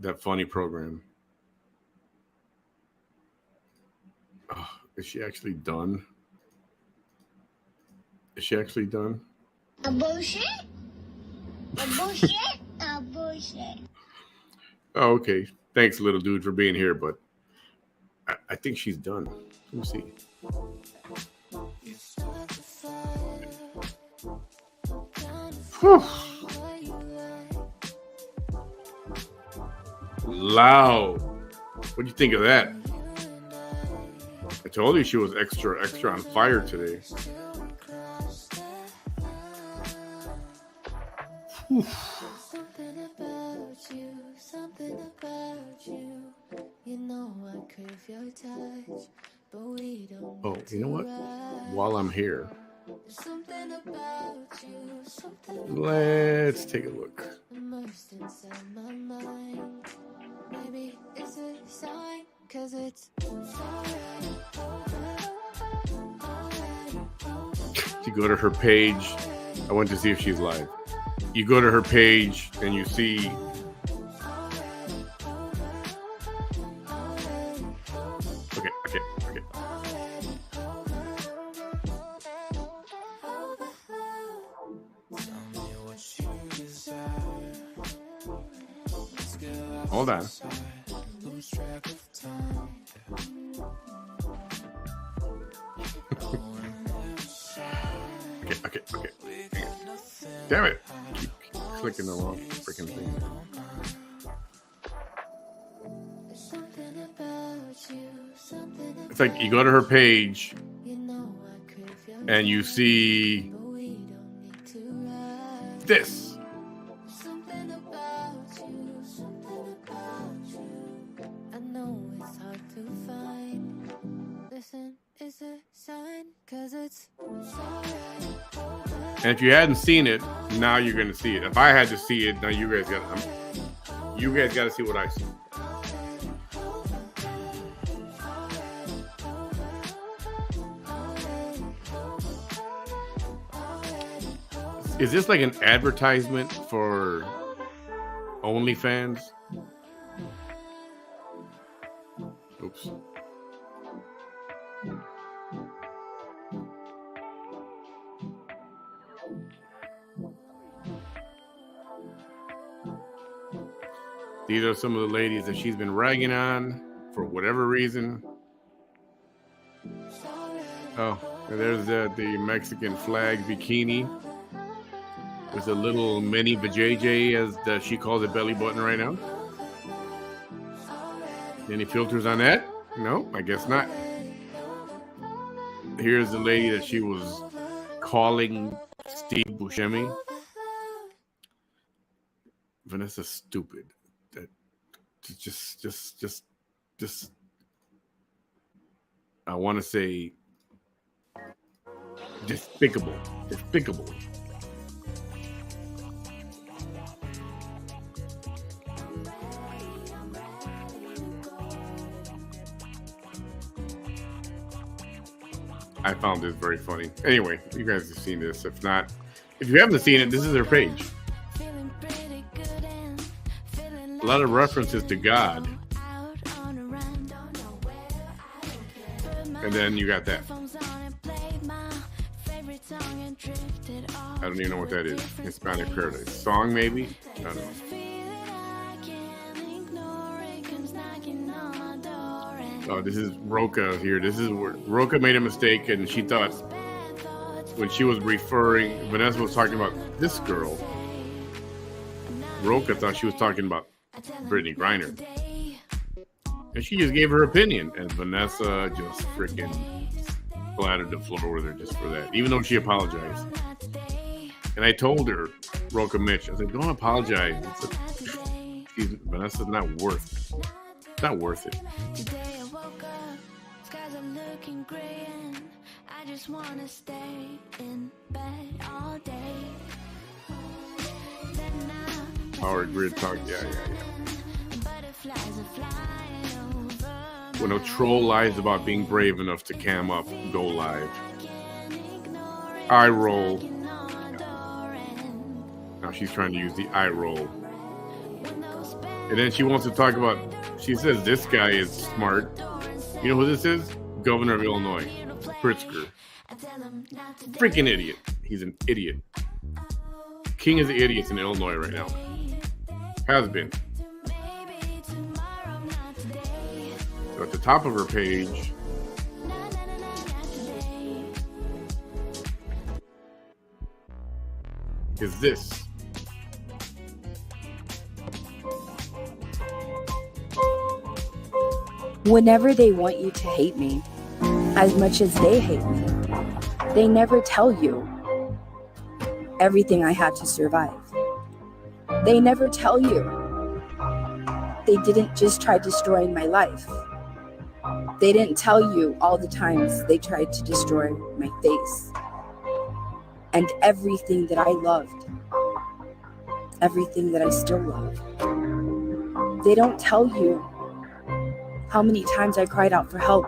[SPEAKER 1] that funny program. Oh, is she actually done? Is she actually done?
[SPEAKER 3] A bullshit? A bullshit? A bullshit.
[SPEAKER 1] Oh, okay. Thanks, little dude, for being here, but I think she's done. Let me see. Whew. Loud. What do you think of that? I told you she was extra on fire today. Whew. Oh, you know what? While I'm here, let's take a look. You go to her page. I went to see if she's live. You go to her page and you see Okay. Hold on. Okay. Damn it. Keep clicking the wrong freaking thing. It's like you go to her page and you see this. And if you hadn't seen it, now you're gonna see it. If I had to see it, now you guys got to see what I see. Is this like an advertisement for OnlyFans? Oops. These are some of the ladies that she's been ragging on for whatever reason. Oh, there's the Mexican flag bikini. There's a little mini vajayjay, as she calls it, belly button right now. Any filters on that? No, I guess not. Here's the lady that she was calling Steve Buscemi. Vanessa's stupid. That just I want to say despicable. I found this very funny. Anyway, you guys have seen this. If not, If you haven't seen it, this is her page. A lot of references to God. And then you got that. I don't even know what that is. Hispanic Paradise. Song, maybe? I don't know. Oh, this is Roca here. This is where Roca made a mistake, and she thought when she was referring, Vanessa was talking about this girl. Roca thought she was talking about Brittany Griner. And she just gave her opinion, and Vanessa just freaking splattered the floor with her just for that, even though she apologized. And I told her, Roca Mitch, I said, don't apologize. Vanessa's not worth it. It's not worth it.
[SPEAKER 5] Today I woke up, skies are looking gray, and I just wanna stay in bed all day.
[SPEAKER 1] Power grid talk, yeah.
[SPEAKER 5] Butterflies are flying over.
[SPEAKER 1] When a troll lies about being brave enough to cam up, go live. Eye roll. Now she's trying to use the eye roll. And then she wants to talk about, she says this guy is smart. You know who this is? Governor of Illinois, Pritzker. Freaking idiot. He's an idiot. King of the idiots in Illinois right now. Has been. So at the top of her page, is this.
[SPEAKER 6] Whenever they want you to hate me, as much as they hate me, they never tell you everything I had to survive. They never tell you. They didn't just try destroying my life. They didn't tell you all the times they tried to destroy my face and everything that I loved, everything that I still love. They don't tell you how many times I cried out for help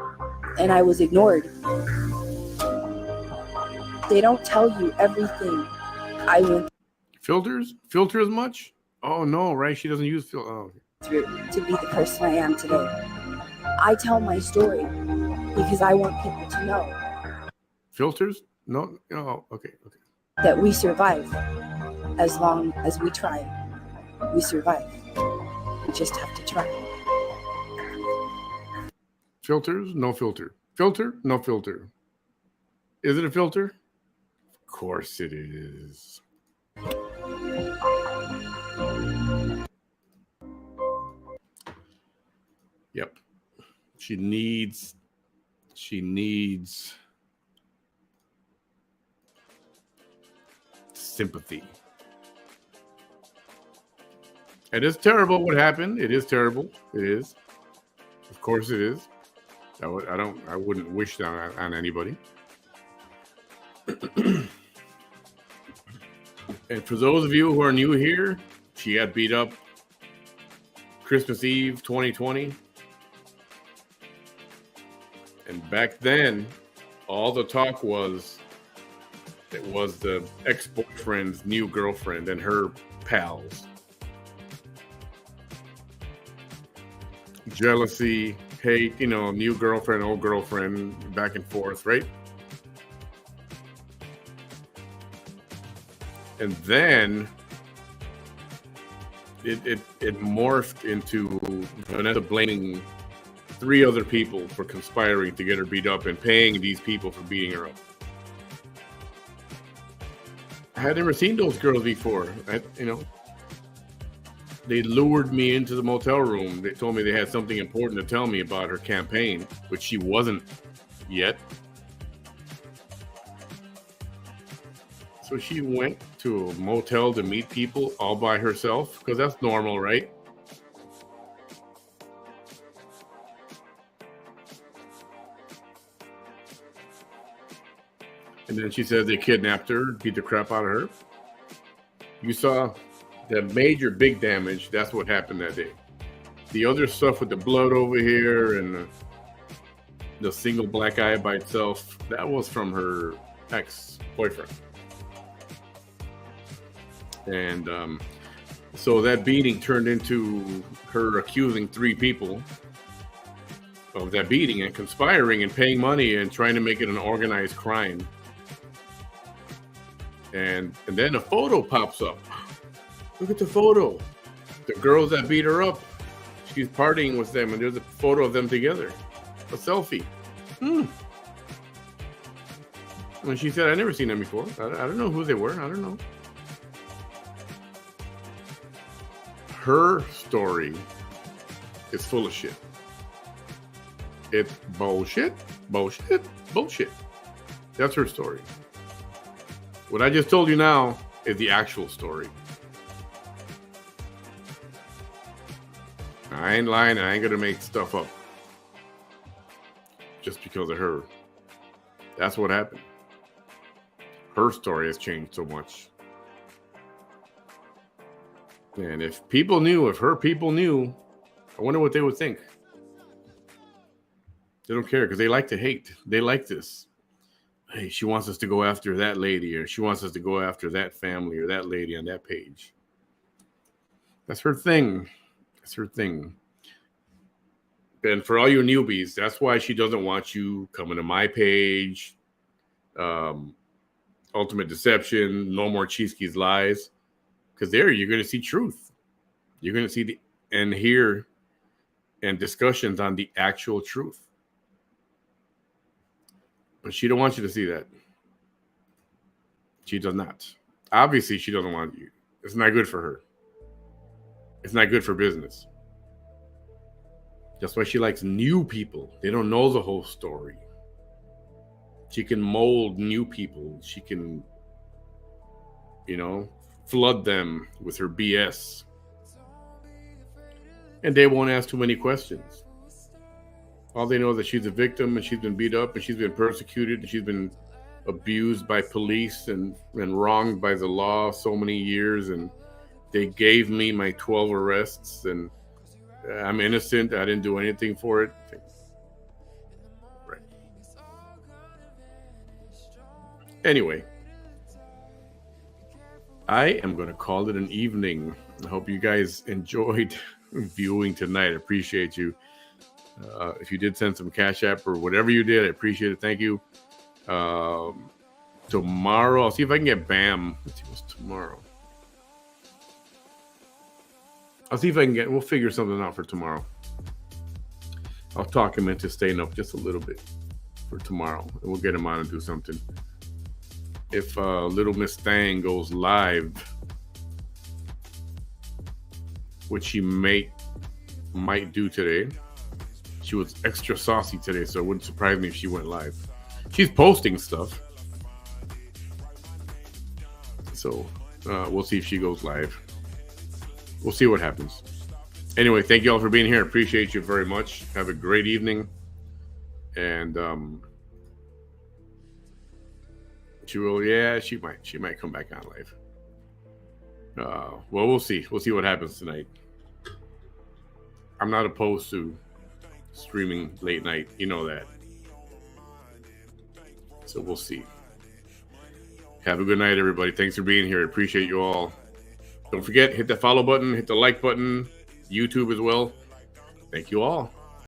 [SPEAKER 6] and I was ignored. They don't tell you everything I went
[SPEAKER 1] Filters? Filter as much? Oh no, right? She doesn't use filter. Oh.
[SPEAKER 6] through to be the person I am today. I tell my story because I want people to know
[SPEAKER 1] Filters? No? Oh, okay.
[SPEAKER 6] that we survive. As long as we try, we survive. We just have to try.
[SPEAKER 1] Filters? No filter. Filter? No filter. Is it a filter? Of course it is. Yep. She needs sympathy. It is terrible what happened. It is terrible. It is. Of course it is. I wouldn't wish that on anybody. And for those of you who are new here, she got beat up Christmas Eve 2020. And back then, all the talk was it was the ex-boyfriend's new girlfriend and her pals. Jealousy, hate, new girlfriend, old girlfriend, back and forth, right? And then it morphed into Vanessa blaming 3 other people for conspiring to get her beat up and paying these people for beating her up. I had never seen those girls before. They lured me into the motel room. They told me they had something important to tell me about her campaign, which she wasn't yet. So she went to a motel to meet people all by herself, because that's normal, right? And then she said they kidnapped her, beat the crap out of her. You saw the major big damage. That's what happened that day. The other stuff with the blood over here and the single black eye by itself, that was from her ex-boyfriend. And so that beating turned into her accusing 3 people of that beating and conspiring and paying money and trying to make it an organized crime. And then a photo pops up. Look at the photo. The girls that beat her up, she's partying with them, and there's a photo of them together. A selfie. When she said, I've never seen them before. I don't know who they were. I don't know. Her story is full of shit. It's bullshit, bullshit, bullshit. That's her story. What I just told you now is the actual story. I ain't lying. I ain't gonna make stuff up just because of her. That's what happened. Her story has changed so much. And if her people knew, I wonder what they would think. They don't care because they like to hate. They like this. Hey, she wants us to go after that lady, or she wants us to go after that family or that lady on that page. That's her thing. That's her thing. And for all you newbies, that's why she doesn't want you coming to my page. Ultimate Deception, No More Cheeski's Lies. Because there you're going to see truth. You're going to see and hear and discussions on the actual truth. But she don't want you to see that. She does not. Obviously, she doesn't want you. It's not good for her. It's not good for business. That's why she likes new people. They don't know the whole story. She can mold new people. She can, flood them with her BS. And they won't ask too many questions. All they know is that she's a victim and she's been beat up and she's been persecuted and she's been abused by police and wronged by the law so many years. And they gave me my 12 arrests and I'm innocent. I didn't do anything for it. Right. Anyway, I am going to call it an evening. I hope you guys enjoyed viewing tonight. I appreciate you. If you did send some Cash App or whatever you did, I appreciate it. Thank you. Tomorrow, I'll see if I can get Bam. Let's see what's tomorrow. I'll see if I can we'll figure something out for tomorrow. I'll talk him into staying up just a little bit for tomorrow. And we'll get him on and do something. If Little Miss Thang goes live, which she might do today. She was extra saucy today, so it wouldn't surprise me if she went live. She's posting stuff. So we'll see if she goes live. We'll see what happens. Anyway, thank you all for being here. Appreciate you very much. Have a great evening. And she might come back on live. Well, we'll see. We'll see what happens tonight. I'm not opposed to streaming late night. You know that. So we'll see. Have a good night, everybody. Thanks for being here. I appreciate you all. Don't forget, hit the follow button, hit the like button, YouTube as well. Thank you all.